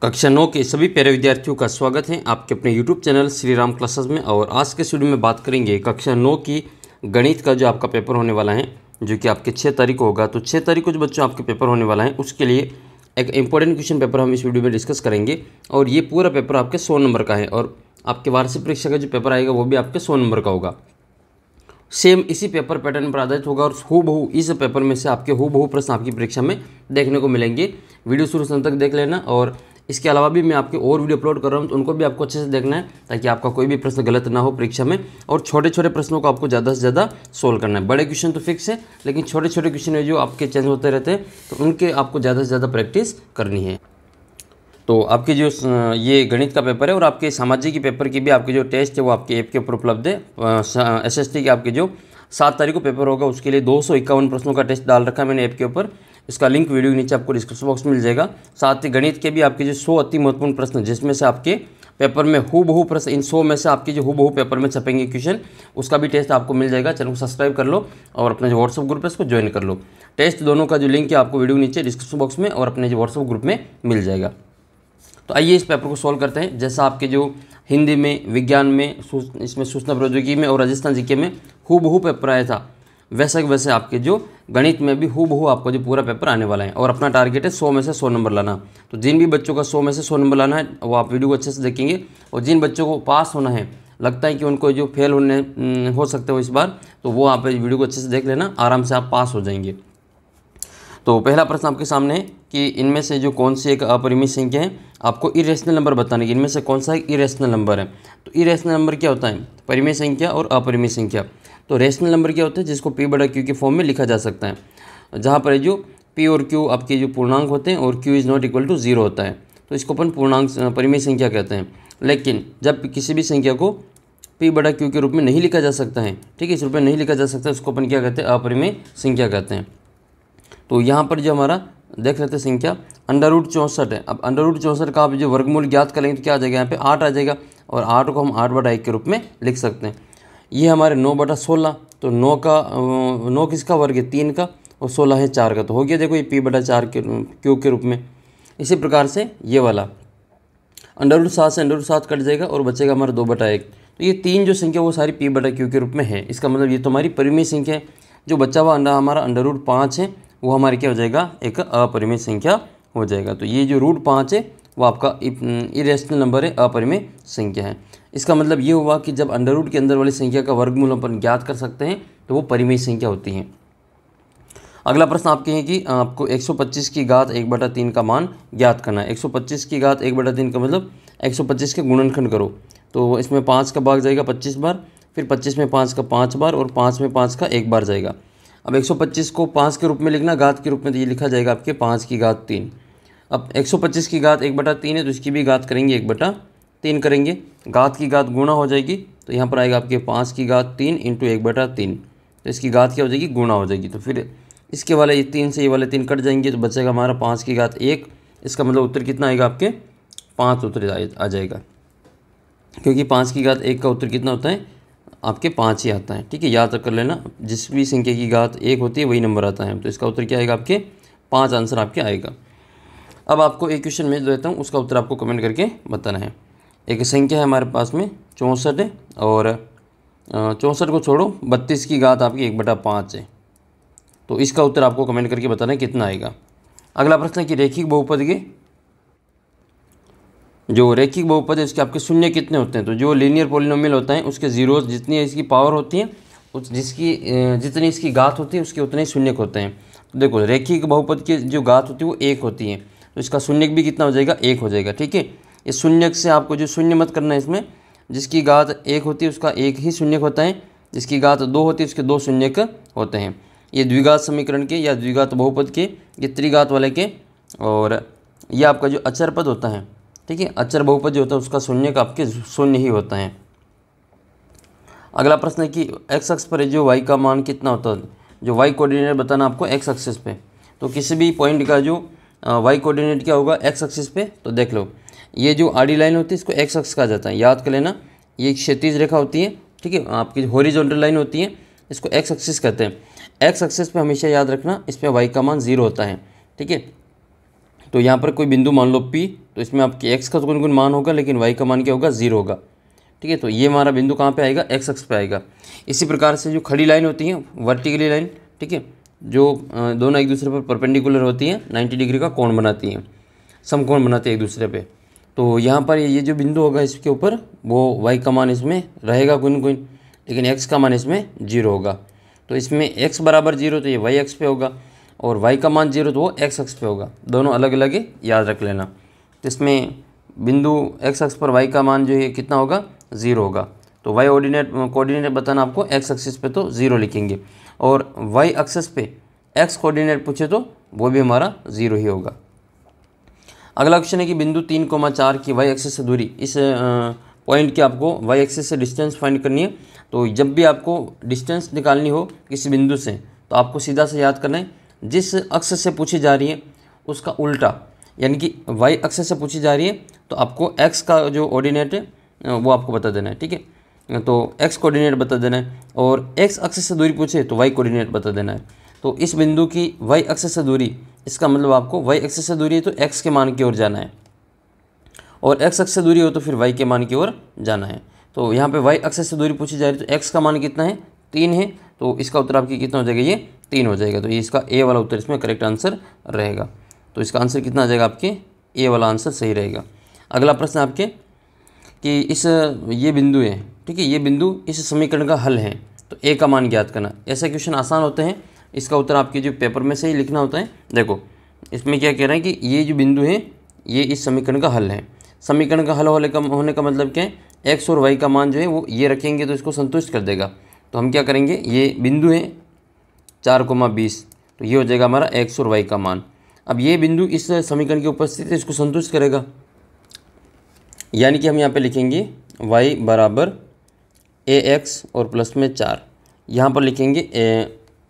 कक्षा 9 के सभी प्यारे विद्यार्थियों का स्वागत है आपके अपने YouTube channel Shri Ram classes में। और आज के वीडियो में बात करेंगे कक्षा 9 की गणित का जो आपका पेपर होने वाला है, जो कि आपके 6 तारीख को होगा। तो 6 तारीख को जो बच्चों आपके पेपर होने वाला है, उसके लिए एक इंपॉर्टेंट क्वेश्चन पेपर हम इस वीडियो में डिस्कस करेंगे। और ये पूरा पेपर आपके 100 नंबर का है और आपके वार्षिक परीक्षा का जो पेपर आएगा वो भी आपके 100 नंबर का होगा। सेम इसी पेपर पैटर्न पर आधारित होगा और हूबहू इस पेपर में से आपके हूबहू प्रश्न आपकी परीक्षा में देखने को मिलेंगे। वीडियो शुरू से अंत तक देख लेना। और इसके अलावा भी मैं आपके और वीडियो अपलोड कर रहा हूँ, तो उनको भी आपको अच्छे से देखना है ताकि आपका कोई भी प्रश्न गलत ना हो परीक्षा में। और छोटे छोटे प्रश्नों को आपको ज़्यादा से ज़्यादा सोल्व करना है। बड़े क्वेश्चन तो फिक्स है, लेकिन छोटे छोटे क्वेश्चन है जो आपके चेंज होते रहते हैं, तो उनके आपको ज़्यादा से ज़्यादा प्रैक्टिस करनी है। तो आपकी जो ये गणित का पेपर है और आपके सामाजिक की पेपर की भी आपकी जो टेस्ट है वो आपके ऐप के ऊपर उपलब्ध है। SST के आपके जो 7 तारीख को पेपर होगा उसके लिए 251 प्रश्नों का टेस्ट डाल रखा है मैंने ऐप के ऊपर। इसका लिंक वीडियो के नीचे आपको डिस्क्रिप्शन बॉक्स में मिल जाएगा। साथ ही गणित के भी आपके जो 100 अति महत्वपूर्ण प्रश्न, जिसमें से आपके पेपर में हूबहू प्रश्न, इन 100 में से आपके जो हूबहू पेपर में छपेंगे क्वेश्चन, उसका भी टेस्ट आपको मिल जाएगा। चैनल को सब्सक्राइब कर लो और अपने जो व्हाट्सअप ग्रुप है उसको ज्वाइन कर लो। टेस्ट दोनों का जो लिंक है आपको वीडियो के नीचे डिस्क्रिप्शन बॉक्स में और अपने जो व्हाट्सअप ग्रुप में मिल जाएगा। तो आइए इस पेपर को सॉल्व करते हैं। जैसा आपके जो हिंदी में, विज्ञान में, इसमें सूचना प्रौद्योगिकी में और राजस्थान जीके में हूबहू पेपर आया था, वैसे वैसे आपके जो गणित में भी हूबहू आपको जो पूरा पेपर आने वाला है। और अपना टारगेट है 100 में से 100 नंबर लाना। तो जिन भी बच्चों का 100 में से 100 नंबर लाना है वो आप वीडियो को अच्छे से देखेंगे। और जिन बच्चों को पास होना है, लगता है कि उनको जो फेल होने हो सकते हो इस बार, तो वो आप वीडियो को अच्छे से देख लेना, आराम से आप पास हो जाएंगे। तो पहला प्रश्न आपके सामने है कि इनमें से जो कौन सी एक अपरिमित संख्या है, आपको इरेशनल नंबर बताने की। इनमें से कौन सा एक इरेशनल नंबर है। तो इरेशनल नंबर क्या होता है? परिमेय संख्या और अपरिमेय संख्या। तो रेशनल नंबर क्या होता है? जिसको P/Q के फॉर्म में लिखा जा सकता है, जहाँ पर जो P और Q आपके जो पूर्णांक होते हैं और Q is not equal to 0 होता है, तो इसको अपन पूर्णांक परिमेय संख्या कहते हैं। लेकिन जब किसी भी संख्या को P/Q के रूप में नहीं लिखा जा सकता है, ठीक है, इस रूप में नहीं लिखा जा सकता, उसको अपन क्या कहते हैं? अपरिमेय संख्या कहते हैं। तो यहाँ पर जो हमारा देख रहे थे संख्या √64 है। अब √64 का आप जो वर्गमूल ज्ञात करेंगे तो क्या आ जाएगा? यहाँ पे 8 आ जाएगा और 8 को हम 8/1 के रूप में लिख सकते हैं। ये हमारे 9/16, तो 9 किसका वर्ग है? 3 का, और 16 है 4 का, तो हो गया देखो ये P/4 के Q के रूप में। इसी प्रकार से ये वाला √7 से √7 कट जाएगा और बचेगा हमारा 2/1। तो ये 3 जो संख्या वो सारी P/Q के रूप में है। इसका मतलब ये तो हमारी परिमेय संख्या है। जो बचा हुआ हमारा √5 है वो हमारी क्या हो जाएगा? एक अपरिमेय संख्या हो जाएगा। तो ये जो √5 है वो आपका इरेशनल नंबर है, अपरिमेय संख्या है। इसका मतलब ये हुआ कि जब अंडर के अंदर वाली संख्या का वर्गमूल अपन ज्ञात कर सकते हैं तो वो परिमेय संख्या होती है। अगला प्रश्न आपके हैं कि आपको 125 की घात 1/3 का मान ज्ञात करना है। 125 की घात 1/3 का मतलब 125 के गुणनखंड करो, तो इसमें 5 का भाग जाएगा 25 बार, फिर 25 में 5 का 5 बार और 5 में 5 का 1 बार जाएगा। अब 125 को 5 के रूप में लिखना, घात के रूप में, तो ये लिखा जाएगा आपके 5 की घात 3। अब 125 की घात 1/3 है, तो इसकी भी घात करेंगे 1/3 करेंगे। घात की घात गुणा हो जाएगी, तो यहाँ पर आएगा आपके 5 की घात 3 इंटू 1/3, तो इसकी घात क्या हो जाएगी? गुणा हो जाएगी। तो फिर इसके वाले ये 3 से ये वाले 3 कट जाएंगे, तो बचेगा हमारा 5 की घात 1। इसका मतलब उत्तर कितना आएगा? आपके 5 उत्तर आ जाएगा, क्योंकि 5 की घात 1 का उत्तर कितना होता है? आपके 5 ही आता है। ठीक है, याद कर लेना, जिस भी संख्या की घात 1 होती है वही नंबर आता है। तो इसका उत्तर क्या आएगा? आपके 5 आंसर आपके आएगा। अब आपको एक क्वेश्चन मैं देता हूँ, उसका उत्तर आपको कमेंट करके बताना है। एक संख्या है हमारे पास में 64 है और 64 को छोड़ो, 32 की घात आपकी 1/5 है। तो इसका उत्तर आपको कमेंट करके बताना है कितना आएगा। अगला प्रश्न है कि रेखिक बहुपद के जो रेखिक बहुपद है उसके आपके शून्य कितने होते हैं? तो जो लीनियर पॉलिनोमियल होता है उसके जीरो जितनी इसकी पावर होती है, जितनी इसकी घात होती है उसके उतने ही शून्य होते हैं। तो देखो रेखिक बहुपद की जो घात होती है वो 1 होती है, तो इसका शून्य भी कितना हो जाएगा? 1 हो जाएगा। ठीक है, इस शून्य से आपको जो शून्य मत करना है, इसमें जिसकी घात 1 होती है उसका 1 ही शून्य होता है, जिसकी घात 2 होती है उसके 2 शून्य होते हैं। ये द्विघात समीकरण के या द्विघात बहुपद के, ये त्रिघात वाले के, और ये आपका जो अचर पद होता है, ठीक है, अचर बहुपद जो होता है उसका शून्य का आपके शून्य ही होता है। अगला प्रश्न है कि एक्स अक्ष पर जो y का मान कितना होता है? जो y कोऑर्डिनेट बताना आपको एक्स एक्सिस पे। तो किसी भी पॉइंट का जो y कोऑर्डिनेट क्या होगा एक्स एक्सिस पे? तो देख लो, ये जो आड़ी लाइन होती है इसको एक्स अक्ष कहा जाता है, याद कर लेना। ये एक क्षैतिज रेखा होती है, ठीक है, आपकी हॉरिजॉन्टल लाइन होती है, इसको एक्स एक्सिस कहते हैं। एक्स एक्सिस पे हमेशा याद रखना, इस पर y का मान 0 होता है। ठीक है, तो यहाँ पर कोई बिंदु मान लो P, तो इसमें आपके x का तो कोई मान होगा, लेकिन y का मान क्या होगा, 0 होगा। ठीक है, तो ये हमारा बिंदु कहाँ पे आएगा, x अक्ष पे आएगा। इसी प्रकार से जो खड़ी लाइन होती है वर्टिकली लाइन, ठीक है, जो दोनों एक दूसरे पर परपेंडिकुलर होती हैं, 90 डिग्री का कोण बनाती हैं, समकोण बनाती है एक दूसरे पे। तो यहाँ पर ये जो बिंदु होगा इसके ऊपर वो y का मान इसमें रहेगा कोई, लेकिन x का मान इसमें 0 होगा। तो इसमें x बराबर 0 तो ये y अक्ष पे होगा, और y का मान 0 तो वो x अक्ष पे होगा। दोनों अलग अलग है, याद रख लेना। तो इसमें बिंदु x अक्ष पर y का मान जो है कितना होगा, 0 होगा। तो y कोऑर्डिनेट बताना आपको, x एक्सिस पे तो 0 लिखेंगे, और y एक्सिस पे x कोऑर्डिनेट पूछे तो वो भी हमारा 0 ही होगा। अगला क्वेश्चन है कि बिंदु 3,4 की y एक्सिस से दूरी, इस पॉइंट की आपको y एक्सिस से डिस्टेंस फाइंड करनी है। तो जब भी आपको डिस्टेंस निकालनी हो किसी बिंदु से, तो आपको सीधा से याद करना है, जिस अक्ष से पूछी जा रही है उसका उल्टा, यानी कि y अक्ष से पूछी जा रही है तो आपको x का जो ऑर्डिनेट है वो आपको बता देना है। ठीक है, तो x कोऑर्डिनेट बता देना है, और x अक्ष से दूरी पूछे तो y कोऑर्डिनेट बता देना है। तो इस बिंदु की y अक्ष से दूरी, इसका मतलब आपको y अक्ष से दूरी है तो x के मान की ओर जाना है, और x अक्ष से दूरी हो तो फिर y के मान की ओर जाना है। तो यहाँ पे y अक्ष से दूरी पूछी जा रही है तो x का मान कितना है, 3 है, तो इसका उत्तर आपकी कितना हो जाएगा, ये 3 हो जाएगा। तो ये इसका ए वाला उत्तर इसमें करेक्ट आंसर रहेगा। तो इसका आंसर कितना आ जाएगा, आपके ए वाला आंसर सही रहेगा। अगला प्रश्न आपके कि ये बिंदु है, ठीक है, ये बिंदु इस समीकरण का हल है, तो ए का मान ज्ञात करना। ऐसे क्वेश्चन आसान होते हैं, इसका उत्तर आपके जो पेपर में से ही लिखना होता है। देखो इसमें क्या कह रहा है कि ये जो बिंदु है ये इस समीकरण का हल है। समीकरण का हल होने का मतलब क्या है, एक्स और वाई का मान जो है वो ये रखेंगे तो इसको संतुष्ट कर देगा। तो हम क्या करेंगे, ये बिंदु है 4,20, तो ये हो जाएगा हमारा एक्स और वाई का मान। अब ये बिंदु इस समीकरण की उपस्थित है, इसको संतुष्ट करेगा, यानी कि हम यहाँ पे लिखेंगे y बराबर ax और प्लस में 4। यहाँ पर लिखेंगे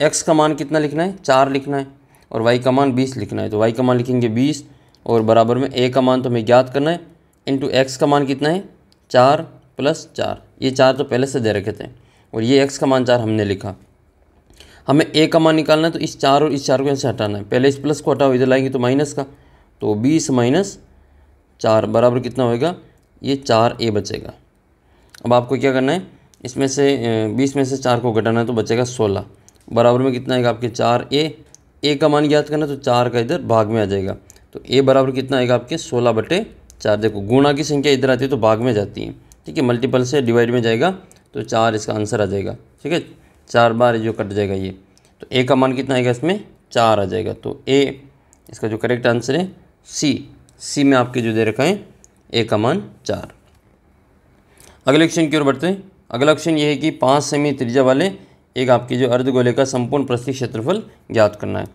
x का मान कितना लिखना है, 4 लिखना है, और y का मान 20 लिखना है। तो y का मान लिखेंगे 20, और बराबर में a का मान तो हमें ज्ञात करना है, इंटू x का मान कितना है, 4 प्लस 4। ये 4 तो पहले से दे रखे थे, और ये x का मान 4 हमने लिखा। हमें a का मान निकालना है, तो इस 4 और इस 4 को यहाँ से हटाना है। पहले इस प्लस को हटाओ, इधर लाएंगे तो माइनस का, तो 20 माइनस 4 बराबर कितना होएगा, ये 4a बचेगा। अब आपको क्या करना है, इसमें से 20 में से 4 को घटाना है तो बचेगा 16, बराबर में कितना आएगा आपके 4a। a का मान ज्ञात करना, तो 4 का इधर भाग में आ जाएगा, तो a बराबर कितना आएगा आपके 16/4। देखो गुणा की संख्या इधर आती है तो भाग में जाती है, ठीक है, मल्टीपल से डिवाइड में जाएगा तो 4 इसका आंसर आ जाएगा। ठीक है, 4 बार जो कट जाएगा ये, तो a का मान कितना आएगा, इसमें 4 आ जाएगा। तो a इसका जो करेक्ट आंसर है सी में आपके जो दे रखा है a का मान 4। अगले क्वेश्चन की ओर बढ़ते हैं। अगला क्वेश्चन ये है कि 5 सेमी त्रिज्या वाले एक आपके जो अर्धगोले का संपूर्ण पृष्ठीय क्षेत्रफल ज्ञात करना है।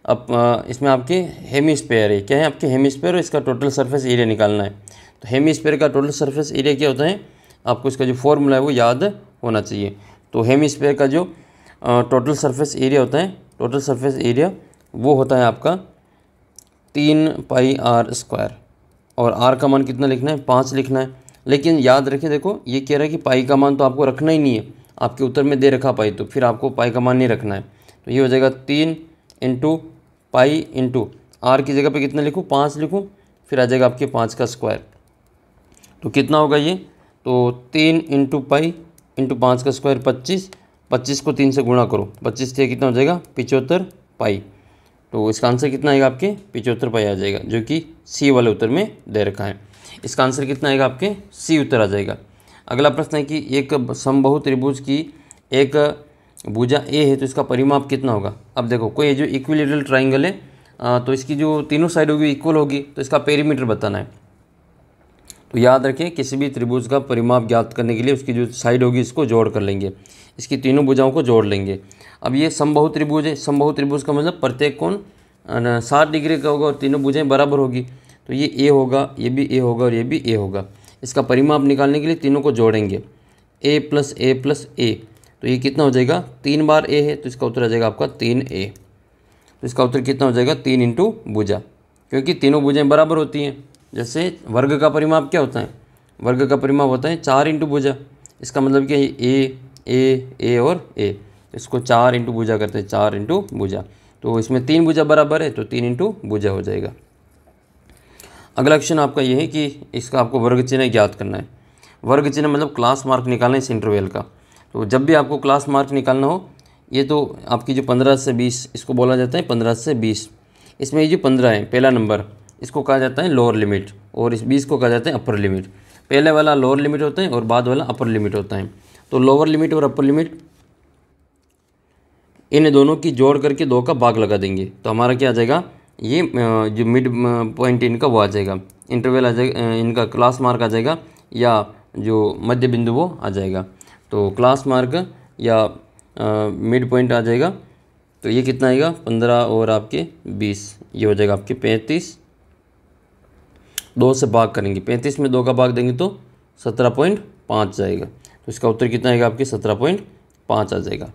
अब इसमें आपके हेमिस्फीयर है, क्या है आपके हेमिस्फीयर, और इसका टोटल सरफेस एरिया निकालना है। तो हेमिस्फीयर का टोटल सरफेस एरिया क्या होता है, आपको इसका जो फॉर्मूला है वो याद होना चाहिए। तो हेमिस्फीयर का जो टोटल सरफेस एरिया होता है, टोटल सरफेस एरिया वो होता है आपका 3πr², और r का मान कितना लिखना है, 5 लिखना है। लेकिन याद रखें, देखो ये कह रहा है कि पाई का मान तो आपको रखना ही नहीं है, आपके उत्तर में दे रखा पाई, तो फिर आपको पाई का मान नहीं रखना है। तो ये हो जाएगा 3 × पाई इंटू आर की जगह पे कितना लिखूँ, 5 लिखूँ, फिर आ जाएगा आपके 5 का स्क्वायर। तो कितना होगा ये, तो 3 × पाई इंटू 5 का स्क्वायर 25, 25 को 3 से गुणा करो, 25 से कितना हो जाएगा 75 पाई। तो इसका आंसर कितना आएगा आपके 75 पाई आ जाएगा, जो कि सी वाले उत्तर में दे रखा है। इसका आंसर कितना आएगा आपके सी उत्तर आ जाएगा। अगला प्रश्न है कि एक समबाहु त्रिभुज की एक भुजा ए है तो इसका परिमाप कितना होगा। अब देखो कोई जो इक्विलेटरल ट्राइंगल है तो इसकी जो तीनों साइड होगी इक्वल होगी, तो इसका पेरीमीटर बताना है। तो याद रखें, किसी भी त्रिभुज का परिमाप ज्ञात करने के लिए उसकी जो साइड होगी इसको जोड़ कर लेंगे, इसकी तीनों भुजाओं को जोड़ लेंगे। अब ये समबाहु त्रिभुज है, समबाहु त्रिभुज का मतलब प्रत्येक कोण 60 डिग्री का होगा और तीनों भुजाएं बराबर होगी। तो ये ए होगा, ये भी ए होगा और ये भी ए होगा। इसका परिमाप निकालने के लिए तीनों को जोड़ेंगे, a + a + a, तो ये कितना हो जाएगा, 3 बार a है तो इसका उत्तर आ जाएगा आपका 3a। तो इसका उत्तर कितना हो जाएगा 3 × भुजा, क्योंकि तीनों भुजाएं बराबर होती हैं। जैसे वर्ग का परिमाप क्या होता है, वर्ग का परिमाप होता है 4 × भुजा। इसका मतलब क्या है, a और a, इसको 4 × भुजा करते हैं, 4 × भुजा। तो इसमें 3 भुजा बराबर है तो 3 × भुजा हो जाएगा। अगला क्वेश्चन आपका ये है कि इसका आपको वर्ग चिन्ह ज्ञात करना है। वर्ग चिन्ह मतलब क्लास मार्क निकालना है इस इंटरवल का। तो जब भी आपको क्लास मार्क निकालना हो, ये तो आपकी जो 15 से 20 इसको बोला जाता है 15 से 20। इसमें ये जो 15 है पहला नंबर, इसको कहा जाता है लोअर लिमिट और इस 20 को कहा जाता है अपर लिमिट। पहले वाला लोअर लिमिट होता है और बाद वाला अपर लिमिट होता है। तो लोअर लिमिट और अपर लिमिट इन दोनों की जोड़ करके 2 का भाग लगा देंगे तो हमारा क्या आ जाएगा, ये जो मिड पॉइंट इनका वो आ जाएगा, इंटरवल आ जाएगा, इनका क्लास मार्क आ जाएगा या जो मध्य बिंदु वो आ जाएगा। तो क्लास मार्क या मिड पॉइंट आ जाएगा। तो ये कितना आएगा 15 और आपके 20, ये हो जाएगा आपके 35। 2 से भाग करेंगे, 35 में 2 का भाग देंगे तो 17.5 जाएगा। तो इसका उत्तर कितना आएगा आपके 17.5 आ जाएगा।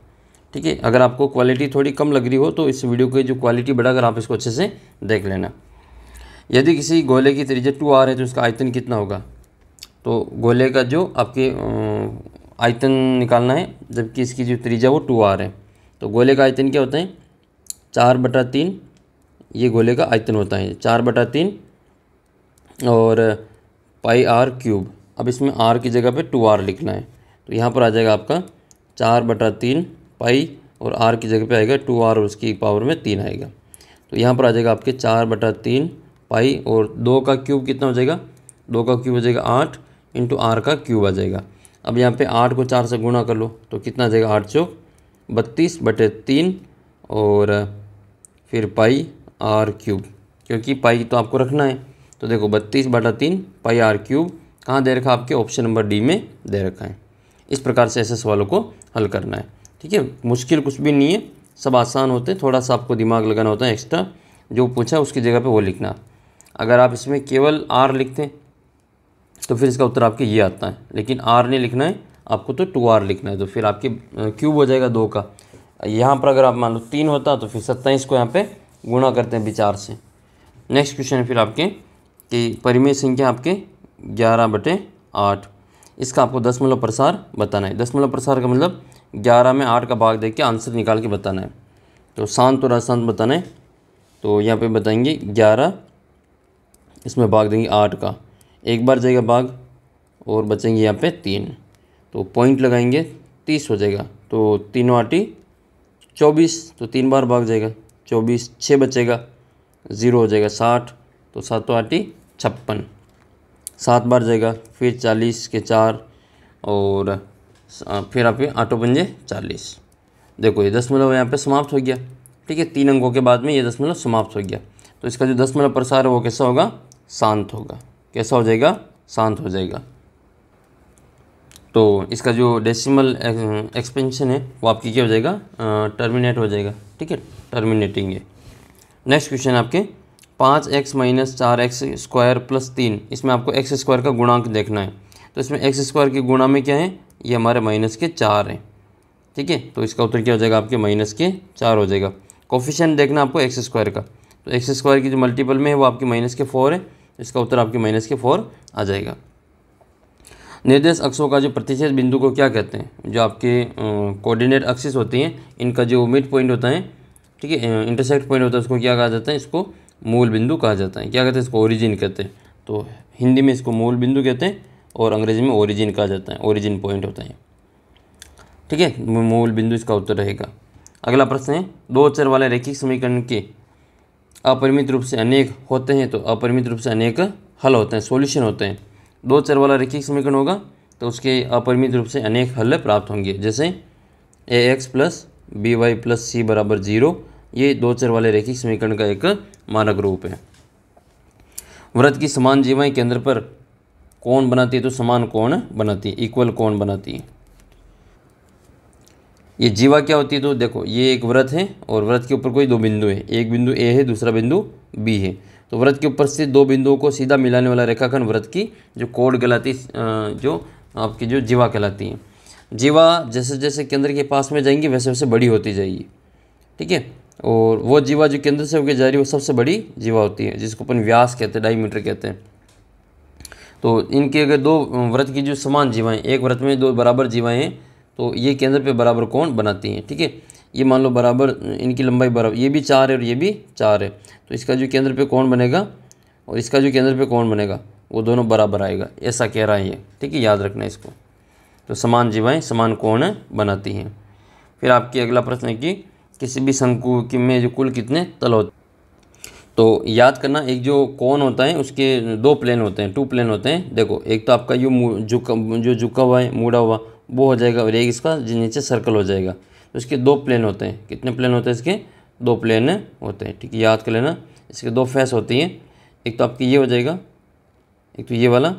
ठीक है, अगर आपको क्वालिटी थोड़ी कम लग रही हो तो इस वीडियो की जो क्वालिटी बढ़ाकर आप इसको अच्छे से देख लेना। यदि किसी गोले की त्रिज्या 2r है तो इसका आयतन कितना होगा। तो गोले का जो आपके आयतन निकालना है, जबकि इसकी जो त्रिज्या वो 2r है। तो गोले का आयतन क्या होता है 4/3, ये गोले का आयतन होता है 4/3 और πr³। अब इसमें r की जगह पे 2r लिखना है तो यहाँ पर आ जाएगा आपका 4/3 पाई और r की जगह पे आएगा 2r और उसकी पावर में 3 आएगा। तो यहाँ पर आ जाएगा आपके 4/3 पाई और 2 का क्यूब कितना हो जाएगा, 2 का क्यूब हो जाएगा 8 इंटू r का क्यूब आ जाएगा। अब यहाँ पे 8 को 4 से गुणा कर लो तो कितना आ जाएगा 8 चौक 32/3 और फिर पाई r³, क्योंकि पाई तो आपको रखना है। तो देखो 32/3 पाई r³ कहाँ दे रखा है, आपके ऑप्शन नंबर डी में दे रखा है। इस प्रकार से ऐसे सवालों को हल करना है। ठीक है, मुश्किल कुछ भी नहीं है, सब आसान होते हैं, थोड़ा सा आपको दिमाग लगाना होता है एक्स्ट्रा, जो पूछा उसकी जगह पे वो लिखना। अगर आप इसमें केवल r लिखते हैं तो फिर इसका उत्तर आपके ये आता है, लेकिन r नहीं लिखना है आपको, तो 2r लिखना है। तो फिर आपके क्यूब हो जाएगा 2 का। यहाँ पर अगर आप मान लो 3 होता तो फिर 27 को यहाँ पे गुणा करते हैं विचार से। नेक्स्ट क्वेश्चन है फिर आपके कि परिमेय संख्या आपके 11/8, इसका आपको दशमलव प्रसार बताना है। दशमलव प्रसार का मतलब 11 में 8 का भाग दे के आंसर निकाल के बताना है। तो शांत और अशांत बताना है। तो यहाँ पे बताएंगे 11, इसमें भाग देंगे 8 का, एक बार जाएगा भाग और बचेंगे यहाँ पे 3, तो पॉइंट लगाएंगे 30 हो जाएगा। तो 3 8 24, तो 3 बार भाग जाएगा 24, 6 बचेगा 0 हो जाएगा 60, तो 7 8 56, 7 बार जाएगा फिर 40 के 4 और फिर आप 8 पंजे 40। देखो ये दशमलव यहाँ पे समाप्त हो गया। ठीक है, 3 अंकों के बाद में ये दशमलव समाप्त हो गया। तो इसका जो दशमलव प्रसार है वो कैसा होगा, शांत होगा। कैसा हो जाएगा, शांत हो जाएगा। तो इसका जो डेसिमल एक्सपेंशन है वो आपकी क्या हो जाएगा, टर्मिनेट हो जाएगा। ठीक है, टर्मिनेटिंग है। नेक्स्ट क्वेश्चन आपके 5x - 4x² + 3, इसमें आपको x² का गुणांक देखना है। तो इसमें x² के गुणा में क्या है, ये हमारे -4 है। ठीक है, तो इसका उत्तर क्या हो जाएगा आपके -4 हो जाएगा। कोफिशिएंट देखना आपको x² का, तो x² की जो मल्टीपल में है वो आपकी -4 है, इसका उत्तर आपके -4 आ जाएगा। निर्देश अक्षों का जो प्रतिच्छेद बिंदु को क्या कहते हैं, जो आपके कोऑर्डिनेट एक्सिस होती हैं, इनका जो मिड पॉइंट होता है, ठीक है, इंटरसेक्ट पॉइंट होता है, उसको क्या कहा जाता है, इसको मूल बिंदु कहा जाता है। क्या कहते हैं, इसको ओरिजिन कहते हैं। तो हिंदी में इसको मूल बिंदु कहते हैं और अंग्रेजी में ओरिजिन कहा जाता है, ओरिजिन पॉइंट होता है। ठीक है, मूल बिंदु इसका उत्तर रहेगा। अगला प्रश्न है, 2 चर वाले रैखिक समीकरण के अपरिमित रूप से अनेक होते हैं, तो अपरिमित रूप से अनेक हल होते हैं, सॉल्यूशन होते हैं। 2 चर वाला रैखिक समीकरण होगा तो उसके अपरिमित रूप से अनेक हल प्राप्त होंगे, जैसे ax + by + c = 0, ये 2 चर वाले रैखिक समीकरण का एक मानक रूप है। वृत्त की समान जीवाएं केंद्र पर कोण बनाती है, तो समान कोण बनाती है, इक्वल कोण बनाती है। ये जीवा क्या होती है, तो देखो ये एक वृत्त है और वृत्त के ऊपर कोई 2 बिंदु है, एक बिंदु ए है, दूसरा बिंदु बी है। तो वृत्त के ऊपर से 2 बिंदुओं को सीधा मिलाने वाला रेखाखंड वृत्त की जो कोण कहलाती, जो आपकी जो जीवा कहलाती है। जीवा जैसे जैसे केंद्र के पास में जाएंगी वैसे वैसे बड़ी होती जाएगी। ठीक है, और वो जीवा जो केंद्र से होकर जा रही है वो सबसे बड़ी जीवा होती है, जिसको अपन व्यास कहते हैं, डायमीटर कहते हैं। तो इनके अगर 2 वृत्त की जो समान जीवाएँ, एक वृत्त में 2 बराबर जीवाएँ हैं, तो ये केंद्र पे बराबर कोण बनाती हैं। ठीक है, ये मान लो बराबर इनकी लंबाई बराबर, ये भी 4 है और ये भी 4 है, तो इसका जो केंद्र पे कोण बनेगा और इसका जो केंद्र पे कोण बनेगा वो दोनों बराबर आएगा, ऐसा कह रहा है ये। ठीक है, याद रखना इसको। तो समान जीवाएँ समान कोण बनाती हैं। फिर आपकी अगला प्रश्न है कि किसी भी शंकु में जो कुल कितने तल होते हैं। तो याद करना, एक जो कोण होता है उसके दो प्लेन होते हैं, टू प्लेन होते हैं। देखो, एक तो आपका जो झुका हुआ है, मुड़ा हुआ, वो हो जाएगा, और एक इसका जो नीचे सर्कल हो जाएगा। तो इसके दो प्लेन होते हैं। कितने प्लेन होते हैं इसके? दो प्लेन होते हैं। ठीक है, याद कर लेना। इसके दो फेस होती हैं, एक तो आपकी ये हो जाएगा, एक तो ये वाला।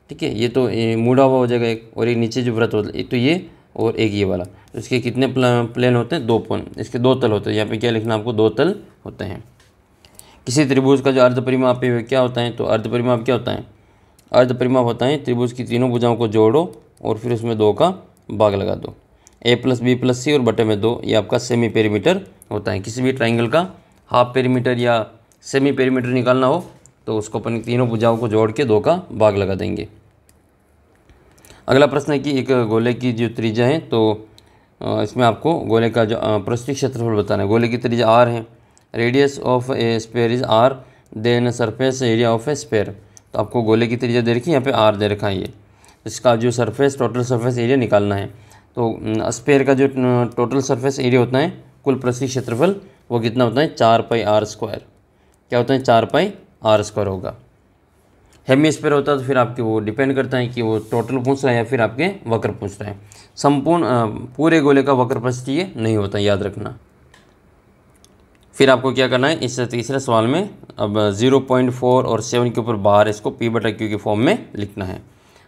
ठीक है, ये तो मुड़ा हुआ हो जाएगा एक, और एक नीचे जो वृत्त होता है, एक तो ये और एक ये वाला। तो इसके कितने प्लेन होते हैं? दो प्लेन। इसके दो तल होते हैं। यहाँ पे क्या लिखना आपको? दो तल होते हैं। किसी त्रिभुज का जो अर्धपरिमाप है क्या होता है? तो अर्धपरिमाप क्या होता है? अर्धपरिमाप होता है त्रिभुज की तीनों भुजाओं को जोड़ो और फिर उसमें 2 का भाग लगा दो। a + b + c और बटे में 2, ये आपका सेमी पेरीमीटर होता है। किसी भी ट्राइंगल का हाफ पेरीमीटर या सेमी पेरीमीटर निकालना हो तो उसको अपन तीनों भुजाओं को जोड़ के 2 का भाग लगा देंगे। अगला प्रश्न है कि एक गोले की जो त्रिज्या है, तो इसमें आपको गोले का जो पृष्ठीय क्षेत्रफल बताना है। गोले की त्रिज्या r है, radius of a sphere is r, then surface area of a sphere. तो आपको गोले की त्रिज्या दे रखी है, यहाँ पे r दे रखा है ये। इसका जो टोटल सरफेस एरिया निकालना है। तो स्पेयर का जो टोटल सरफेस एरिया होता है, कुल पृष्ठीय क्षेत्रफल, वो कितना होता है? 4πr²। क्या होता है? 4πr² होगा। हेमीस्फीयर होता है तो फिर आपके वो डिपेंड करता है कि वो टोटल पूछ रहा है या फिर आपके वक्र पूछ रहे हैं। संपूर्ण पूरे गोले का वक्र पृष्ठीय नहीं होता, याद रखना। फिर आपको क्या करना है इस तीसरे सवाल में? अब 0.4 और 7 के ऊपर बाहर इसको p/q के फॉर्म में लिखना है,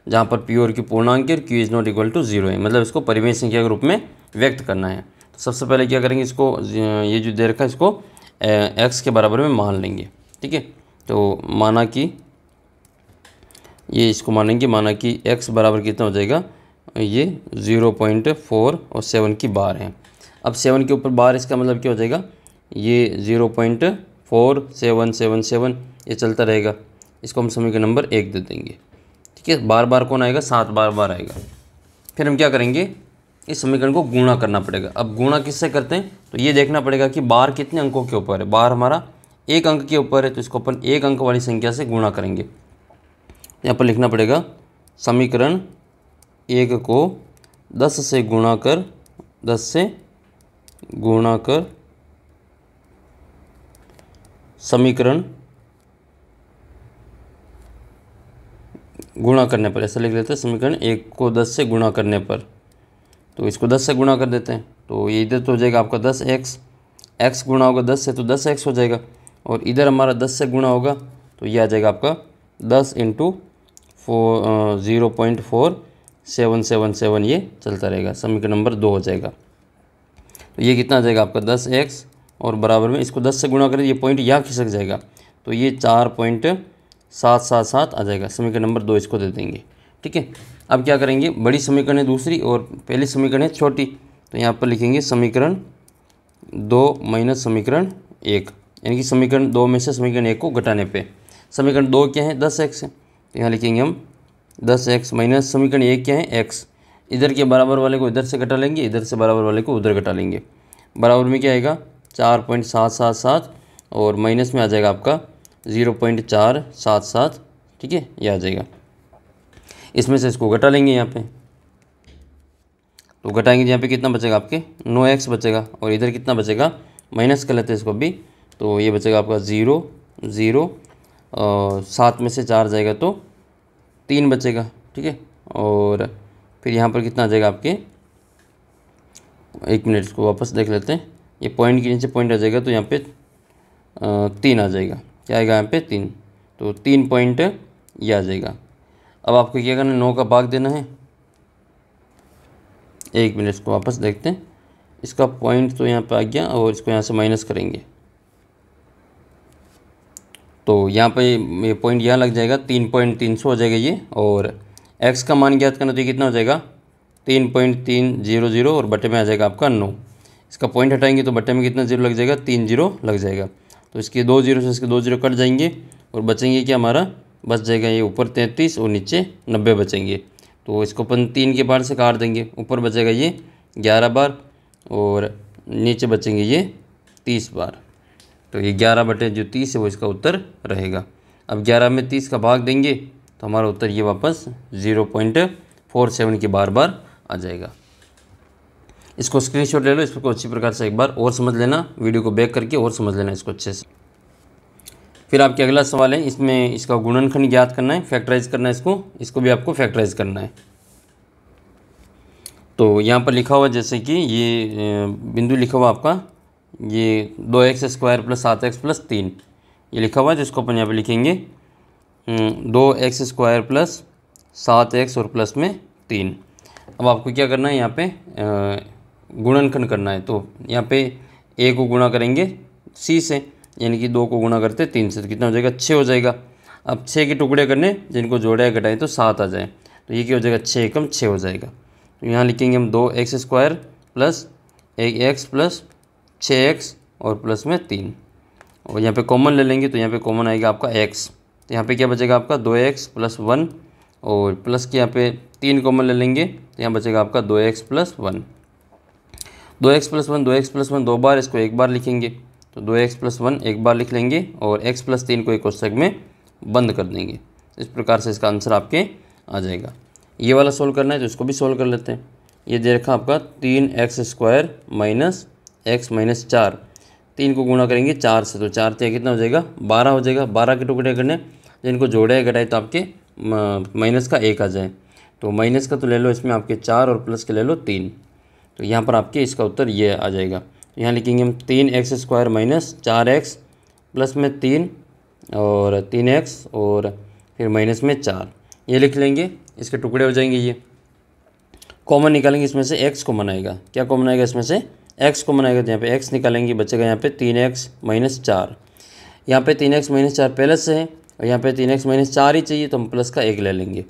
जहाँ पर p और q पूर्णांक है और q is not equal to 0 है। मतलब इसको परिमेय संख्या के रूप में व्यक्त करना है। तो सबसे पहले क्या करेंगे, इसको ये जो दे रखा है इसको x के बराबर में मान लेंगे। ठीक है, तो माना कि ये इसको मानेंगे, माना कि x बराबर कितना हो जाएगा? ये 0.4 और 7 की बार है। अब 7 के ऊपर बार, इसका मतलब क्या हो जाएगा? ये 0.4777 ये चलता रहेगा। इसको हम समीकरण नंबर 1 दे देंगे। ठीक है, बार बार कौन आएगा? 7 बार आएगा। फिर हम क्या करेंगे, इस समीकरण को गुणा करना पड़ेगा। अब गुणा किससे करते हैं? तो ये देखना पड़ेगा कि बार कितने अंकों के ऊपर है। बार हमारा 1 अंक के ऊपर है, तो इसको अपन 1 अंक वाली संख्या से गुणा करेंगे। यहाँ पर लिखना पड़ेगा समीकरण 1 को 10 से गुणा कर, 10 से गुणा कर समीकरण गुणा करने पर, ऐसा लिख लेते हैं समीकरण 1 को 10 से गुणा करने पर। तो इसको 10 से गुणा कर देते हैं, तो ये इधर तो हो जाएगा आपका 10x, x गुणा होगा 10 से तो 10x हो जाएगा, और इधर हमारा 10 से गुणा होगा तो ये आ जाएगा आपका 10 × 0.4777 ये चलता रहेगा। समीकरण नंबर 2 हो जाएगा। तो ये कितना आ जाएगा आपका 10x, और बराबर में इसको 10 से गुणा करें, ये पॉइंट यहाँ खिसक जाएगा, तो ये 4.777 आ जाएगा। समीकरण नंबर 2 इसको दे देंगे। ठीक है, अब क्या करेंगे, बड़ी समीकरण है दूसरी और पहली समीकरण है छोटी, तो यहाँ पर लिखेंगे समीकरण 2 माइनस समीकरण 1, यानी कि समीकरण 2 में से समीकरण 1 को घटाने पे। समीकरण 2 क्या है? 10x है, तो यहाँ लिखेंगे हम 10x माइनस समीकरण 1 क्या है? x। इधर के बराबर वाले को इधर से घटा लेंगे, इधर से बराबर वाले को उधर घटा लेंगे। बराबर में क्या आएगा? 4.777, और माइनस में आ जाएगा आपका 0.477। ठीक है, ये आ जाएगा। इसमें से इसको घटा लेंगे यहाँ पे, तो घटाएंगे यहाँ पे कितना बचेगा? आपके 9x बचेगा, और इधर कितना बचेगा? माइनस कर लेते हैं इसको भी, तो ये बचेगा आपका 0 0, 7 में से 4 जाएगा तो 3 बचेगा। ठीक है, और फिर यहाँ पर कितना आ जाएगा आपके? 1 मिनट, इसको वापस देख लेते हैं। ये पॉइंट के नीचे पॉइंट आ जाएगा, तो यहाँ पे 3 आ जाएगा। क्या आएगा यहाँ पे? 3, तो 3 पॉइंट ये आ जाएगा। अब आपको क्या करना है? 9 का भाग देना है। 1 मिनट, इसको वापस देखते हैं। इसका पॉइंट तो यहाँ पे आ गया, और इसको यहाँ से माइनस करेंगे, तो यहाँ पे ये पॉइंट यहाँ लग जाएगा, 3.300 हो जाएगा ये। और x का मान ज्ञात करना, तो ये कितना हो जाएगा? 3.300, और बटे में आ जाएगा आपका 9। इसका पॉइंट हटाएंगे तो बटे में कितना जीरो लग जाएगा? 3 0 लग जाएगा। तो इसके 2 0 से इसके 2 0 कट जाएंगे, और बचेंगे क्या? हमारा बच जाएगा ये ऊपर 33 और नीचे 90 बचेंगे। तो इसको अपन 3 के बार से काट देंगे, ऊपर बचेगा ये 11 बार, और नीचे बचेंगे ये 30 बार। तो ये 11 बटे जो 30 है वो इसका उत्तर रहेगा। अब 11 में 30 का भाग देंगे तो हमारा उत्तर ये वापस 0.47 के बार बार आ जाएगा। इसको स्क्रीनशॉट ले लो, इसको अच्छी प्रकार से एक बार और समझ लेना, वीडियो को बैक करके और समझ लेना इसको अच्छे से। फिर आपके अगला सवाल है, इसमें इसका गुणनखंड ज्ञात करना है, फैक्टराइज करना है इसको भी आपको फैक्टराइज करना है। तो यहाँ पर लिखा हुआ जैसे कि ये बिंदु लिखा हुआ आपका ये 2x² + 7x + 3 ये लिखा हुआ है, जिसको अपन यहाँ पे लिखेंगे 2x² + 7x और प्लस में 3। अब आपको क्या करना है, यहाँ पे गुणनखंड करना है। तो यहाँ पे a को गुणा करेंगे c से, यानी कि 2 को गुणा करते 3 से, तो कितना हो जाएगा 6 हो जाएगा। अब 6 के टुकड़े करने, जिनको जोड़ा या घटाएं तो 7 आ जाए, तो ये क्या हो जाएगा 6 एकम 6 हो जाएगा। तो यहाँ लिखेंगे हम 2x² + 1x + 6x और प्लस में 3, और यहाँ पे कॉमन ले लेंगे तो यहाँ पे कॉमन आएगा आपका x। तो यहाँ पे क्या बचेगा आपका 2x + 1 और प्लस के यहाँ पे 3 कॉमन ले लेंगे तो यहाँ बचेगा आपका 2x + 1। 2x + 1 2x + 1 2 बार, इसको एक बार लिखेंगे तो 2x + 1 एक बार लिख लेंगे और x + 3 को एक कोष्ठक में बंद कर देंगे। इस प्रकार से इसका आंसर आपके आ जाएगा। ये वाला सोल्व करना है तो इसको भी सोल्व कर लेते हैं। ये दे रखा आपका 3x² - x - 4, 3 को गुणा करेंगे 4 से, तो 4 से कितना हो जाएगा 12 हो जाएगा। 12 के टुकड़े करने, जिनको जोड़ा या घटाए तो आपके माइनस का 1 आ जाए, तो माइनस का तो ले लो इसमें आपके 4 और प्लस के ले लो 3, तो यहाँ पर आपके इसका उत्तर ये आ जाएगा। तो यहाँ लिखेंगे हम 3x² - 4x प्लस में 3 और 3x और फिर माइनस में 4, ये लिख लेंगे। इसके टुकड़े हो जाएंगे, ये कॉमन निकालेंगे, इसमें से x कॉमन आएगा। क्या कॉमन आएगा इसमें से x कॉमन आएगा, तो यहाँ पे x निकालेंगे, बचेगा यहाँ पे 3x - 4। यहाँ पे 3x - 4 पहले से है और यहाँ पे 3x - 4 ही चाहिए, तो हम प्लस का 1 ले लेंगे,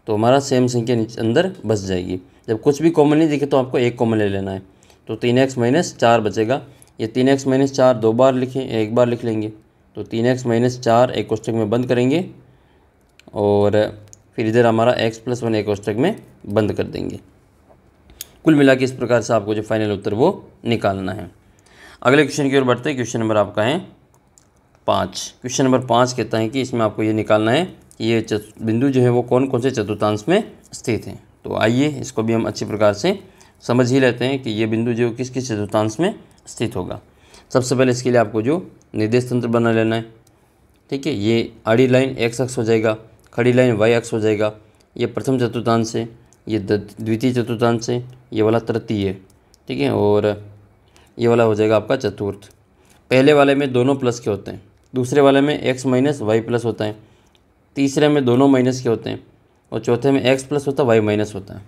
तो हमारा सेम संख्या अंदर बच जाएगी। जब कुछ भी कॉमन नहीं दिखे तो आपको 1 कॉमन ले लेना है, तो 3x - 4 बचेगा। ये 3x - 4 2 बार लिखें, एक बार लिख लेंगे, तो 3x - 4 एक कोष्ठक में बंद करेंगे और फिर इधर हमारा x + 1 एक कोष्ठक में बंद कर देंगे। कुल मिला के इस प्रकार से आपको जो फाइनल उत्तर वो निकालना है। अगले क्वेश्चन की ओर बढ़ते हैं। क्वेश्चन नंबर आपका है 5। क्वेश्चन नंबर 5 कहता है कि इसमें आपको ये निकालना है कि ये बिंदु जो है वो कौन कौन से चतुर्थांश में स्थित हैं। तो आइए इसको भी हम अच्छी प्रकार से समझ ही लेते हैं कि ये बिंदु जो किस किस चतुर्थांश में स्थित होगा। सबसे पहले इसके लिए आपको जो निर्देश तंत्र बना लेना है, ठीक है। ये आड़ी लाइन x अक्ष हो जाएगा, खड़ी लाइन y अक्ष हो जाएगा। ये प्रथम चतुर्थांश है, ये द्वितीय चतुर्थांश है, ये वाला तृतीय है, ठीक है, और ये वाला हो जाएगा आपका चतुर्थ। पहले वाले में दोनों प्लस के होते हैं, दूसरे वाले में x - y+ होता है, तीसरे में दोनों माइनस के होते हैं और चौथे में x+ होता है y- होता है।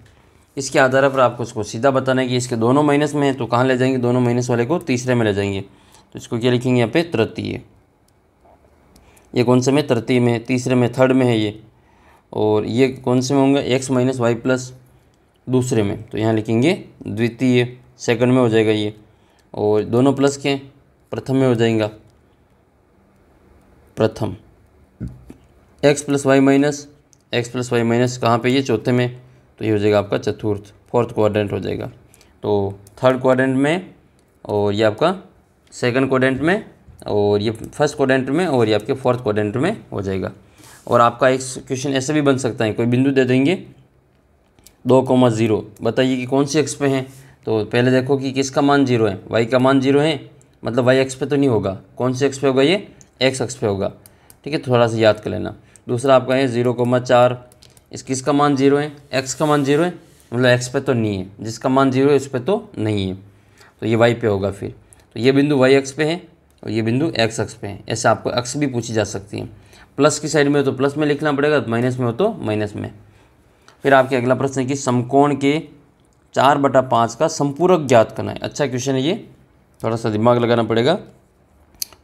इसके आधार पर आपको उसको सीधा बताना है कि इसके दोनों माइनस में है, तो कहाँ ले जाएंगे, दोनों माइनस वाले को तीसरे में ले जाएंगे, तो इसको क्या लिखेंगे यहाँ पे तृतीय। ये कौन से में, तृतीय में, तीसरे में, थर्ड में है ये, और ये कौन से में होंगे, x - y+ दूसरे में, तो यहाँ लिखेंगे द्वितीय, सेकंड में हो जाएगा ये, और दोनों प्लस के प्रथम में हो जाएगा प्रथम। x + y- कहाँ पे, ये चौथे में, तो ये हो जाएगा आपका चतुर्थ, फोर्थ क्वाड्रेंट हो जाएगा। तो थर्ड क्वाड्रेंट में, और ये आपका सेकंड क्वाड्रेंट में, और ये फर्स्ट क्वाड्रेंट में, और ये आपके फोर्थ क्वाड्रेंट में हो जाएगा। और आपका एक क्वेश्चन ऐसे भी बन सकता है, कोई बिंदु दे देंगे 2,0, बताइए कि कौन सी एक्स पे है। तो पहले देखो कि किसका मान 0 है, y का मान 0 है, मतलब y एक्स पे तो नहीं होगा, कौन सी एक्स पे होगा, ये x एक्स पे होगा, ठीक है, थोड़ा सा याद कर लेना। दूसरा आपका है 0,4, इस किसका मान 0 है, x का मान 0 है, मतलब x पे तो नहीं है, जिसका मान 0 है उस पर तो नहीं है, तो ये y पे होगा। फिर तो ये बिंदु y एक्स पे है और ये बिंदु x एक्स पे है। ऐसे आपको अक्ष भी पूछी जा सकती है, प्लस की साइड में हो तो प्लस में लिखना पड़ेगा, माइनस में हो तो माइनस में। फिर आपके अगला प्रश्न है कि समकोण के 4/5 का संपूरक ज्ञात करना है। अच्छा क्वेश्चन है ये, थोड़ा सा दिमाग लगाना पड़ेगा।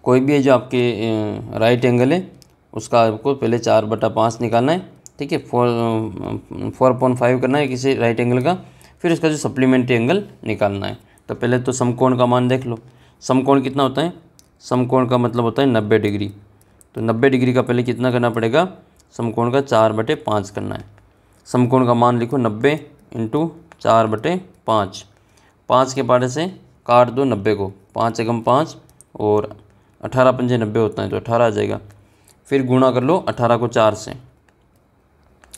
कोई भी है जो आपके राइट एंगल है उसका आपको पहले 4/5 निकालना है, ठीक है, 4.5 करना है किसी राइट एंगल का, फिर उसका जो सप्लीमेंट्री एंगल निकालना है। तो पहले तो समकोण का मान देख लो, समकोण कितना होता है, समकोण का मतलब होता है 90 डिग्री, तो 90 डिग्री का पहले कितना करना पड़ेगा, समकोण का 4/5 करना है। समकोण का मान लिखो 90 × 4/5, 5 के पारे से काट दो 90 को, 5 एकम 5 और 18 पंजे 90 होता है, तो 18 आ जाएगा। फिर गुणा कर लो 18 को 4 से,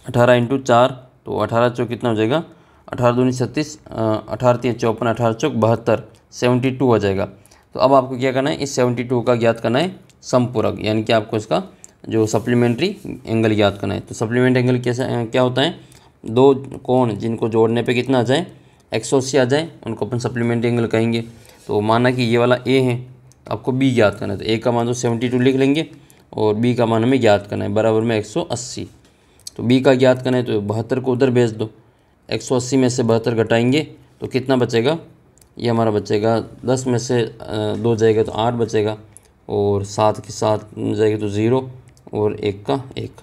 18 इंटू 4 तो 18 चौक कितना हो जाएगा, 18 दूनी 36, 18 3 54, 18 चौक 72, 72 हो जाएगा। तो अब आपको क्या करना है, इस 72 का ज्ञात करना है समपूरक, यानी कि आपको इसका जो सप्लीमेंट्री एंगल ज्ञात करना है। तो सप्लीमेंट्री एंगल कैसे क्या होता है, दो कोण जिनको जोड़ने पे कितना आ जाए, 180 आ जाए, उनको अपन सप्लीमेंट्री एंगल कहेंगे। तो माना कि ये वाला ए है, आपको बी ज्ञात करना है, तो ए का मान तो 72 लिख लेंगे और बी का मान हमें ज्ञात करना है बराबर में 180। तो बी का ज्ञात करना है तो 72 को उधर भेज दो, 180 में से 72 घटाएंगे तो कितना बचेगा, ये हमारा बचेगा 10 में से 2 जाएगा तो 8 बचेगा, और 7 के 7 जाएगा तो 0 और 1 का 1,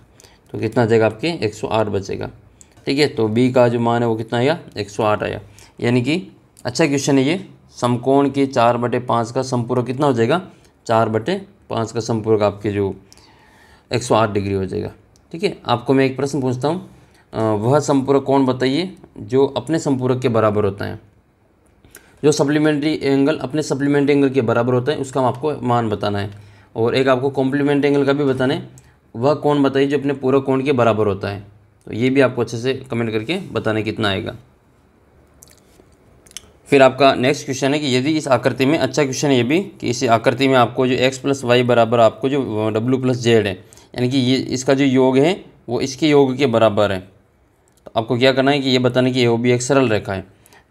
तो कितना आ जाएगा आपके 108 बचेगा। ठीक है, तो बी का जो मान है वो कितना आया, 108 आया। यानी कि अच्छा क्वेश्चन है ये। समकोण के 4/5 का संपूरक कितना हो जाएगा, 4/5 का संपूरक आपके जो 108 डिग्री हो जाएगा। ठीक है, आपको मैं एक प्रश्न पूछता हूँ, वह संपूरक कोण बताइए जो अपने संपूरक के बराबर होता है। जो सप्लीमेंट्री एंगल अपने सप्लीमेंट्री एंगल के बराबर होता है उसका आपको मान बताना है, और एक आपको कॉम्प्लीमेंट्री एंगल का भी बताना है। वह कोण बताइए जो अपने पूरक कोण के बराबर होता है। तो ये भी आपको अच्छे से कमेंट करके बताना कितना आएगा। फिर आपका नेक्स्ट क्वेश्चन है कि यदि इस आकृति में, अच्छा क्वेश्चन है ये भी, कि इस आकृति में आपको जो x + y बराबर आपको जो w + z है, यानी कि ये इसका जो योग है वो इसके योग के बराबर है। तो आपको क्या करना है कि ये बताना कि ये भी एक सरल रेखा है।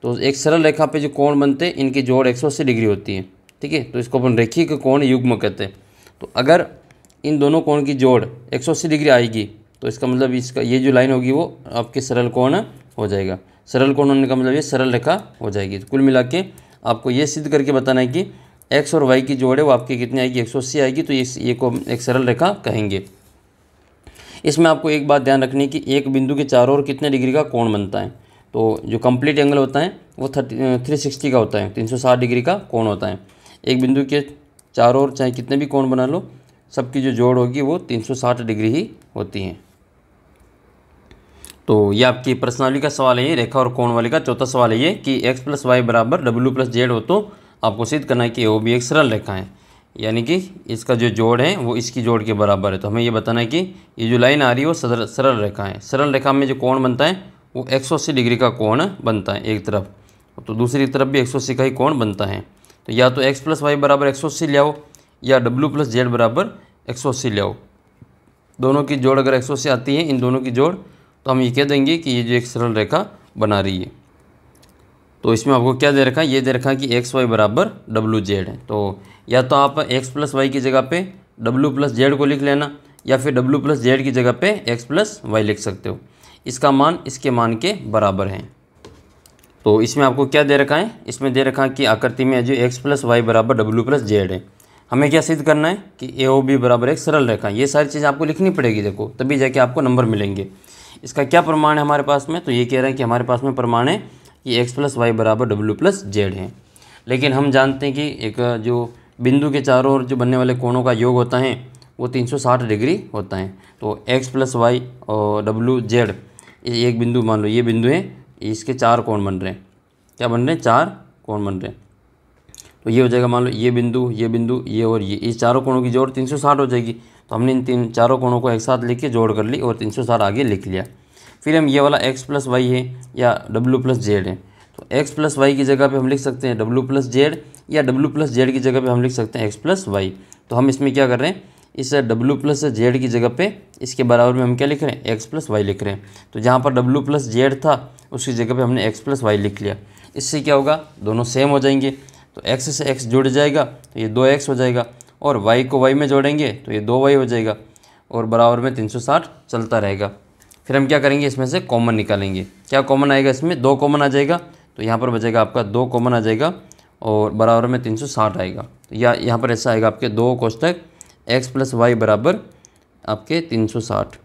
तो एक सरल रेखा पे जो कोण बनते हैं इनकी जोड़ 180 डिग्री होती है। ठीक है, तो इसको अपन रेखीय कोण युग्म कहते हैं। तो अगर इन दोनों कोण की जोड़ 180 डिग्री आएगी तो इसका मतलब इसका ये जो लाइन होगी वो आपके सरल कोण हो जाएगा। सरल कोण होने का मतलब ये सरल रेखा हो जाएगी। तो कुल मिला के आपको ये सिद्ध करके बताना है कि x और y की जोड़ है वो आपकी कितनी आएगी, 180 आएगी। तो ये को एक सरल रेखा कहेंगे। इसमें आपको एक बात ध्यान रखनी है कि एक बिंदु के चारों ओर कितने डिग्री का कोण बनता है। तो जो कंप्लीट एंगल होता है वो 360 का होता है, 360 डिग्री का कोण होता है। एक बिंदु के चारों ओर चाहे कितने भी कोण बना लो, सबकी जो जोड़ होगी वो 360 डिग्री ही होती है। तो ये आपकी प्रश्नावली का सवाल है, ये रेखा और कोण वाले का चौथा सवाल है ये कि x + y बराबर w + z हो तो आपको सिद्ध करना है कि वो भी एक सरल रेखा है, यानी कि इसका जो जोड़ है वो इसकी जोड़ के बराबर है। तो हमें ये बताना है कि ये जो लाइन आ रही है वो सरल रेखा है। सरल रेखा में जो कोण बनता है वो 180 डिग्री का कोण बनता है एक तरफ, तो दूसरी तरफ भी 180 का ही कोण बनता है। तो या तो x + y बराबर 180 ले आओ या w + z बराबर 180 ले आओ। दोनों की जोड़ अगर 180 आती है, इन दोनों की जोड़, तो हम ये कह देंगे कि ये जो एक सरल रेखा बना रही है। तो इसमें आपको क्या दे रखा है, ये दे रखा है कि x y बराबर w z है। तो या तो आप x + y की जगह पे w + z को लिख लेना, या फिर w + z की जगह पे x + y लिख सकते हो। इसका मान इसके मान के बराबर है। तो इसमें आपको क्या दे रखा है, इसमें दे रखा है कि आकृति में जो x + y बराबर w + z है। हमें क्या सिद्ध करना है कि AOB बराबर एक सरल रेखा है। ये सारी चीज़ आपको लिखनी पड़ेगी, देखो तभी जाके आपको नंबर मिलेंगे। इसका क्या प्रमाण है हमारे पास में, तो ये कह रहे हैं कि हमारे पास में प्रमाण है कि x + y बराबर w + z है। लेकिन हम जानते हैं कि एक जो बिंदु के चारों ओर जो बनने वाले कोणों का योग होता है वो 360 डिग्री होता है। तो x + y और w z, एक बिंदु मान लो ये बिंदु है, इसके 4 कोण बन रहे हैं। क्या बन रहे हैं, 4 कोण बन रहे हैं। तो ये हो जाएगा, मान लो ये बिंदु, ये और ये, इस चारों कोणों की जोड़ 360 हो जाएगी। तो हमने इन चारों कोणों को एक साथ लिख के जोड़ कर ली और 360 आगे लिख लिया। फिर हम ये वाला x + y है या w + z है, तो x + y की जगह पे हम लिख सकते हैं w + z, या w + z की जगह पे हम लिख सकते हैं x + y। तो हम इसमें क्या कर रहे हैं, इस w + z की जगह पे इसके बराबर में हम क्या लिख रहे हैं, x + y लिख रहे हैं। तो जहाँ पर w + z था उसकी जगह पे हमने x + y लिख लिया। इससे क्या होगा, दोनों सेम हो जाएंगे। तो x से x जुड़ जाएगा तो ये 2x हो जाएगा, और y को y में जोड़ेंगे तो ये 2y हो जाएगा, और बराबर में 360 चलता रहेगा। फिर हम क्या करेंगे, इसमें से कॉमन निकालेंगे। क्या कॉमन आएगा, इसमें 2 कॉमन आ जाएगा, तो यहाँ पर बचेगा आपका 2 कॉमन आ जाएगा और बराबर में 360 आएगा। तो या यहाँ पर ऐसा आएगा आपके 2 कोष्टक x + y बराबर आपके 360।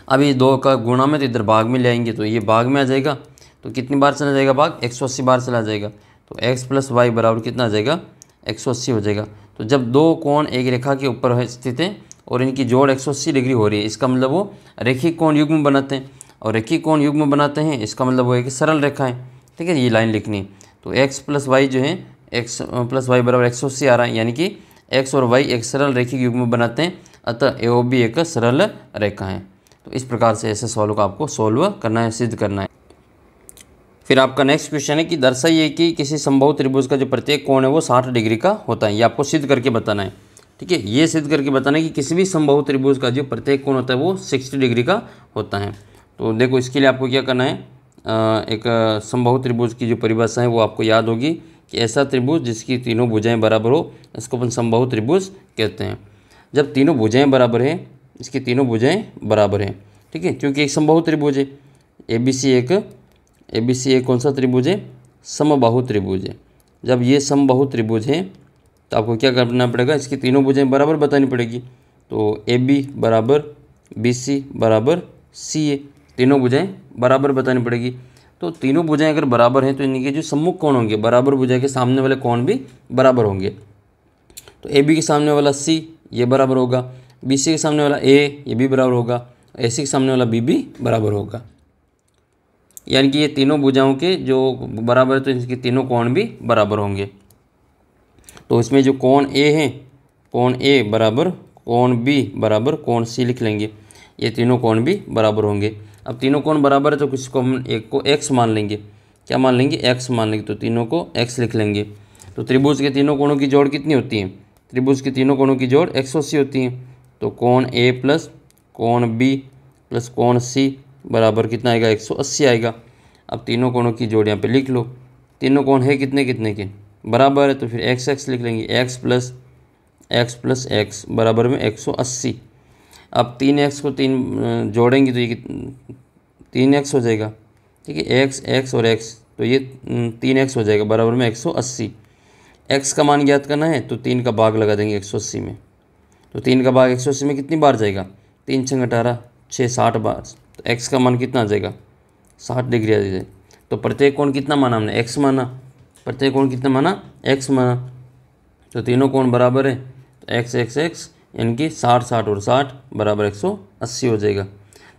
अब ये 2 का गुणा में तो इधर भाग में ले आएंगे, तो ये भाग में आ जाएगा। तो कितनी बार चला जाएगा भाग, 180 बार चला जाएगा। तो x + y बराबर कितना आ जाएगा, 180 हो जाएगा। तो जब 2 कोण एक रेखा के ऊपर स्थित हैं और इनकी जोड़ 180 डिग्री हो रही है, इसका मतलब वो रेखिक कोण युग्म बनाते हैं, और रेखिक कोण युग्म बनाते हैं इसका मतलब वो है कि सरल रेखा है। ठीक है, ये लाइन लिखनी है। तो x + y जो है, x + y बराबर 180 आ रहा है, यानी कि x और y एक सरल रेखिक युग्म बनाते हैं। अतः AOB एक सरल रेखा है। तो इस प्रकार से ऐसे सवालों को आपको सॉल्व करना है, सिद्ध करना है। फिर आपका नेक्स्ट क्वेश्चन है कि दर्शाइए कि किसी समबाहु त्रिभुज का जो प्रत्येक कोण है वो 60 डिग्री का होता है। ये आपको सिद्ध करके बताना है। ठीक है, ये सिद्ध करके बताना है कि किसी भी समबाहु त्रिभुज का जो प्रत्येक कोण होता है वो 60 डिग्री का होता है। तो देखो, इसके लिए आपको क्या करना है, एक समबाहु त्रिभुज की जो परिभाषा है वो आपको याद होगी कि ऐसा त्रिभुज जिसकी तीनों भुजाएं बराबर हो, इसको अपन समबाहु त्रिभुज कहते हैं। जब तीनों भुजाएं बराबर हैं, इसकी तीनों भुजाएं बराबर हैं, ठीक है, क्योंकि एक समबाहु त्रिभुज है। ABC एक कौन सा त्रिभुज है? समबाहु त्रिभुज है। जब ये समबाहु त्रिभुज है तो आपको क्या करना पड़ेगा, इसकी तीनों भुजाएं बराबर बतानी पड़ेगी। तो AB बराबर BC बराबर CA, तीनों भुजाएं बराबर बतानी पड़ेगी। तो तीनों भुजाएं अगर बराबर हैं तो इनके जो सम्मुख कोण होंगे, बराबर भुजा के सामने वाले कोण भी बराबर होंगे। तो AB के सामने वाला C ये बराबर होगा, BC के सामने वाला A ये भी बराबर होगा, AC के सामने वाला B भी बराबर होगा। यानी कि ये तीनों भुजाओं के जो बराबर है तो इसके तीनों कोण भी बराबर होंगे। तो इसमें जो कोण A है, कोण A बराबर कोण B बराबर कोण C लिख लेंगे। ये तीनों कोण भी बराबर होंगे। अब तीनों कोण बराबर है तो किसको हम एक को x मान लेंगे। क्या मान लेंगे? x मान लेंगे। तो तीनों को x लिख लेंगे। तो त्रिभुज के तीनों कोणों की जोड़ कितनी होती है? त्रिभुज के तीनों कोणों की जोड़ 180 होती है। तो कोण A प्लस कोण B प्लस कोण C बराबर कितना आएगा? 180 आएगा। अब तीनों कोणों की जोड़ यहाँ पे लिख लो। तीनों कोण है कितने कितने के? बराबर है, तो फिर x लिख लेंगे। x प्लस x बराबर में 180। अब 3x को 3 जोड़ेंगे तो ये 3x हो जाएगा। ठीक है, x और x, तो ये 3x हो जाएगा बराबर में 180। x का मान ज्ञात करना है तो 3 का भाग लगा देंगे 180 में। तो 3 का भाग 180 में कितनी बार जाएगा? 3 छंग 18, 6 60 बार। तो x का मान कितना आ जाएगा? 60 डिग्री आ जाएगा। तो प्रत्येक कोण कितना माना हमने? x माना। प्रत्येक कोण कितना माना? x माना। तो तीनों कोण बराबर है तो x यानी कि 60 और 60 बराबर 180 हो जाएगा।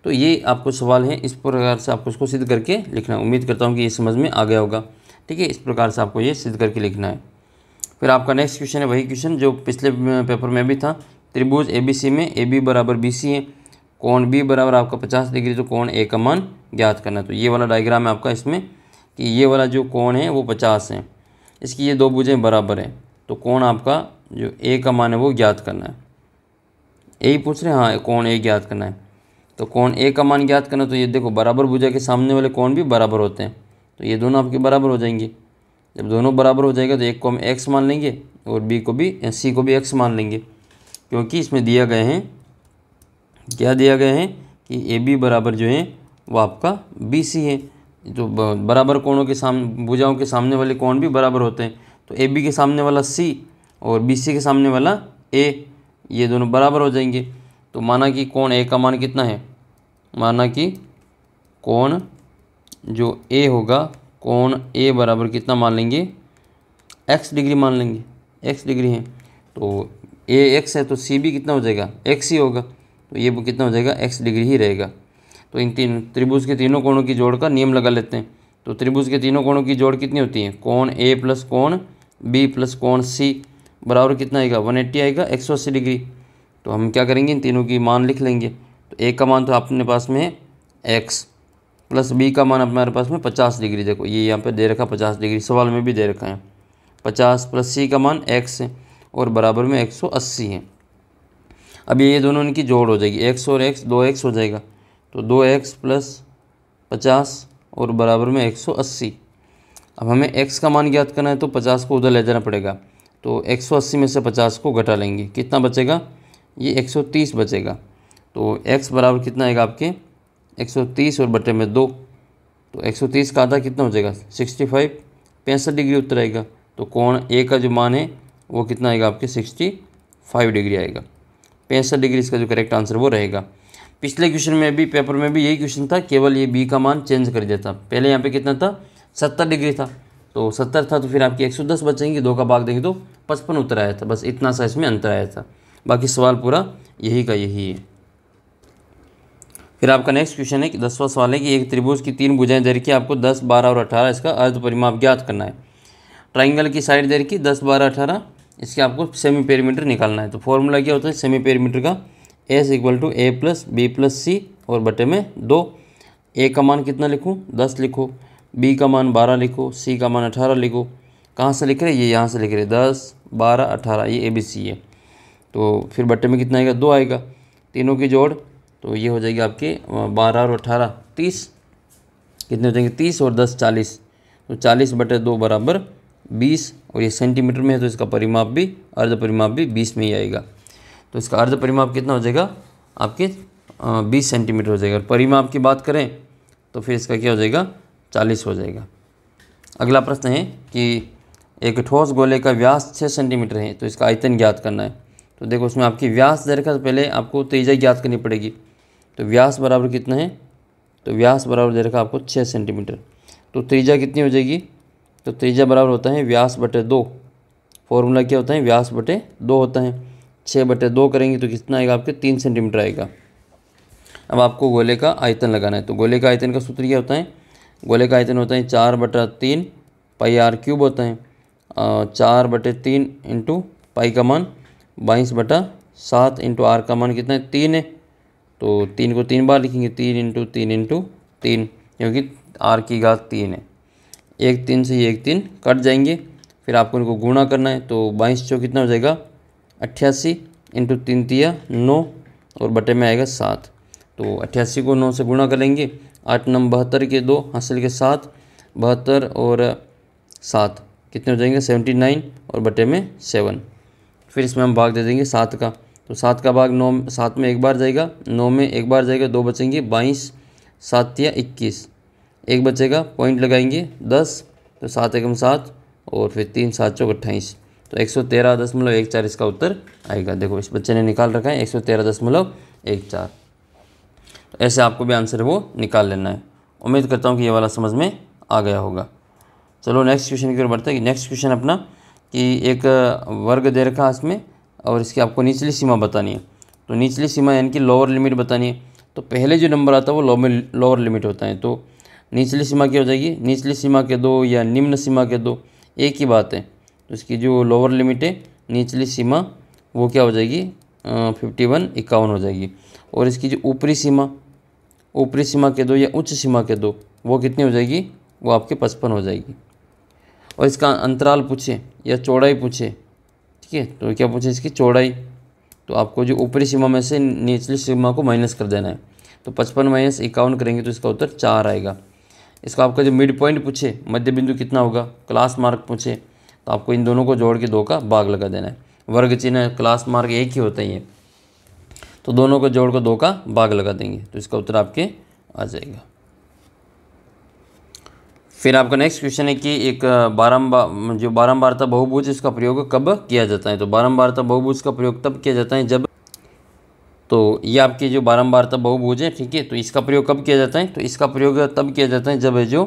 तो ये आपको सवाल है, इस प्रकार से आपको इसको सिद्ध करके लिखना है। उम्मीद करता हूँ कि ये समझ में आ गया होगा। ठीक है, इस प्रकार से आपको ये सिद्ध करके लिखना है। फिर आपका नेक्स्ट क्वेश्चन है वही क्वेश्चन जो पिछले पेपर में भी था। त्रिभुज ABC में AB बराबर BC है, कोण B बराबर आपका 50 डिग्री, तो कोण A का मान ज्ञात करना है। तो ये वाला डायग्राम है आपका इसमें कि ये वाला जो कोण है वो 50 है, इसकी ये दो भुजाएं बराबर हैं। तो कोण आपका जो A का मान है वो ज्ञात करना है। यही पूछ रहे हैं, हाँ, कोण A ज्ञात करना है। तो कोण A का मान ज्ञात करना, तो ये देखो बराबर भुजा के सामने वाले कोण भी बराबर होते हैं, तो ये दोनों आपके बराबर हो जाएंगे। जब दोनों बराबर हो जाएगा तो एक को हम x मान लेंगे और C को भी x मान लेंगे, क्योंकि इसमें दिया गए हैं, क्या दिया गए हैं कि AB बराबर जो है वो आपका BC है। जो बराबर कोणों के सामने भुजाओं के सामने वाले कोण भी बराबर होते हैं। तो AB के सामने वाला C और BC के सामने वाला A ये दोनों बराबर हो जाएंगे। तो माना कि कोण A का मान कितना है? माना कि कोण जो A होगा, कोण A बराबर कितना मान लेंगे? x डिग्री मान लेंगे, x डिग्री है। तो A x है तो C भी कितना हो जाएगा? x ही होगा। तो ये कितना हो जाएगा? x डिग्री ही रहेगा। तो इन तीन त्रिभुज के तीनों कोणों की जोड़ का नियम लगा लेते हैं। तो त्रिभुज के तीनों कोणों की जोड़ कितनी होती है? कोण A प्लस कोण B प्लस कोण C बराबर कितना आएगा? 180 आएगा, 180 डिग्री। तो हम क्या करेंगे, इन तीनों की मान लिख लेंगे। तो A का मान तो अपने पास में है x, प्लस B का मान हमारे पास में 50 डिग्री। देखो ये यहाँ पे दे रखा 50 डिग्री, सवाल में भी दे रखा है 50, प्लस C का मान x है और बराबर में 180 है। अब ये दोनों इनकी जोड़ हो जाएगी, x और x 2x हो जाएगा। तो 2x प्लस 50 और बराबर में 180। अब हमें x का मान ज्ञात करना है तो 50 को उधर ले जाना पड़ेगा। तो 180 में से 50 को घटा लेंगे, कितना बचेगा? ये 130 बचेगा। तो x बराबर कितना आएगा आपके? 130 और बटे में 2। तो 130 का आधा कितना हो जाएगा? 65, 65 डिग्री उत्तर आएगा। तो कोण A का जो मान है वो कितना आएगा आपके? 65 डिग्री आएगा। 65 डिग्री इसका जो करेक्ट आंसर वो रहेगा। पिछले क्वेश्चन में भी, पेपर में भी यही क्वेश्चन था, केवल ये B का मान चेंज कर दिया था। पहले यहाँ पे कितना था? 70 डिग्री था। तो 70 था तो फिर आपकी 110 बचेंगे, 2 का भाग देंगे तो 55 उत्तर आया था। बस इतना सा इसमें अंतर आया था, बाकी सवाल पूरा यही का यही है। फिर आपका नेक्स्ट क्वेश्चन है कि 10वां सवाल है कि एक त्रिभुज की 3 भुजाएं दे रखी, आपको 10, 12 और 18 इसका अर्ध परिमाप ज्ञात करना है। ट्राइंगल की साइड दे रखी 10, 12, 18, इसके आपको सेमी पेरीमीटर निकालना है। तो फॉर्मूला क्या होता है सेमी पेरीमीटर का? S equal to A plus B plus C और बटे में 2। ए का मान कितना लिखूँ, 10 लिखो, बी का मान 12 लिखो, सी का मान 18 लिखो। कहाँ से लिख रहे, ये यहाँ से लिख रहे 10 12 18, ये ए बी सी है। तो फिर बटे में कितना आएगा, 2 आएगा। तीनों की जोड़ तो ये हो जाएगी आपके 12 और 18 30, कितने हो जाएंगे 30 और 10 40, तो 40 बटे 2 बराबर 20। और ये सेंटीमीटर में है तो इसका परिमाप भी, अर्ध परिमाप भी 20 में ही आएगा। तो इसका अर्ध परिमाप कितना हो जाएगा आपके 20 सेंटीमीटर हो जाएगा। और परिमाप की बात करें तो फिर इसका क्या हो जाएगा, 40 हो जाएगा। अगला प्रश्न है कि एक ठोस गोले का व्यास 6 सेंटीमीटर है तो इसका आयतन ज्ञात करना है। तो देखो उसमें आपकी व्यास दे रखा, तो पहले आपको त्रिज्या ज्ञात करनी पड़ेगी। तो व्यास बराबर कितना है, तो व्यास बराबर दे रखा आपको 6 सेंटीमीटर। तो त्रिज्या कितनी हो जाएगी, तो त्रिज्या बराबर होता है व्यास बटे 2। फॉर्मूला क्या होता है, व्यास बटे 2 होता है। 6 बटे 2 करेंगे तो कितना आएगा आपके 3 सेंटीमीटर आएगा। अब आपको गोले का आयतन लगाना है। तो गोले का आयतन का सूत्र क्या होता है, गोले का आयतन होता है 4/3 पाई आर क्यूब होता है। 4/3 इंटू पाई का मान 22/7 इंटू आर का मान कितना है 3 है। तो 3 को 3 बार लिखेंगे, 3 इंटू 3 इंटू 3, क्योंकि आर की घात 3 है। 1 3 से ये 1 3 कट जाएंगे, फिर आपको इनको गुणा करना है। तो 22 चौक कितना हो जाएगा 88 इंटू 3 तिया 9 और बटे में आएगा 7। तो 88 को 9 से गुणा कर लेंगे, 8 9 72 के 2 हासिल के 7, 72 और 7 कितने हो जाएंगे 79 और बटे में 7। फिर इसमें हम भाग दे देंगे 7 का। तो 7 का भाग 9, 7 में एक बार जाएगा, 9 में एक बार जाएगा, 2 बचेंगे, 22 7 या 21, एक बचेगा, पॉइंट लगाएंगे 10, तो 7 एकम 7 और फिर 3 7 चौक 28, तो 113.14 इसका उत्तर आएगा। देखो इस बच्चे ने निकाल रखा है 113.14। तो ऐसे आपको भी आंसर वो निकाल लेना है। उम्मीद करता हूँ कि ये वाला समझ में आ गया होगा। चलो नेक्स्ट क्वेश्चन की ओर बढ़ते हैं। नेक्स्ट क्वेश्चन अपना कि एक वर्ग दे रखा है इसमें और इसकी आपको निचली सीमा बतानी है। तो निचली सीमा यानी कि लोअर लिमिट बतानी है। तो पहले जो नंबर आता है वो लोअर लिमिट होता है। तो निचली सीमा क्या हो जाएगी, निचली सीमा के 2 या निम्न सीमा के 2 एक ही बात है। तो इसकी जो लोअर लिमिट है निचली सीमा वो क्या हो जाएगी 51 51 हो जाएगी। और इसकी जो ऊपरी सीमा के 2 या उच्च सीमा के 2 वो कितनी हो जाएगी, वो आपके 55 हो जाएगी। और इसका अंतराल पूछे या चौड़ाई पूछे, ठीक है, तो क्या पूछे इसकी चौड़ाई, तो आपको जो ऊपरी सीमा में से निचली सीमा को माइनस कर देना है। तो 55 माइनस 51 करेंगे तो इसका उत्तर 4 आएगा। इसका आपका जो मिड पॉइंट पूछे, मध्य बिंदु कितना होगा, क्लास मार्क पूछे, तो आपको इन दोनों को जोड़ के 2 का भाग लगा देना है। वर्ग चिन्ह क्लास मार्क एक ही होता ही है, तो दोनों को जोड़ कर 2 का भाग लगा देंगे तो इसका उत्तर आपके आ जाएगा। फिर आपका नेक्स्ट क्वेश्चन है कि एक बारंबारता बहुभुज इसका प्रयोग कब किया जाता है। तो बारंबारता बहुभुज का प्रयोग तब किया जाता है जब, तो ये आपकी जो बारंबारता बहुभुज है, ठीक है, तो इसका प्रयोग कब किया जाता है, तो इसका प्रयोग तब किया जाता है जब जो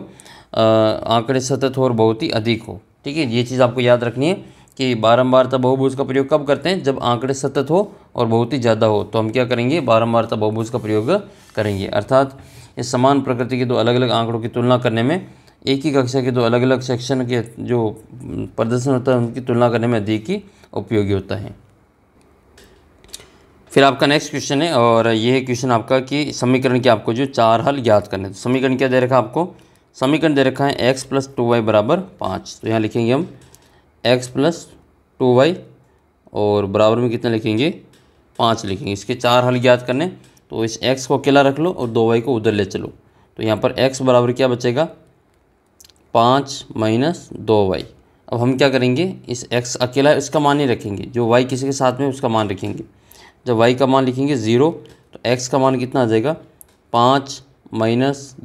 आंकड़े सतत हो और बहुत ही अधिक हो। ठीक है, ये चीज़ आपको याद रखनी है कि बारंबारता बहुभुज का प्रयोग कब करते हैं, जब आंकड़े सतत हो और बहुत ही ज़्यादा हो, तो हम क्या करेंगे बारंबारता बहुभुज का प्रयोग करेंगे। अर्थात इस समान प्रकृति के दो अलग अलग आंकड़ों की तुलना करने में, एक ही कक्षा के दो अलग अलग सेक्शन के जो प्रदर्शन होता है उनकी तुलना करने में अधिक ही उपयोगी होता है। फिर आपका नेक्स्ट क्वेश्चन है और ये है क्वेश्चन आपका कि समीकरण के आपको जो 4 हल ज्ञात करने। तो समीकरण क्या दे रखा है आपको, समीकरण दे रखा है x + 2y = 5। तो यहाँ लिखेंगे हम x + 2y और बराबर में कितना लिखेंगे 5 लिखेंगे। इसके 4 हल ज्ञात करने, तो इस x को अकेला रख लो और 2y को उधर ले चलो। तो यहाँ पर x बराबर क्या बचेगा 5 - 2y। अब हम क्या करेंगे, इस x अकेला इसका मान नहीं रखेंगे, जो y किसी के साथ में उसका मान रखेंगे। जब y का मान लिखेंगे 0 तो x का मान कितना आ जाएगा 5 -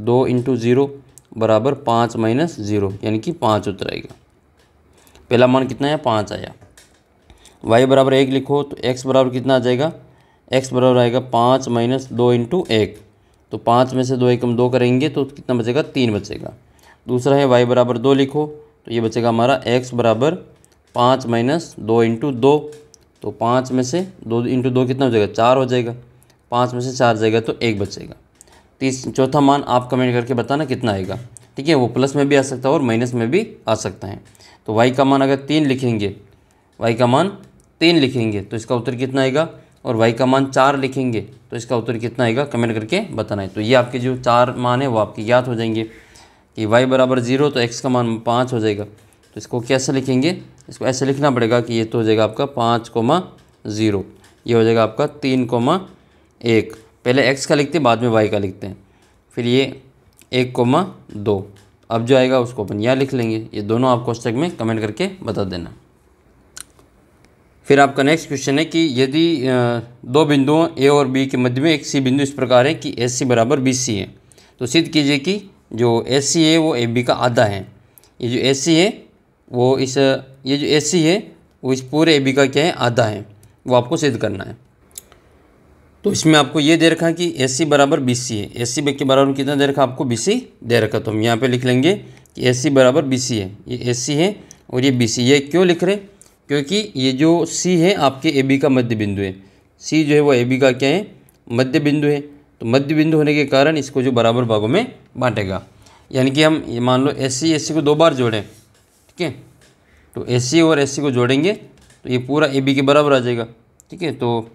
2 × 0 बराबर 5 - 0 यानी कि 5 उत्तर आएगा। पहला मान कितना है 5 आया। y बराबर 1 लिखो तो x बराबर कितना आ जाएगा, x बराबर आएगा 5 - 2 × 1। तो 5 में से 2 एकम 2 करेंगे तो कितना बचेगा 3 बचेगा। दूसरा है y बराबर 2 लिखो तो ये बचेगा हमारा x बराबर 5 - 2 × 2। तो 5 में से 2 × 2 कितना हो जाएगा 4 हो जाएगा। 5 में से 4 जाएगा तो 1 बचेगा। चौथा मान आप कमेंट करके बताना कितना आएगा। ठीक है, वो प्लस में भी आ सकता है और माइनस में भी आ सकता है। तो y का मान अगर 3 लिखेंगे, y का मान 3 लिखेंगे तो इसका उत्तर कितना आएगा और y का मान 4 लिखेंगे तो इसका उत्तर कितना आएगा कमेंट करके बताना है। तो ये आपके जो 4 मान है वो आपके याद हो जाएंगे कि y बराबर 0 तो x का मान 5 हो जाएगा। तो इसको कैसे लिखेंगे, इसको ऐसे लिखना पड़ेगा कि ये तो हो जाएगा आपका 5,0, ये हो जाएगा आपका 3,1। पहले x का लिखते हैं बाद में y का लिखते हैं, फिर ये 1,2। अब जो आएगा उसको अपन यहाँ लिख लेंगे। ये दोनों आप कोष्टक में कमेंट करके बता देना। फिर आपका नेक्स्ट क्वेश्चन है कि यदि दो बिंदुओं ए और बी के मध्य में एक सी बिंदु इस प्रकार है कि AC बराबर BC है, तो सिद्ध कीजिए कि जो AC है वो AB का आधा है। ये जो AC है वो ये जो AC है वो इस पूरे AB का क्या है, आधा है। वो आपको सिद्ध करना है। तो इसमें आपको ये दे रखा है कि AC बराबर BC है। AC के बराबर कितना दे रखा आपको, BC दे रखा। तो हम यहाँ पे लिख लेंगे कि AC बराबर BC है। ये AC है और ये BC। ये क्यों लिख रहे, क्योंकि ये जो C है आपके AB का मध्य बिंदु है। C जो है वो AB का क्या है, मध्य बिंदु है। तो मध्य बिंदु होने के कारण इसको जो बराबर भागों में बांटेगा। यानी कि हम ये मान लो AC को 2 बार जोड़ें, ठीक है। तो AC और AC को जोड़ेंगे तो ये पूरा AB के बराबर आ जाएगा, ठीक है। तो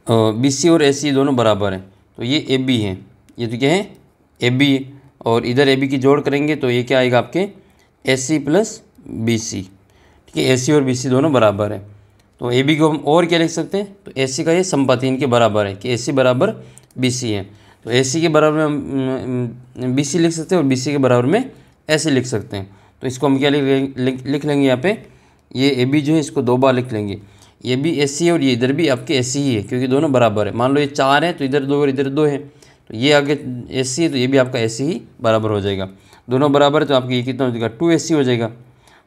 BC और AC दोनों बराबर हैं। तो ये AB है, ये तो क्या है, AB है। और इधर AB की जोड़ करेंगे तो ये क्या आएगा आपके AC प्लस BC, ठीक है। AC और BC दोनों बराबर है। तो AB को हम और क्या लिख सकते हैं, तो AC का ये समपाती इनके बराबर है कि AC बराबर BC है। तो AC के बराबर में हम BC लिख सकते हैं और BC के बराबर में AC लिख सकते हैं। तो इसको हम क्या लिख लेंगे यहाँ पे, ये AB जो है इसको 2 बार लिख लेंगे। ये भी AC है और ये इधर भी आपके AC ही है, क्योंकि दोनों बराबर है। मान लो ये 4 है तो इधर 2 और इधर 2 है, तो ये आगे AC है तो ये भी आपका AC ही बराबर हो जाएगा। दोनों बराबर है तो आपकी ये कितना हो जाएगा, 2AC हो जाएगा।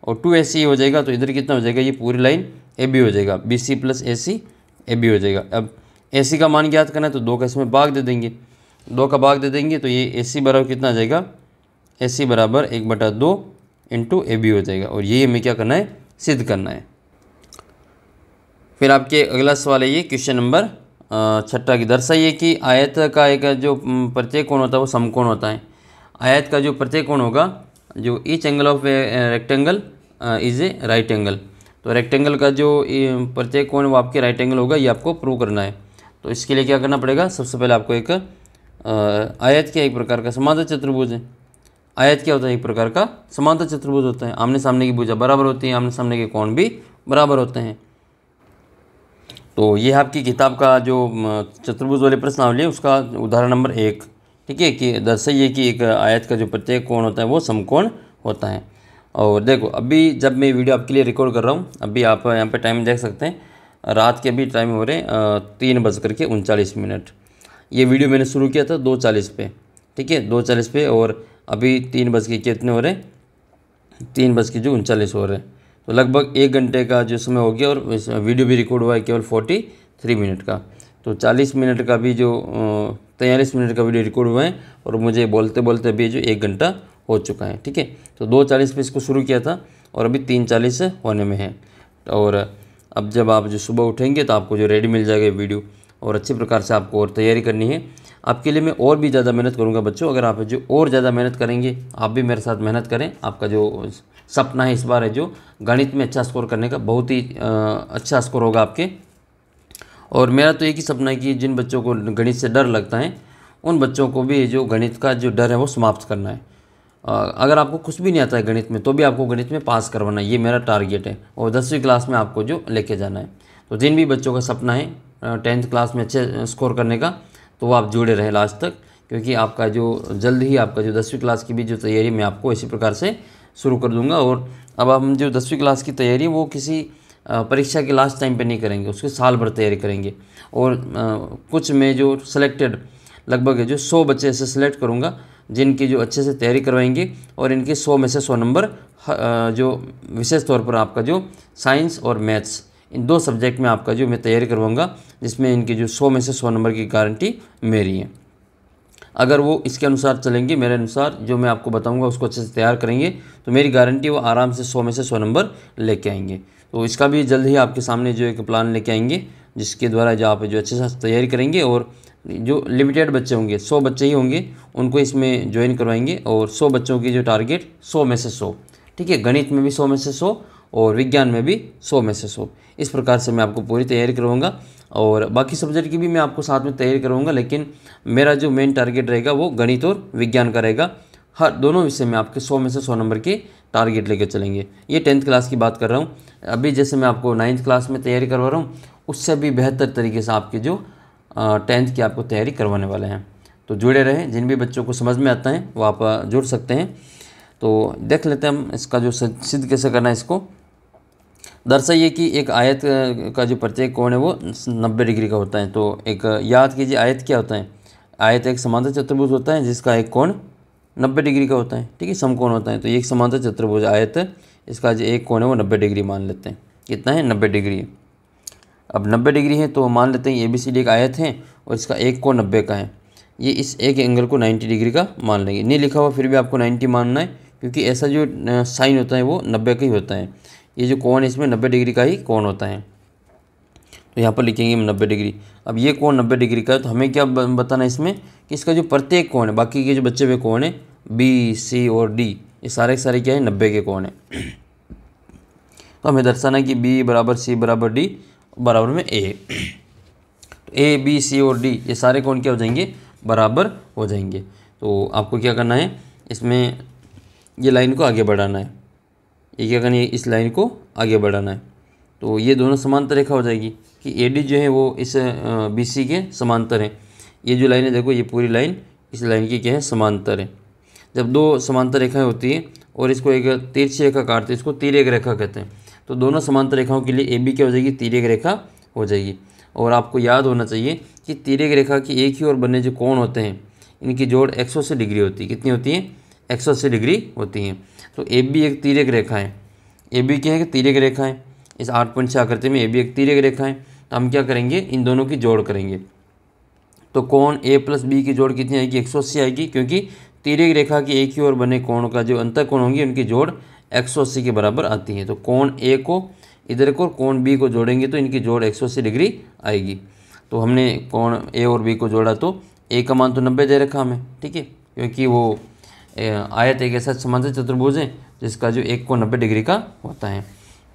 और 2AC हो जाएगा तो इधर कितना हो जाएगा, ये पूरी लाइन AB हो जाएगा। BC प्लस AC AB हो जाएगा। अब AC का मान ज्ञात करना है तो 2 का इसमें भाग दे देंगे, 2 का भाग दे देंगे तो ये AC बराबर कितना आ जाएगा, AC बराबर 1/2 इंटू AB हो जाएगा। और ये हमें क्या करना है, सिद्ध करना है। फिर आपके अगला सवाल है ये क्वेश्चन नंबर 6 की, दर्शाइए कि आयत का एक जो प्रत्येक कोण होता है वो समकोण होता है। आयत का जो प्रत्येक कोण होगा, जो each angle of rectangle is a right angle. तो रेक्टेंगल का जो प्रत्येक कोण वो आपके राइट एंगल होगा, ये आपको प्रूव करना है। तो इसके लिए क्या करना पड़ेगा, सबसे पहले आपको एक आयत क्या एक प्रकार का समांतर चतुर्भुज है। आयत क्या होता है, एक प्रकार का समांतर चतुर्भुज होता है। आमने सामने की भुजा बराबर होती है, आमने सामने के कोण भी बराबर होते हैं। तो ये आपकी किताब का जो चतुर्भुज वाले प्रश्नावली है उसका उदाहरण नंबर 1, ठीक है। कि दर्शाइए कि एक आयत का जो प्रत्येक कोण होता है वो समकोण होता है। और देखो अभी जब मैं वीडियो आपके लिए रिकॉर्ड कर रहा हूँ, अभी आप यहाँ पे टाइम देख सकते हैं, रात के अभी टाइम हो रहे 3:39। ये वीडियो मैंने शुरू किया था 2:40 पे, ठीक है, 2:40 पे। और अभी 3 कितने हो रहे, 3:39 हो रहे हैं। तो लगभग 1 घंटे का जो समय हो गया। और वीडियो भी रिकॉर्ड हुआ है केवल 43 मिनट का। तो 40 मिनट का भी जो 43 मिनट का वीडियो रिकॉर्ड हुआ है, और मुझे बोलते बोलते अभी जो 1 घंटा हो चुका है, ठीक है। तो 2:40 पे इसको शुरू किया था और अभी 3:40 होने में है। और अब जब आप जो सुबह उठेंगे तो आपको जो रेडी मिल जाएगा वीडियो, और अच्छी प्रकार से आपको और तैयारी करनी है। आपके लिए मैं और भी ज़्यादा मेहनत करूँगा बच्चों। अगर आप जो और ज़्यादा मेहनत करेंगे, आप भी मेरे साथ मेहनत करें। आपका जो सपना है इस बार है जो गणित में अच्छा स्कोर करने का, बहुत ही अच्छा स्कोर होगा आपके। और मेरा तो एक ही सपना है कि जिन बच्चों को गणित से डर लगता है, उन बच्चों को भी जो गणित का जो डर है वो समाप्त करना है। अगर आपको कुछ भी नहीं आता है गणित में, तो भी आपको गणित में पास करवाना है, ये मेरा टारगेट है। और 10वीं क्लास में आपको जो लेके जाना है। तो जिन भी बच्चों का सपना है 10th क्लास में अच्छे स्कोर करने का, तो वो आप जुड़े रहें लास्ट तक, क्योंकि आपका जो जल्द ही आपका जो 10वीं क्लास की भी जो तैयारी मैं आपको इसी प्रकार से शुरू कर दूंगा। और अब हम जो 10वीं क्लास की तैयारी वो किसी परीक्षा के लास्ट टाइम पे नहीं करेंगे, उसके साल भर तैयारी करेंगे। और कुछ मैं जो सिलेक्टेड लगभग जो 100 बच्चे ऐसे सिलेक्ट करूँगा जिनकी जो अच्छे से तैयारी करवाएंगे। और इनके 100 में से 100 नंबर जो विशेष तौर पर आपका जो साइंस और मैथ्स, इन 2 सब्जेक्ट में आपका जो मैं तैयारी करवाऊँगा, जिसमें इनकी जो 100 में से 100 नंबर की गारंटी मेरी है। अगर वो इसके अनुसार चलेंगे, मेरे अनुसार जो मैं आपको बताऊंगा उसको अच्छे से तैयार करेंगे, तो मेरी गारंटी वो आराम से 100 में से 100 नंबर लेके आएंगे। तो इसका भी जल्द ही आपके सामने जो एक प्लान लेके आएंगे, जिसके द्वारा जो आप जो अच्छे से तैयारी करेंगे। और जो लिमिटेड बच्चे होंगे, 100 बच्चे ही होंगे, उनको इसमें ज्वाइन करवाएंगे। और 100 बच्चों की जो टारगेट 100 में से 100, ठीक है। गणित में भी 100 में से 100 और विज्ञान में भी 100 में से 100। इस प्रकार से मैं आपको पूरी तैयारी करवाऊँगा और बाकी सब्जेक्ट की भी मैं आपको साथ में तैयारी करवाऊँगा, लेकिन मेरा जो मेन टारगेट रहेगा वो गणित और विज्ञान का रहेगा। हर दोनों विषय में आपके 100 में से 100 नंबर के टारगेट लेकर चलेंगे। ये 10th क्लास की बात कर रहा हूँ। अभी जैसे मैं आपको 9th क्लास में तैयारी करवा रहा हूँ, उससे भी बेहतर तरीके से आपकी जो 10th की आपको तैयारी करवाने वाले हैं। तो जुड़े रहें, जिन भी बच्चों को समझ में आता है वो आप जुड़ सकते हैं। तो देख लेते हैं हम इसका जो सिद्ध कैसे करना है। इसको दर्शाइए कि एक आयत का जो प्रत्येक कोण है वो 90 डिग्री का होता है। तो एक याद कीजिए, आयत क्या होता है? आयत एक समांतर चतुर्भुज होता है जिसका एक कोण 90 डिग्री का होता है, ठीक है, समकोण होता है। तो ये एक समांतर चतुर्भुज आयत है, इसका जो एक कोण है वो 90 डिग्री मान लेते हैं। कितना है? 90 डिग्री है। अब 90 डिग्री है तो मान लेते हैं ABCD एक आयत है और इसका एक कोण 90 का है। ये इस एक एंगल को 90 डिग्री का मान लेंगे। नहीं लिखा हुआ फिर भी आपको 90 मानना है, क्योंकि ऐसा जो साइन होता है वो 90 का ही होता है। ये जो कोण है इसमें 90 डिग्री का ही कोण होता है। तो यहाँ पर लिखेंगे हम 90 डिग्री। अब ये कोण 90 डिग्री का है तो हमें क्या बताना है इसमें कि इसका जो प्रत्येक कोण है, बाकी के जो बचे हुए कोण है B, C और D, ये सारे के सारे क्या है? 90 के कोण है। तो हमें दर्शाना है कि B बराबर C बराबर D बराबर में A। तो A, B, C और D ये सारे कोण क्या हो जाएंगे? बराबर हो जाएंगे। तो आपको क्या करना है, इसमें ये लाइन को आगे बढ़ाना है। ये क्या करना है? इस लाइन को आगे बढ़ाना है। तो ये दोनों समांतर रेखा हो जाएगी कि AD जो है वो इस BC के समांतर है। ये जो लाइन है देखो, ये पूरी लाइन इस लाइन की क्या है? समांतर है। जब दो समांतर रेखाएं होती है और इसको एक तिरछी रेखा काटते हैं, इसको तिर्यक रेखा कहते हैं। तो दोनों समांतर रेखाओं के लिए AB क्या हो जाएगी? तिर्यक रेखा हो जाएगी। और आपको याद होना चाहिए कि तिर्यक रेखा की एक ही ओर बने जो कोण होते हैं, इनकी जोड़ 180 डिग्री होती है। कितनी होती है? 180 डिग्री होती है। तो AB एक तिर्यक रेखा है। AB क्या है? कि तिर्यक रेखा है। इस 8.6 आकृति में AB एक तिर्यक रेखा है। तो हम क्या करेंगे? इन दोनों की जोड़ करेंगे। तो कोण A प्लस B की जोड़ कितनी आएगी? 180 आएगी, क्योंकि तिर्यक रेखा की एक ही ओर बने कोण का जो अंतर कोण होंगे उनकी जोड़ 180 के बराबर आती है। तो कोण A को इधर को, कोण B को जोड़ेंगे तो इनकी जोड़ 180 डिग्री आएगी। तो हमने कोण A और B को जोड़ा तो A का मान तो 90 दे रखा हमें, ठीक है, क्योंकि वो आयत एक ऐसा समांतर चतुर्भुज है जिसका जो एक कोण 90 डिग्री का होता है।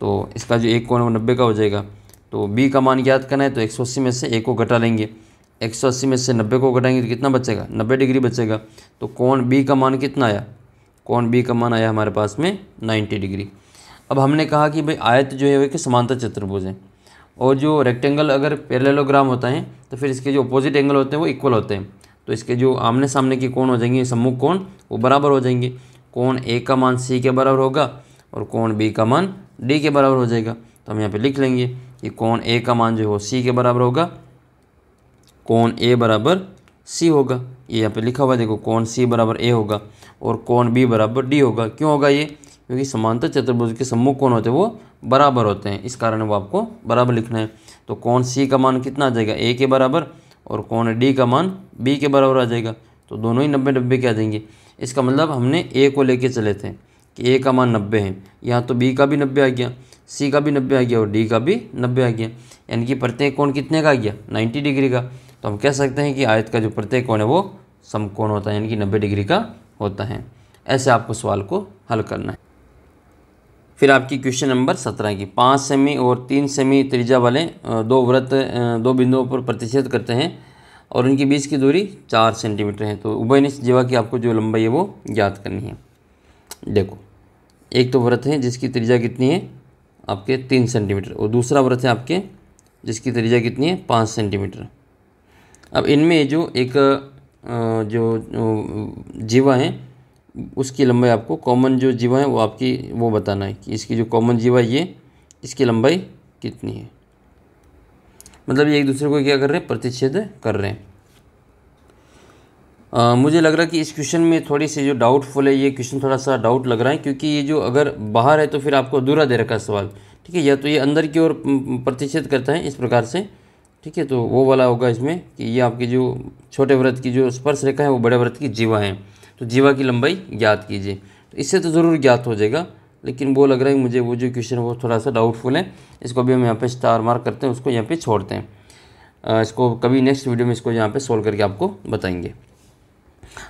तो इसका जो एक कोण है वो 90 का हो जाएगा। तो B का मान ज्ञात करना है तो 180 में से A को घटा लेंगे। 180 में से 90 को घटाएंगे तो कितना बचेगा? 90 डिग्री बचेगा। तो कोण B का मान कितना आया? कोण B का मान आया हमारे पास में 90 डिग्री। अब हमने कहा कि भाई आयत जो है वो एक समांतर चतुर्भुज है, और जो रेक्टेंगल अगर पैरेललोग्राम होता है तो फिर इसके जो अपोजिट एंगल होते हैं वो इक्वल होते हैं। तो इसके जो आमने सामने के कोण हो जाएंगे, सम्मुख कोण, वो बराबर हो जाएंगे। कोण A का मान C के बराबर होगा और कोण B का मान D के बराबर हो जाएगा। तो हम यहाँ पे लिख लेंगे कि कोण A का मान जो हो C के बराबर होगा, कोण A बराबर C होगा। ये यहाँ पे लिखा हुआ है देखो, कोण C बराबर A होगा और कोण B बराबर D होगा। क्यों होगा ये? क्योंकि समांतर चतुर्भुज के सम्मुख कोण होते हैं वो बराबर होते हैं, इस कारण वो आपको बराबर लिखना है। तो कोण C का मान कितना आ जाएगा? A के बराबर, और कोण D का मान B के बराबर आ जाएगा। तो दोनों ही 90-90 के आ जाएंगे। इसका मतलब हमने A को लेके चले थे कि A का मान 90 है, यहाँ तो B का भी 90 आ गया, C का भी 90 आ गया और D का भी 90 आ गया, यानी कि प्रत्येक कोण कितने का आ गया? 90 डिग्री का। तो हम कह सकते हैं कि आयत का जो प्रत्येक कोण है वो समकोण होता है, यानी कि 90 डिग्री का होता है। ऐसे आपको सवाल को हल करना है। फिर आपकी क्वेश्चन नंबर 17 की 5 सेमी और 3 सेमी त्रिज्या वाले दो वृत्त दो बिंदुओं पर प्रतिच्छेद करते हैं और उनके बीच की दूरी 4 सेंटीमीटर है। तो उभयनिष्ठ जीवा की आपको जो लंबाई है वो ज्ञात करनी है। देखो, एक तो वृत्त है जिसकी त्रिज्या कितनी है आपके 3 सेंटीमीटर, और दूसरा वृत्त है आपके जिसकी त्रिज्या कितनी है 5 सेंटीमीटर। अब इनमें जो एक जो जीवा है उसकी लंबाई आपको, कॉमन जो जीवा है वो आपकी वो बताना है कि इसकी जो कॉमन जीवा है ये, इसकी लंबाई कितनी है। मतलब ये एक दूसरे को क्या कर रहे हैं? प्रतिच्छेद कर रहे हैं। मुझे लग रहा है कि इस क्वेश्चन में थोड़ी सी जो डाउटफुल है, ये क्वेश्चन थोड़ा सा डाउट लग रहा है, क्योंकि ये जो अगर बाहर है तो फिर आपको अधूरा दे रखा है सवाल, ठीक है, या तो ये अंदर की ओर प्रतिच्छेद करता है इस प्रकार से, ठीक है, तो वो वाला होगा इसमें कि ये आपकी जो छोटे वृत्त की जो स्पर्श रेखा है वो बड़े वृत्त की जीवा है। तो जीवा की लंबाई ज्ञात कीजिए। तो इससे तो ज़रूर ज्ञात हो जाएगा, लेकिन वो लग रहा है मुझे वो जो क्वेश्चन है वो थोड़ा सा डाउटफुल है। इसको भी हम यहाँ पे स्टार मार्क करते हैं, उसको यहाँ पे छोड़ते हैं। इसको कभी नेक्स्ट वीडियो में इसको यहाँ पे सोल्व करके आपको बताएंगे।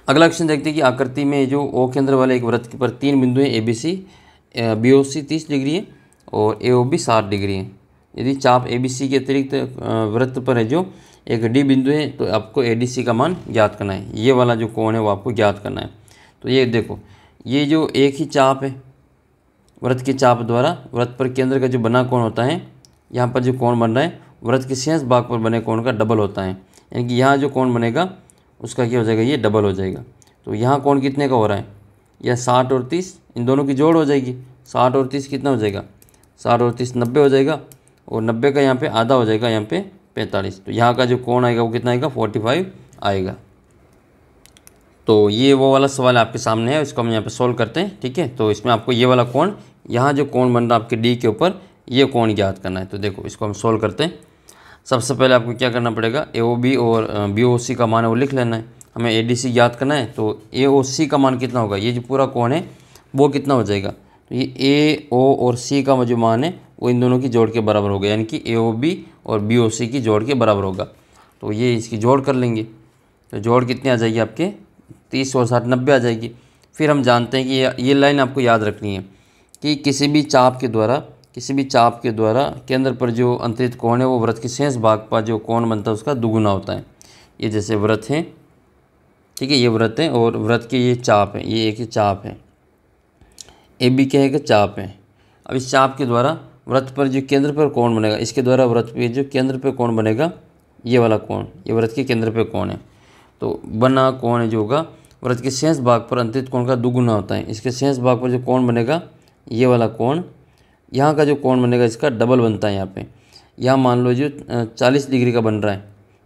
अगला क्वेश्चन देखते हैं कि आकृति में जो O केंद्र वाले एक वृत्त पर 3 बिंदु हैं ABC, BOC 30 डिग्री है और AOB 60 डिग्री है। यदि चाप ABC के अतिरिक्त वृत्त पर है जो एक D बिंदु है तो आपको ADC का मान ज्ञात करना है। ये वाला जो कोण है वो आपको ज्ञात करना है। तो ये देखो, ये जो एक ही चाप है वृत्त की चाप द्वारा वृत्त पर केंद्र का जो बना कोण होता है, यहाँ पर जो कोण बन रहा है वृत्त के शेष भाग पर बने कोण का डबल होता है। यानी कि यहाँ जो कोण बनेगा उसका क्या हो जाएगा, ये डबल हो जाएगा। तो यहाँ कोण कितने का हो रहा है, यह 60 और 30 इन दोनों की जोड़ हो जाएगी। 60 और 30 कितना हो जाएगा, 60 और 30 90 हो जाएगा, और 90 का यहाँ पे आधा हो जाएगा, यहाँ पे 45। तो यहाँ का जो कोण आएगा वो कितना आएगा, 45 आएगा। तो ये वो वाला सवाल आपके सामने है, इसको हम यहाँ पे सोल्व करते हैं। ठीक है, तो इसमें आपको ये वाला कोण, यहाँ जो कोण बन रहा है आपके D के ऊपर, ये कोण ज्ञात करना है। तो देखो इसको हम सोल्व करते हैं। सबसे पहले आपको क्या करना पड़ेगा, AOB और BOC का मान है वो लिख लेना है। हमें ADC ज्ञात करना है, तो AOC का मान कितना होगा, ये जो पूरा कोण है वो कितना हो जाएगा, तो ये AO और C का जो मान है वो इन दोनों की जोड़ के बराबर होगा, यानी कि AOB और BOC की जोड़ के बराबर होगा। तो ये इसकी जोड़ कर लेंगे, तो जोड़ कितनी आ जाएगी आपके 30 और 60 90 आ जाएगी। फिर हम जानते हैं कि ये लाइन आपको याद रखनी है कि किसी भी चाप के द्वारा केंद्र पर जो अंतरित कोण है वो वृत्त के शेष भाग पर जो कोण बनता है उसका दुगुना होता है। ये जैसे वृत्त है, ठीक है, ये वृत्त है और वृत्त के ये चाप है, ये एक ही चाप है, AB क्या है कि चाप है। अब इस चाप के द्वारा वृत्त पर जो केंद्र पर कोण बनेगा, इसके द्वारा वृत्त पे जो केंद्र पर कोण बनेगा, ये वाला कोण, ये वृत्त के केंद्र पे कोण है। तो बना कोण जो होगा वृत्त के शेष भाग पर अंतरित कोण का दुगुना होता है। इसके शेष भाग पर जो कोण बनेगा, ये वाला कोण, यहाँ का जो कोण बनेगा इसका डबल बनता है। यहाँ पे यहाँ मान लो जो 40 डिग्री का बन रहा है,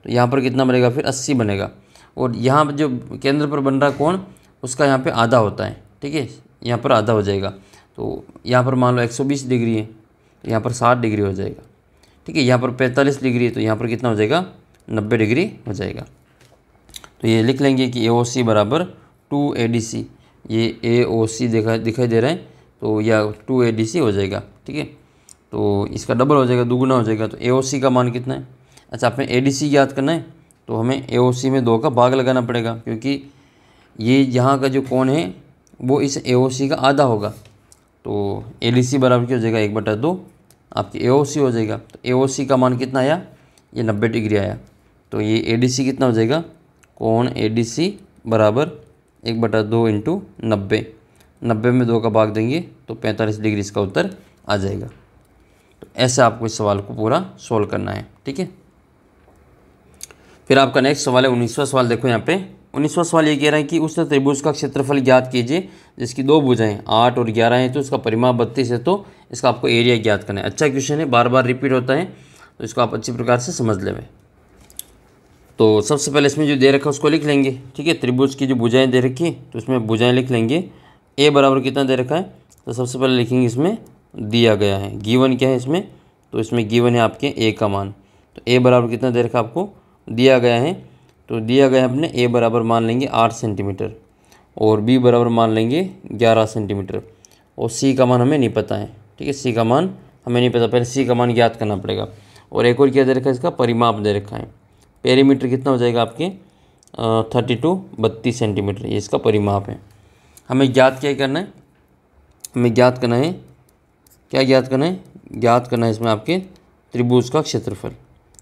तो यहाँ पर कितना बनेगा, फिर 80 बनेगा। और यहाँ पर जो केंद्र पर बन रहा कोण उसका यहाँ पे आधा होता है। ठीक है, यहाँ पर आधा हो जाएगा। तो यहाँ पर मान लो 120 डिग्री है, तो यहाँ पर 60 डिग्री हो जाएगा। ठीक है, यहाँ पर 45 डिग्री है, तो यहाँ पर कितना हो जाएगा, 90 डिग्री हो जाएगा। तो ये लिख लेंगे कि AOC बराबर 2ADC। ये AOC दिखाई दे रहा है, तो यह 2ADC हो जाएगा। ठीक है, तो इसका डबल हो जाएगा, दुगुना हो जाएगा। तो AOC का मान कितना है, अच्छा आपने ADC याद करना है, तो हमें AOC में 2 का भाग लगाना पड़ेगा, क्योंकि ये यहाँ का जो कोण है वो इस AOC का आधा होगा। तो ADC बराबर क्या हो जाएगा, 1/2 आपकी AOC हो जाएगा। तो AOC का मान कितना आया, ये 90 डिग्री आया। तो ये ADC कितना हो जाएगा, कोण ADC बराबर 1/2 इंटू 90। 90 में 2 का भाग देंगे तो 45 डिग्री इसका उत्तर आ जाएगा। तो ऐसे आपको इस सवाल को पूरा सोल्व करना है। ठीक है, फिर आपका नेक्स्ट सवाल है 19वां सवाल। देखो यहाँ पे 19वां सवाल ये कह रहा है कि उस त्रिभुज का क्षेत्रफल ज्ञात कीजिए जिसकी 2 भुजाएं 8 और 11 हैं, तो उसका परिमाप 32 है, तो इसका आपको एरिया ज्ञात करना है। अच्छा क्वेश्चन है, बार बार रिपीट होता है, तो इसको आप अच्छी प्रकार से समझ लें। तो सबसे पहले इसमें जो दे रखा है उसको लिख लेंगे। ठीक है, त्रिभुज की जो भुजाएं दे रखी है तो उसमें भुजाएं लिख लेंगे। A बराबर कितना दे रखा है, तो सबसे पहले लिखेंगे इसमें दिया गया है, गिवन क्या है इसमें, तो इसमें गिवन है आपके A का मान। तो A बराबर कितना दे रखा है आपको, दिया गया है, तो दिया गया है अपने A बराबर मान लेंगे 8 सेंटीमीटर, और B बराबर मान लेंगे 11 सेंटीमीटर, और C का मान हमें नहीं पता है। ठीक है, C का मान हमें नहीं पता, पहले C का मान ज्ञात करना पड़ेगा। और एक और क्या दे रखा है, इसका परिमाप दे रखा है। पेरीमीटर कितना हो जाएगा आपके 32 सेंटीमीटर, ये इसका परिमाप है। हमें ज्ञात क्या करना है, हमें ज्ञात करना है, क्या ज्ञात करना है, ज्ञात करना है इसमें आपके त्रिभुज का क्षेत्रफल।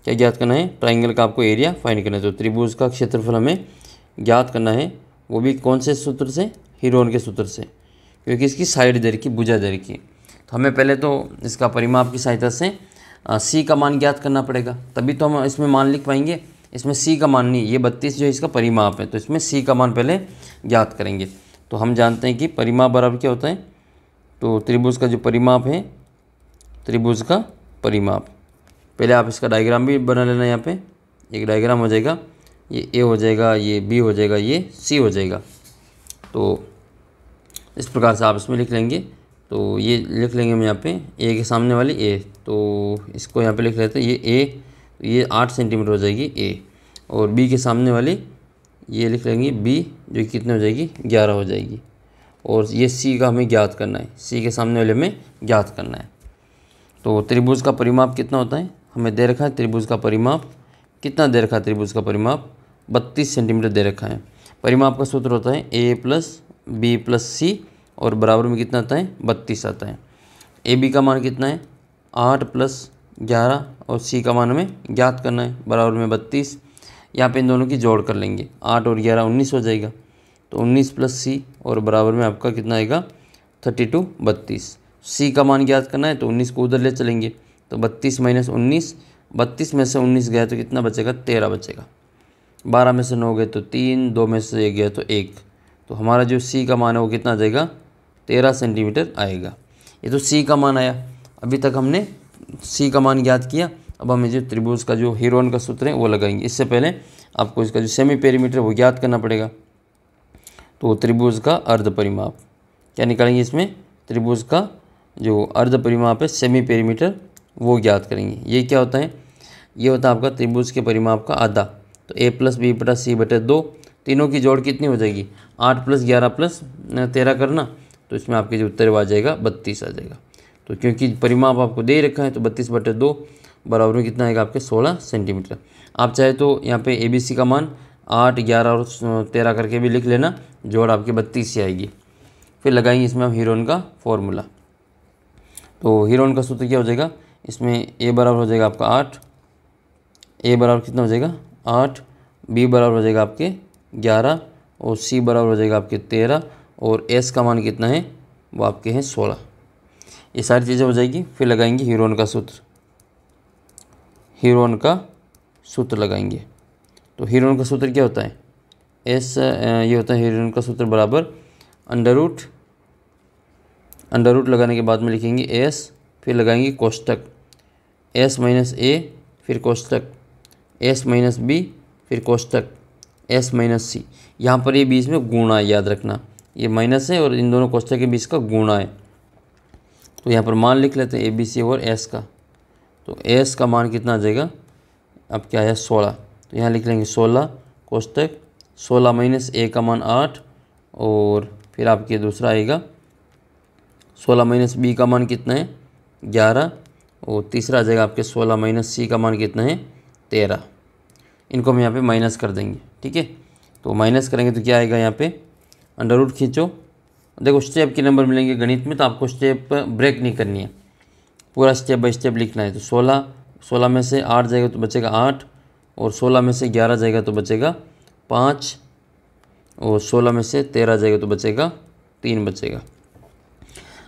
क्या ज्ञात करना है, ट्राइंगल का आपको एरिया फाइंड करना है। तो त्रिभुज का क्षेत्रफल हमें ज्ञात करना है, वो भी कौन से सूत्र से, हीरोन के सूत्र से, क्योंकि इसकी साइड दे रखी, भुजा दे रखी। तो हमें पहले तो इसका परिमाप की सहायता से C का मान ज्ञात करना पड़ेगा, तभी तो हम इसमें मान लिख पाएंगे। इसमें C का मान नहीं, ये 32 जो इसका परिमाप है, तो इसमें C का मान पहले ज्ञात करेंगे। तो हम जानते हैं कि परिमाप बराबर क्या होता है, तो त्रिभुज का जो परिमाप है, त्रिभुज का परिमाप, पहले आप इसका डायग्राम भी बना लेना। यहाँ पे एक डायग्राम हो जाएगा, ये A हो जाएगा, ये B हो जाएगा, ये C हो जाएगा। तो इस प्रकार से आप इसमें लिख लेंगे। तो ये लिख लेंगे हम यहाँ पे A के सामने वाली A, तो इसको यहाँ पे लिख लेते हैं, ये A, ये 8 सेंटीमीटर हो जाएगी A, और B के सामने वाली ये लिख लेंगे B, जो कितने हो जाएगी 11 हो जाएगी। और ये C का हमें ज्ञात करना है, C के सामने वाले में ज्ञात करना है। तो त्रिभुज का परिमाप कितना होता है, हमें दे रखा है त्रिभुज का परिमाप कितना दे रखा है, त्रिभुज का परिमाप 32 सेंटीमीटर दे रखा है। परिमाप का सूत्र होता है A + B + C, और बराबर में कितना आता है 32 आता है। ए बी का मान कितना है 8 + 11 और सी का मान हमें ज्ञात करना है बराबर में 32। यहाँ पे इन दोनों की जोड़ कर लेंगे, 8 और 11 19 हो जाएगा, तो 19 + सी और बराबर में आपका कितना आएगा 32 32। सी का मान ज्ञात करना है तो 19 को उधर ले चलेंगे, तो 32 - 19, 32 में से 19 गया तो कितना बचेगा 13 बचेगा। 12 में से 9 गए तो 3, 2 में से 1 गया तो 1, तो हमारा जो सी का मान है वो कितना आ जाएगा 13 सेंटीमीटर आएगा। ये तो सी का मान आया। अभी तक हमने सी का मान ज्ञात किया, अब हमें जो त्रिभुज का जो हीरोन का सूत्र है वो लगाएंगे। इससे पहले आपको इसका जो सेमी पेरीमीटर वो ज्ञात करना पड़ेगा। तो त्रिभुज का अर्ध परिमाप क्या निकालेंगे, इसमें त्रिभुज का जो अर्ध परिमाप है सेमी पेरीमीटर वो ज्ञात करेंगे। ये क्या होता है, ये होता है आपका त्रिभुज के परिमाप का आधा। तो a + b/c/2, तीनों की जोड़ कितनी हो जाएगी 8 + 11 + 13 करना, तो इसमें आपके जो उत्तर आ जाएगा 32 आ जाएगा। तो क्योंकि परिमाप आपको दे रखा है तो 32/2 बराबर में कितना आएगा आपके 16 सेंटीमीटर। आप चाहे तो यहाँ पे ए बी सी का मान 8, 11 और 13 करके भी लिख लेना, जोड़ आपकी 32 ही आएगी। फिर लगाएंगे इसमें हम हीरोन का फॉर्मूला। तो हीरोन का सूत्र क्या हो जाएगा, इसमें ए बराबर हो जाएगा आपका 8, ए बराबर कितना हो जाएगा 8, बी बराबर हो जाएगा आपके 11 और सी बराबर हो जाएगा आपके 13 और एस का मान कितना है वो आपके हैं 16। ये सारी चीज़ें हो जाएगी। फिर लगाएंगे हीरोन का सूत्र, हीरोन का सूत्र लगाएंगे। तो हीरोन का सूत्र क्या होता है एस, ये होता है हीरोन का सूत्र बराबर अंडर रूट लगाने के बाद में लिखेंगे एस, फिर लगाएंगे कोष्टक s - a, फिर कोष्टक s - b, फिर कोष्टक s - c। यहाँ पर ये बीच में गुणा है, याद रखना ये माइनस है और इन दोनों कोष्टक के बीच का गुणा है। तो यहाँ पर मान लिख लेते हैं ए बी सी और s का। तो s का मान कितना आ जाएगा अब क्या है 16, तो यहाँ लिख लेंगे 16 कोष्टक 16 - a का मान 8 और फिर आपके दूसरा आएगा 16 - b का मान कितना है 11 और तीसरा आ जाएगा आपके 16 - c का मान कितना है 13। इनको हम यहाँ पे माइनस कर देंगे, ठीक है। तो माइनस करेंगे तो क्या आएगा यहाँ पे अंडर रूट खींचो, देखो स्टेप के नंबर मिलेंगे गणित में, तो आपको स्टेप ब्रेक नहीं करनी है, पूरा स्टेप बाय स्टेप लिखना है। तो 16 में से 8 जाएगा तो बचेगा 8 और 16 में से 11 जाएगा तो बचेगा 5 और 16 में से 13 जाएगा तो बचेगा 3 बचेगा।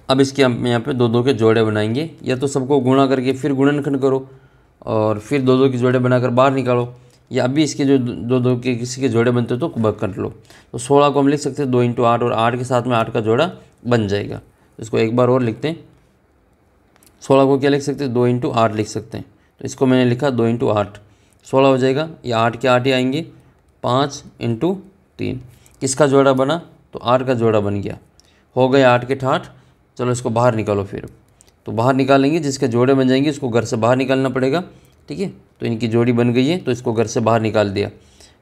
अब इसके हम यहाँ पे 2 के जोड़े बनाएंगे, या तो सबको गुणा करके फिर गुणनखंड करो और फिर 2 के जोड़े बनाकर बाहर निकालो, या अभी इसके जो 2 के किसी के जोड़े बनते हो तो भाग कर लो। तो 16 को हम लिख सकते हैं 2 × 8 और 8 के साथ में 8 का जोड़ा बन जाएगा। इसको एक बार और लिखते हैं, 16 को क्या लिख सकते हैं 2 × 8 लिख सकते हैं। तो इसको मैंने लिखा 2 × 8 16 हो जाएगा, ये 8 के 8 ही आएंगे 5 × 3। किसका जोड़ा बना तो 8 का जोड़ा बन गया, हो गए 8 के 8। चलो इसको बाहर निकालो, फिर तो बाहर निकालेंगे, जिसके जोड़े बन जाएंगे इसको घर से बाहर निकालना पड़ेगा, ठीक है। तो इनकी जोड़ी बन गई है तो इसको घर से बाहर निकाल दिया,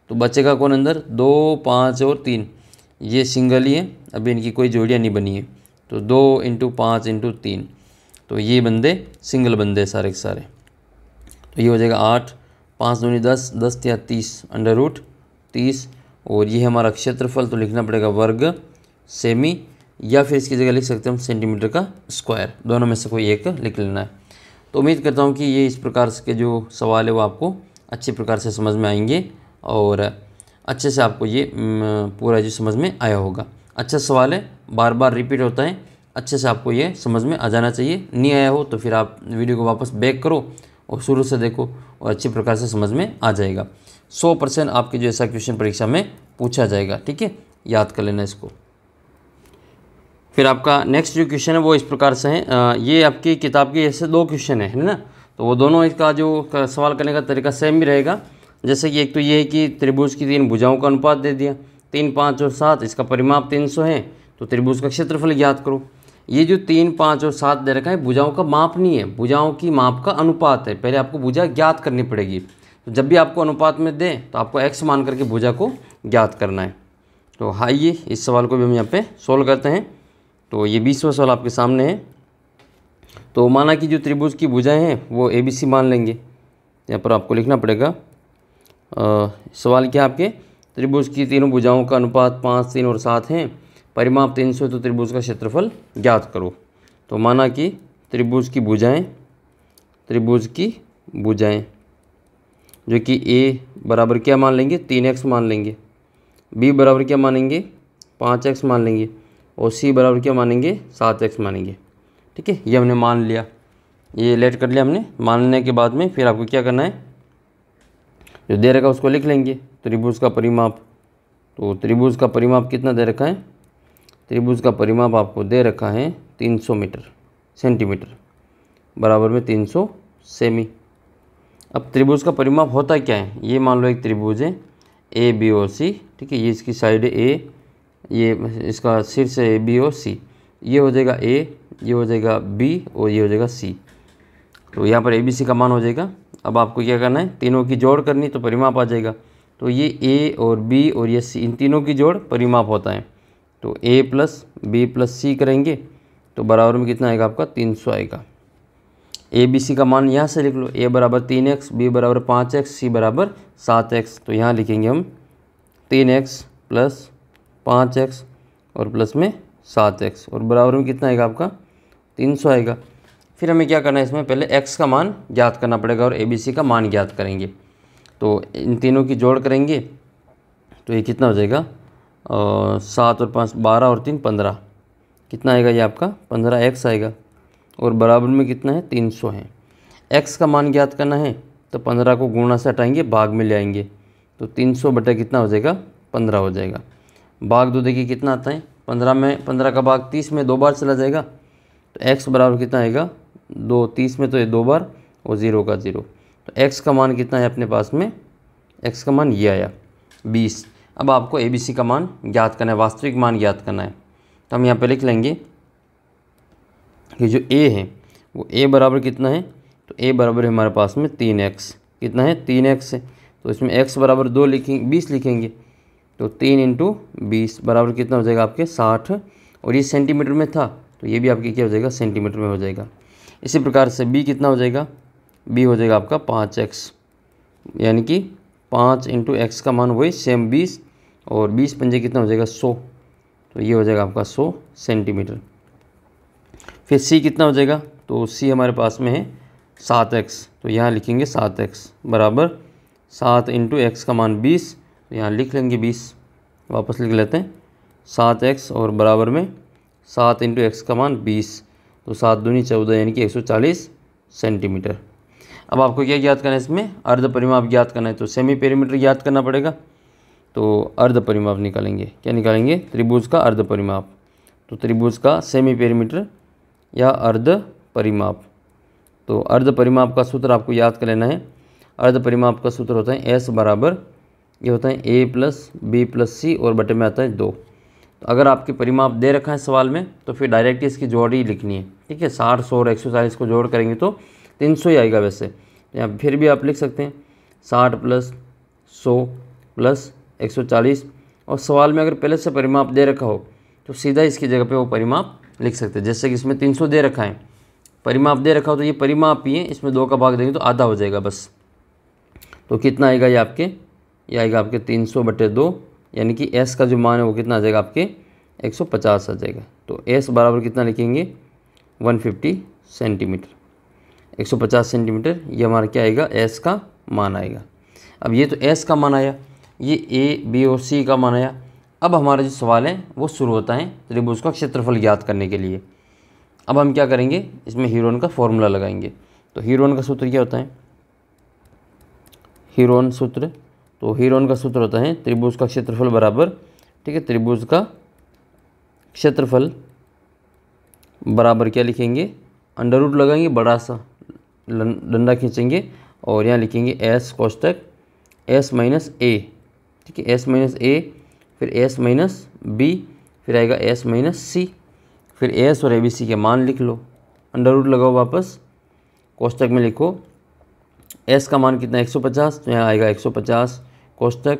तो बचेगा कौन अंदर 2, 5 और 3, ये सिंगल ही है, अभी इनकी कोई जोड़ियाँ नहीं बनी है। तो 2 × 5 × 3, तो ये बंदे सिंगल बंदे सारे के सारे। तो ये हो जाएगा 8, 5 दूनी 10, 10 या 30 अंडर रूट 30 और ये हमारा क्षेत्रफल, तो लिखना पड़ेगा वर्ग सेमी, या फिर इसकी जगह लिख सकते हैं हम सेंटीमीटर का स्क्वायर, दोनों में से कोई एक लिख लेना है। तो उम्मीद करता हूँ कि ये इस प्रकार के जो सवाल है वो आपको अच्छे प्रकार से समझ में आएंगे और अच्छे से आपको ये पूरा जो समझ में आया होगा। अच्छा सवाल है, बार बार रिपीट होता है, अच्छे से आपको ये समझ में आ जाना चाहिए। नहीं आया हो तो फिर आप वीडियो को वापस बैक करो और शुरू से देखो और अच्छी प्रकार से समझ में आ जाएगा। 100% आपके जो ऐसा क्वेश्चन परीक्षा में पूछा जाएगा, ठीक है, याद कर लेना इसको। फिर आपका नेक्स्ट जो क्वेश्चन है वो इस प्रकार से है, ये आपकी किताब के ऐसे 2 क्वेश्चन है ना, तो वो दोनों इसका जो सवाल करने का तरीका सेम ही रहेगा। जैसे कि एक तो ये है कि त्रिभुज की 3 भुजाओं का अनुपात दे दिया 3, 5 और 7, इसका परिमाप 300 है, तो त्रिभुज का क्षेत्रफल ज्ञात करो। ये जो 3, 5 और 7 दे रखा है भुजाओं का माप नहीं है, भुजाओं की माप का अनुपात है। पहले आपको भुजा ज्ञात करनी पड़ेगी, तो जब भी आपको अनुपात में दे तो आपको x मान करके भुजा को ज्ञात करना है। तो आइए इस सवाल को भी हम यहाँ पे सोल्व करते हैं। तो ये 20वां सवाल आपके सामने है। तो माना कि जो त्रिभुज की भुजाएं हैं वो ABC मान लेंगे, यहाँ पर आपको लिखना पड़ेगा सवाल क्या आपके त्रिभुज की तीनों भुजाओं का अनुपात 5, 3 और 7 हैं, परिमाप 300 तो त्रिभुज का क्षेत्रफल ज्ञात करो। तो माना कि त्रिभुज की भुजाएं जो कि ए बराबर क्या मान लेंगे 3x मान लेंगे, बी बराबर क्या मानेंगे 5x मान लेंगे और सी बराबर क्या मानेंगे 7x मानेंगे। ठीक है, ये हमने मान लिया, ये लेट कर लिया हमने। मानने के बाद में फिर आपको क्या करना है, जो दे रखा है उसको लिख लेंगे। त्रिभुज का परिमाप, तो त्रिभुज का परिमाप कितना दे रखा है, त्रिभुज का परिमाप आपको दे रखा है 300 सेंटीमीटर बराबर में 300 सेमी। अब त्रिभुज का परिमाप होता क्या है, ये मान लो एक त्रिभुज है ए बी और सी। ठीक है, ये इसकी साइड है ए, ये इसका शीर्ष है ए बी और सी, ये हो जाएगा ए, ये हो जाएगा बी और ये हो जाएगा सी। तो यहाँ पर ए बी सी का मान हो जाएगा। अब आपको क्या करना है, तीनों की जोड़ करनी, तो परिमाप आ जाएगा। तो ये ए और बी और ये सी, इन तीनों की जोड़ परिमाप होता है। तो ए प्लस बी प्लस सी करेंगे तो बराबर में कितना आएगा आपका 300 आएगा। ए बी सी का मान यहाँ से लिख लो, ए बराबर 3x, बी बराबर 5x, सी बराबर 7x। तो यहाँ लिखेंगे हम 3x प्लस 5x और प्लस में 7x और बराबर में कितना आएगा आपका 300 आएगा। फिर हमें क्या करना है, इसमें पहले x का मान ज्ञात करना पड़ेगा और ए बी सी का मान ज्ञात करेंगे। तो इन तीनों की जोड़ करेंगे तो ये कितना हो जाएगा 7 और 5 12 और 3 15, कितना आएगा ये आपका 15x आएगा और बराबर में कितना है 300 है। x का मान ज्ञात करना है तो 15 को गुणा से हटाएंगे, भाग में ले आएंगे, तो 300 बटा कितना हो जाएगा 15 हो जाएगा। भाग 2 देखिए कितना आता है, 15 का भाग 30 में 2 बार चला जाएगा, तो x बराबर कितना आएगा 2, 30 में तो ये 2 बार और 0 का 0। तो x का मान कितना है अपने पास में, x का मान ये आया 20। अब आपको ए बी सी का मान ज्ञात करना है, वास्तविक मान ज्ञात करना है। तो हम यहाँ पे लिख लेंगे कि जो a है वो a बराबर कितना है, तो a बराबर है हमारे पास में 3x, कितना है 3x है। तो इसमें x बराबर 2 लिखेंगे 20 लिखेंगे, तो 3 इंटू 20 बराबर कितना हो जाएगा आपके 60, और ये सेंटीमीटर में था तो ये भी आपके क्या हो जाएगा सेंटीमीटर में हो जाएगा। इसी प्रकार से b कितना हो जाएगा, b हो जाएगा आपका 5x, यानी कि 5 इंटू x का मान वही सेम 20 और 20 पंजे कितना हो जाएगा 100, तो ये हो जाएगा आपका 100 सेंटीमीटर। फिर c कितना हो जाएगा, तो c हमारे पास में है 7x, तो यहाँ लिखेंगे 7x बराबर 7 इंटू एक्स का मान 20, तो यहाँ लिख लेंगे 20, वापस लिख लेते हैं 7x और बराबर में 7 इंटू एक्स का मान 20, तो 7 दूनी 14 यानी कि 140 सेंटीमीटर। अब आपको क्या ज्ञात करना है, इसमें अर्ध परिमाप ज्ञात करना है, तो सेमी पेरीमीटर ज्ञात करना पड़ेगा। तो अर्ध परिमाप निकालेंगे, क्या निकालेंगे त्रिभुज का अर्ध परिमाप, तो त्रिभुज का सेमी पेरीमीटर या अर्ध परिमाप। तो अर्ध परिमाप का सूत्र आपको याद कर लेना है। अर्ध परिमाप का सूत्र होता है S बराबर ये होता है a plus B plus C और बटे में आता है 2। तो अगर आपके परिमाप दे रखा है सवाल में तो फिर डायरेक्ट इसकी जोड़ ही लिखनी है। ठीक है, 60, 100 और 140 को जोड़ करेंगे तो 300 ही आएगा। वैसे यहाँ फिर भी आप लिख सकते हैं 60 प्लस 100 प्लस 140, और सवाल में अगर पहले से परिमाप दे रखा हो तो सीधा इसकी जगह पे वो परिमाप लिख सकते हैं। जैसे कि इसमें 300 दे रखा है, परिमाप दे रखा हो तो ये परिमाप ही है, इसमें 2 का भाग देंगे तो आधा हो जाएगा बस। तो कितना आएगा ये आपके, ये आएगा आपके 300 बटे 2, यानी कि s का जो मान है वो कितना आ जाएगा आपके 150 आ जाएगा। तो s बराबर कितना लिखेंगे 150 सेंटीमीटर, 150 सेंटीमीटर ये हमारा क्या आएगा s का मान आएगा। अब ये तो s का मान आया, ये a b और c का मान आया। अब हमारा जो सवाल है वो शुरू होता है त्रिभुज का क्षेत्रफल ज्ञात करने के लिए। अब हम क्या करेंगे, इसमें हीरोन का फॉर्मूला लगाएंगे। तो हीरोन का सूत्र क्या होता है, हीरोन सूत्र, तो हीरोन का सूत्र होता है त्रिभुज का क्षेत्रफल बराबर, ठीक है, त्रिभुज का क्षेत्रफल बराबर क्या लिखेंगे, अंडर रूट लगाएंगे, बड़ा सा डंडा खींचेंगे और यहाँ लिखेंगे s कोष्टक s माइनस a। ठीक है, s माइनस a, फिर s माइनस b, फिर आएगा s माइनस c, फिर s और abc के मान लिख लो, अंडर रूट लगाओ, वापस कोष्टक में लिखो s का मान कितना 150, तो यहाँ आएगा 150 कोष्टक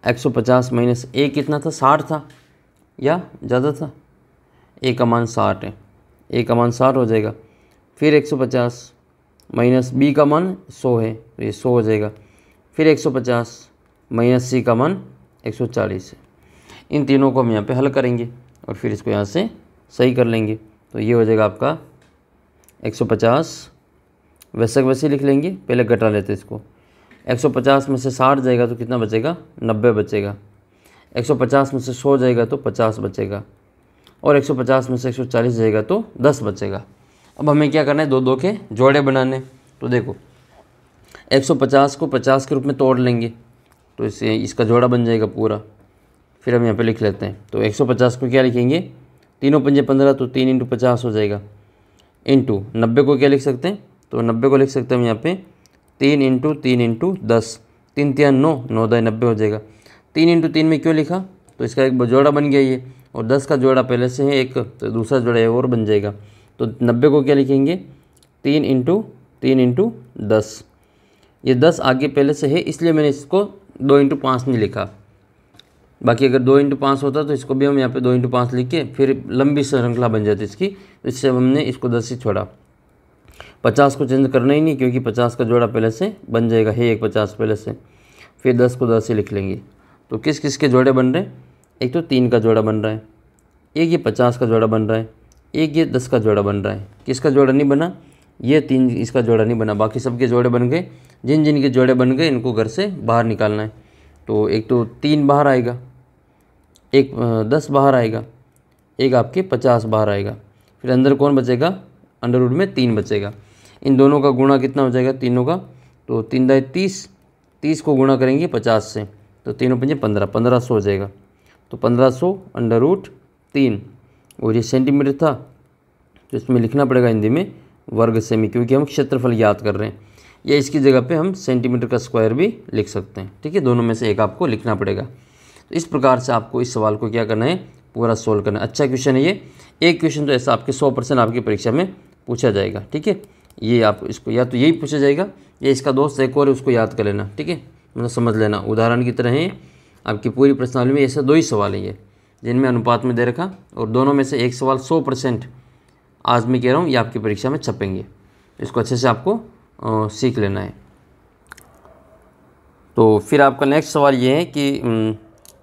150 माइनस a कितना था 60 था या ज़्यादा था, a का मान 60 है, a का मान 60 हो जाएगा। फिर 150 माइनस b का मान 100 है तो ये 100 हो जाएगा। फिर 150 माइनस c का मान 140 है। इन तीनों को हम यहाँ पे हल करेंगे और फिर इसको यहाँ से सही कर लेंगे। तो ये हो जाएगा आपका 150 वैसे वैसे लिख लेंगे, पहले घटा लेते इसको। 150 में से 60 जाएगा तो कितना बचेगा, 90 बचेगा। 150 में से 100 जाएगा तो 50 बचेगा, और 150 में से 140 जाएगा तो 10 बचेगा। अब हमें क्या करना है, दो दो के जोड़े बनाने। तो देखो 150 को 50 के रूप में तोड़ लेंगे तो इससे इसका जोड़ा बन जाएगा पूरा। फिर हम यहाँ पे लिख लेते हैं, तो 150 को क्या लिखेंगे, तीनों पंजे 15, तो 3 इंटू 50 हो जाएगा, इंटू 90 को क्या लिख सकते हैं, तो 90 को लिख सकते हैं हम यहाँ पे 3 इंटू 3 इंटू 10, 3 3 9, 9 10 90 हो जाएगा। 3 इंटू 3 में क्यों लिखा, तो इसका एक जोड़ा बन गया ये, और 10 का जोड़ा पहले से है एक, तो दूसरा जोड़ा है और बन जाएगा। तो 90 को क्या लिखेंगे, 3 इंटू 3 इंटू 10। ये 10 आगे पहले से है इसलिए मैंने इसको 2 इंटू 5 नहीं लिखा। बाकी अगर 2 इंटू 5 होता तो इसको भी हम यहाँ पे 2 इंटू 5 लिख के फिर लंबी श्रृंखला बन जाती इसकी, तो इससे हमने इसको 10 ही छोड़ा। 50 को चेंज करना ही नहीं क्योंकि 50 का जोड़ा पहले से बन जाएगा, है एक 50 पहले से। फिर 10 को 10 ही लिख लेंगे। तो किस किस के जोड़े बन रहे हैं, एक तो 3 का जोड़ा बन रहा है, एक ये 50 का जोड़ा बन रहा है, एक ये 10 का जोड़ा बन रहा है। किसका जोड़ा नहीं बना, ये 3 इसका जोड़ा नहीं बना, बाकी सबके जोड़े बन गए। जिन जिन के जोड़े बन गए इनको घर से बाहर निकालना है। तो एक तो 3 बाहर आएगा, एक 10 बाहर आएगा, एक आपके 50 बाहर आएगा। फिर अंदर कौन बचेगा, अंडर रूट में 3 बचेगा। इन दोनों का गुणा कितना हो जाएगा, तीनों का, तो 3 दाई 30, 30 को गुणा करेंगे 50 से, तो तीनों पंजे 15, 1500 हो जाएगा। तो 1500 अंडर रूट 3, और ये सेंटीमीटर था तो इसमें लिखना पड़ेगा हिंदी में वर्ग सेमी, क्योंकि हम क्षेत्रफल याद कर रहे हैं। या इसकी जगह पे हम सेंटीमीटर का स्क्वायर भी लिख सकते हैं, ठीक है। दोनों में से एक आपको लिखना पड़ेगा। तो इस प्रकार से आपको इस सवाल को क्या करना है, पूरा सोल्व करना है। अच्छा क्वेश्चन है ये, एक क्वेश्चन तो ऐसा आपके 100% आपकी परीक्षा में पूछा जाएगा, ठीक है। ये आप इसको या तो यही पूछा जाएगा या इसका दोस्त एक और है उसको याद कर लेना, ठीक है, मतलब समझ लेना। उदाहरण की तरह है आपकी पूरी प्रश्नावली में ऐसे 2 ही सवाल हैं ये, जिनमें अनुपात में दे रखा, और दोनों में से एक सवाल 100% आज मैं कह रहा हूँ ये आपकी परीक्षा में छपेंगे। इसको अच्छे से आपको सीख लेना है। तो फिर आपका नेक्स्ट सवाल ये है कि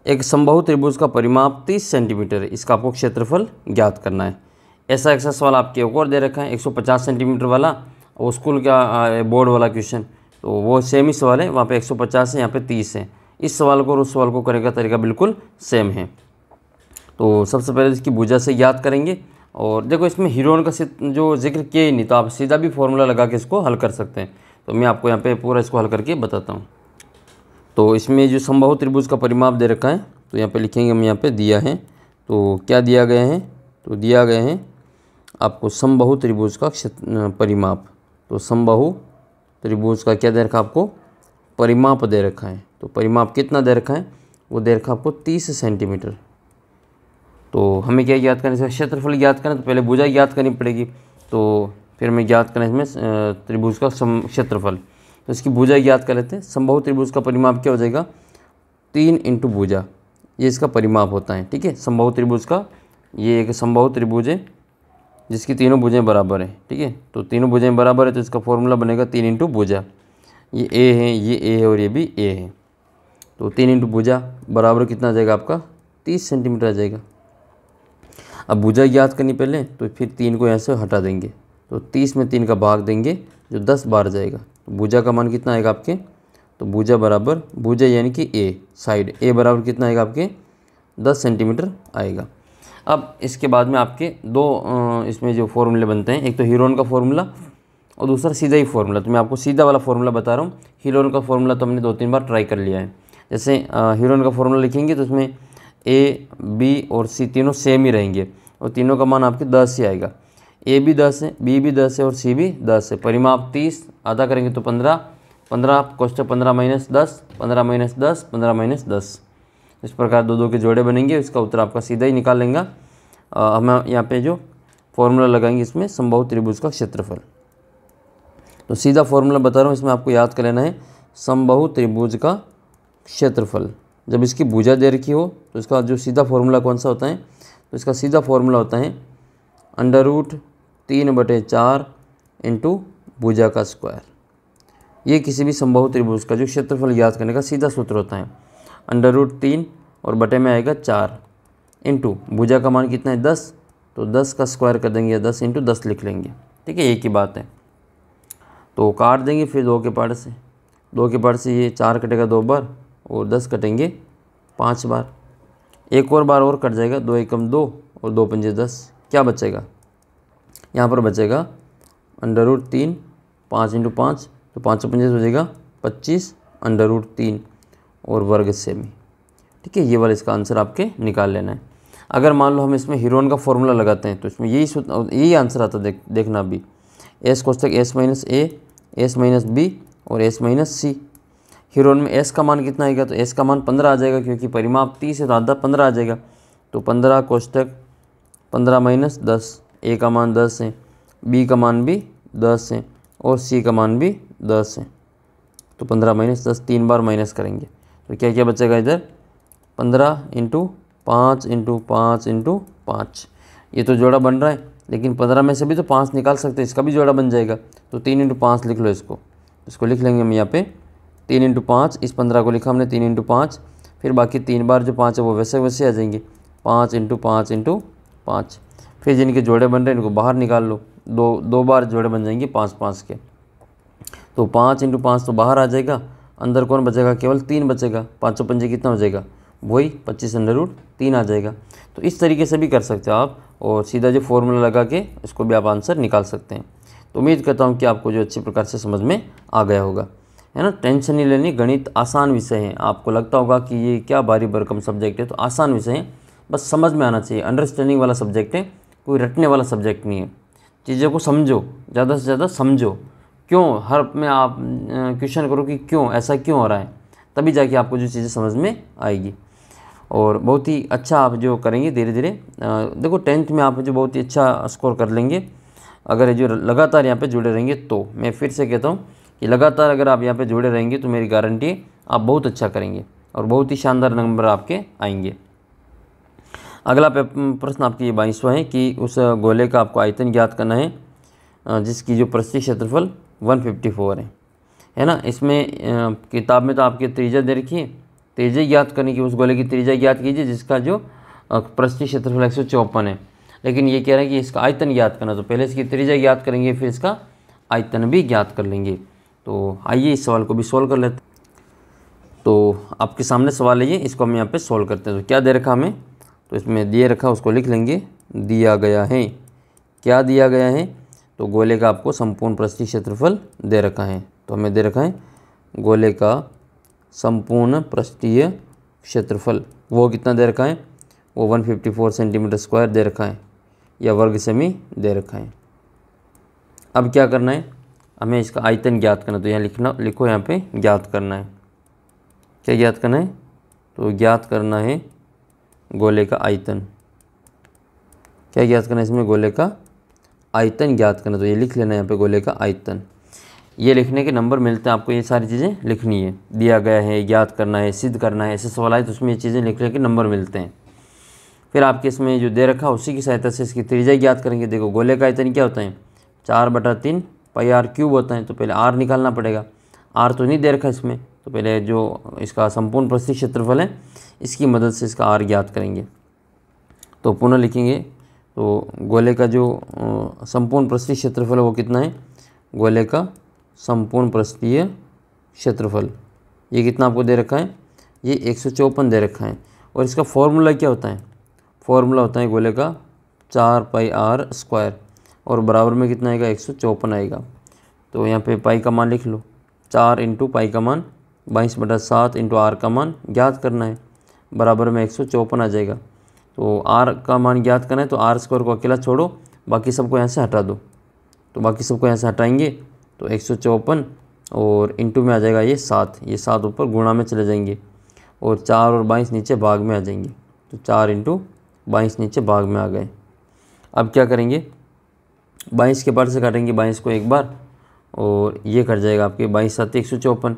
एक समबाहु त्रिभुज का परिमाप 30 सेंटीमीटर है, इसका आपको क्षेत्रफल ज्ञात करना है। ऐसा सवाल आपके एक और दे रखा है 150 सेंटीमीटर वाला, और स्कूल का बोर्ड वाला क्वेश्चन, तो वो सेम ही सवाल है, वहाँ पे 150 है, यहाँ पे 30 है। इस सवाल को और उस सवाल को करने का तरीका बिल्कुल सेम है। तो सबसे पहले इसकी भुजा से याद करेंगे, और देखो इसमें हीरोन का जो जिक्र किया ही नहीं, तो आप सीधा भी फॉर्मूला लगा के इसको हल कर सकते हैं। तो मैं आपको यहाँ पे पूरा इसको हल करके बताता हूँ। तो इसमें जो समबाहु त्रिभुज का परिमाप दे रखा है, तो यहाँ पे लिखेंगे हम, यहाँ पे दिया है, तो क्या दिया गया है, तो दिया गया है आपको समबाहु त्रिभुज का परिमाप। तो समबाहु त्रिभुज का क्या दे रखा है, आपको परिमाप दे रखा है। तो परिमाप कितना दे रखा है, वो दे रखा है आपको 30 सेंटीमीटर। तो हमें क्या याद करना है, क्षेत्रफल याद करना, तो पहले भुजा याद करनी पड़ेगी, तो फिर हमें याद करना है इसमें त्रिभुज का क्षेत्रफल। तो इसकी भुजा याद कर लेते हैं। समबाहु त्रिभुज का परिमाप क्या हो जाएगा, 3 इंटू भुजा, ये इसका परिमाप होता है, ठीक है। समबाहु त्रिभुज का ये एक समबाहु त्रिभुज है जिसकी तीनों भुजाएं बराबर हैं, ठीक है। तो तीनों भुजाएं बराबर है तो इसका फॉर्मूला बनेगा 3 इंटू भुजा। ये ए है, ये ए है और ये भी ए है। तो 3 इंटू भुजा बराबर कितना आ जाएगा आपका, 30 सेंटीमीटर आ जाएगा। अब भुजा याद करनी पहले, तो फिर 3 को यहाँ से हटा देंगे, तो 30 में 3 का भाग देंगे जो 10 बार जाएगा। तो भुजा का मान कितना आएगा आपके, तो भुजा बराबर, भुजा यानी कि ए साइड, ए बराबर कितना आएगा आपके 10 सेंटीमीटर आएगा। अब इसके बाद में आपके दो इसमें जो फॉर्मूले बनते हैं, एक तो हीरोन का फॉर्मूला और दूसरा सीधा ही फॉर्मूला। तो मैं आपको सीधा वाला फॉर्मूला बता रहा हूँ। हीरोन का फॉर्मूला तो हमने 2-3 बार ट्राई कर लिया है। जैसे हीरोन का फॉर्मूला लिखेंगे तो उसमें ए, बी और सी तीनों सेम ही रहेंगे, और तीनों का मान आपके 10 ही आएगा। ए भी 10 है, बी भी 10 है और सी भी 10 है। परिमाप 30, आधा करेंगे तो 15, 15 कोष्टक 15 माइनस 10, 15 माइनस 10, 15 माइनस 10। इस प्रकार दो दो के जोड़े बनेंगे, इसका उत्तर आपका सीधा ही निकाल लेंगे। हम यहाँ पे जो फॉर्मूला लगाएंगे इसमें समबाहु त्रिभुज का क्षेत्रफल। तो सीधा फॉर्मूला बता रहा हूँ, इसमें आपको याद कर लेना है समबाहु त्रिभुज का क्षेत्रफल। जब इसकी भुजा दे रखी हो तो इसका जो सीधा फॉर्मूला कौन सा होता है, तो इसका सीधा फॉर्मूला होता है अंडर रूट 3/4 इंटू भुजा का स्क्वायर। ये किसी भी समबाहु त्रिभुज का जो क्षेत्रफल याद करने का सीधा सूत्र होता है। अंडर रूट 3 और बटे में आएगा 4 इंटू भुजा का मान कितना है 10, तो 10 का स्क्वायर कर देंगे या 10 इंटू 10 लिख लेंगे। ठीक है, एक ही बात है। तो काट देंगे फिर 2 के पार्ट से, 2 के पार्ट से ये 4 कटेगा 2 बार और 10 कटेंगे 5 बार। एक और बार और कट जाएगा, 2 एकम 2 और 2 पंजे 10। क्या बचेगा यहाँ पर? बचेगा √3, 5 × 5 तो 5 पंजे हो जाएगा 25 √3 और वर्ग सेमी। ठीक है, ये वाला इसका आंसर आपके निकाल लेना है। अगर मान लो हम इसमें हीरोन का फॉर्मूला लगाते हैं तो इसमें यही आंसर आता है। देखना अभी एस कोष्टक एस माइनस ए, एस माइनस बी और एस माइनस सी। हीरोन में एस का मान कितना आएगा? तो एस का मान 15 आ जाएगा, क्योंकि परिमाप 30 है तो आधा 15 आ जाएगा। तो 15 कोष्टक 15 माइनस 10, ए का मान 10 है, बी का मान भी 10 है और सी का मान भी 10 है। तो 15 माइनस 10 3 बार माइनस करेंगे तो क्या क्या बचेगा इधर? 15 × 5 × 5 × 5। ये तो जोड़ा बन रहा है, लेकिन 15 में से भी तो 5 निकाल सकते हैं, इसका भी जोड़ा बन जाएगा। तो 3 × 5 लिख लो इसको लिख लेंगे हम यहाँ पे 3 × 5। इस 15 को लिखा हमने 3 × 5, फिर बाकी 3 बार जो 5 है वो वैसे वैसे आ जाएंगे 5 × 5 × 5। फिर जिनके जोड़े बन रहे हैं इनको बाहर निकाल लो, दो बार जोड़े बन जाएंगे 5 5 के। तो 5 × 5 तो बाहर आ जाएगा, अंदर कौन बचेगा? केवल 3 बचेगा। 5 पंजे कितना हो जाएगा? वही 25 √3 आ जाएगा। तो इस तरीके से भी कर सकते हो आप, और सीधा जो फॉर्मूला लगा के इसको भी आप आंसर निकाल सकते हैं। तो उम्मीद करता हूँ कि आपको जो अच्छी प्रकार से समझ में आ गया होगा, है ना। टेंशन नहीं लेनी, गणित आसान विषय है। आपको लगता होगा कि ये क्या भारी भरकम सब्जेक्ट है, तो आसान विषय है, बस समझ में आना चाहिए। अंडरस्टैंडिंग वाला सब्जेक्ट है, कोई रटने वाला सब्जेक्ट नहीं है। चीज़ों को समझो, ज़्यादा से ज़्यादा समझो। क्यों हर में आप क्वेश्चन करो कि क्यों ऐसा क्यों हो रहा है, तभी जाके आपको जो चीज़ें समझ में आएगी। और बहुत ही अच्छा आप जो करेंगे धीरे धीरे, देखो 10th में आप जो बहुत ही अच्छा स्कोर कर लेंगे अगर जो लगातार यहाँ पे जुड़े रहेंगे। तो मैं फिर से कहता हूँ कि लगातार अगर आप यहाँ पे जुड़े रहेंगे तो मेरी गारंटी है आप बहुत अच्छा करेंगे और बहुत ही शानदार नंबर आपके आएंगे। अगला प्रश्न आपकी ये 22वां है कि उस गोले का आपको आयतन ज्ञात करना है जिसकी जो पृष्ठीय क्षेत्रफल 154 है ना। इसमें किताब में तो आपके त्रिज्या दे रखी है, त्रिज्या ज्ञात करने की, उस गोले की त्रिज्या ज्ञात कीजिए जिसका जो पृष्ठीय क्षेत्रफल 154 है। लेकिन ये कह रहा है कि इसका आयतन ज्ञात करना, तो पहले इसकी त्रिज्या ज्ञात करेंगे फिर इसका आयतन भी ज्ञात कर लेंगे। तो आइए इस सवाल को भी सोल्व कर लेते हैं। तो आपके सामने सवाल है ये, इसको हम यहाँ पे सोल्व करते हैं। तो क्या दे रखा हमें? तो इसमें दिए रखा उसको लिख लेंगे। दिया गया है, क्या दिया गया है? तो गोले का आपको संपूर्ण पृष्ठीय क्षेत्रफल दे रखा है। तो हमें दे रखा है गोले का संपूर्ण पृष्ठीय क्षेत्रफल, वो कितना दे रखा है? वो 154 सेंटीमीटर स्क्वायर दे रखा है, या वर्ग सेमी दे रखा है। अब क्या करना है? हमें इसका आयतन ज्ञात करना। तो यहाँ लिखो यहाँ पे ज्ञात करना है। क्या ज्ञात करना है? तो ज्ञात करना है गोले का आयतन। क्या ज्ञात करना है इसमें? गोले का आयतन ज्ञात करना। तो ये लिख लेना है यहाँ पे गोले का आयतन। ये लिखने के नंबर मिलते हैं आपको, ये सारी चीज़ें लिखनी है। दिया गया है, ज्ञात करना है, सिद्ध करना है, ऐसे सवाल आए तो उसमें ये चीज़ें लिखने के नंबर मिलते हैं। फिर आपके इसमें जो दे रखा उसी की सहायता से इसकी त्रिज्या ज्ञात करेंगे। देखो गोले का आयतन क्या होता है? 4/3 πr³ होता है। तो पहले r निकालना पड़ेगा, r तो नहीं दे रखा इसमें, तो पहले जो इसका संपूर्ण पृष्ठीय क्षेत्रफल है इसकी मदद से इसका r ज्ञात करेंगे। तो पुनः लिखेंगे, तो गोले का जो संपूर्ण पृष्ठीय क्षेत्रफल है वो कितना है? गोले का संपूर्ण पृष्ठीय क्षेत्रफल ये कितना आपको दे रखा है? ये 154 दे रखा है। और इसका फॉर्मूला क्या होता है? फॉर्मूला होता है गोले का 4πr² और बराबर में कितना आएगा? 154 आएगा। तो यहाँ पे पाई का मान लिख लो, 4 × पाई का मान 22/7 × r का मान ज्ञात करना है, बराबर में 154 आ जाएगा। तो r का मान ज्ञात करना है तो r² को अकेला छोड़ो, बाकी सबको यहाँ से हटा दो। तो बाकी सबको यहाँ से हटाएंगे तो 154 और इंटू में आ जाएगा ये 7, ये 7 ऊपर गुणा में चले जाएंगे और 4 और 22 नीचे भाग में आ जाएंगे। तो 4 × 22 नीचे भाग में आ गए। अब क्या करेंगे? 22 के पार से काटेंगे 22 को एक बार और ये कट जाएगा आपके 22 7 154।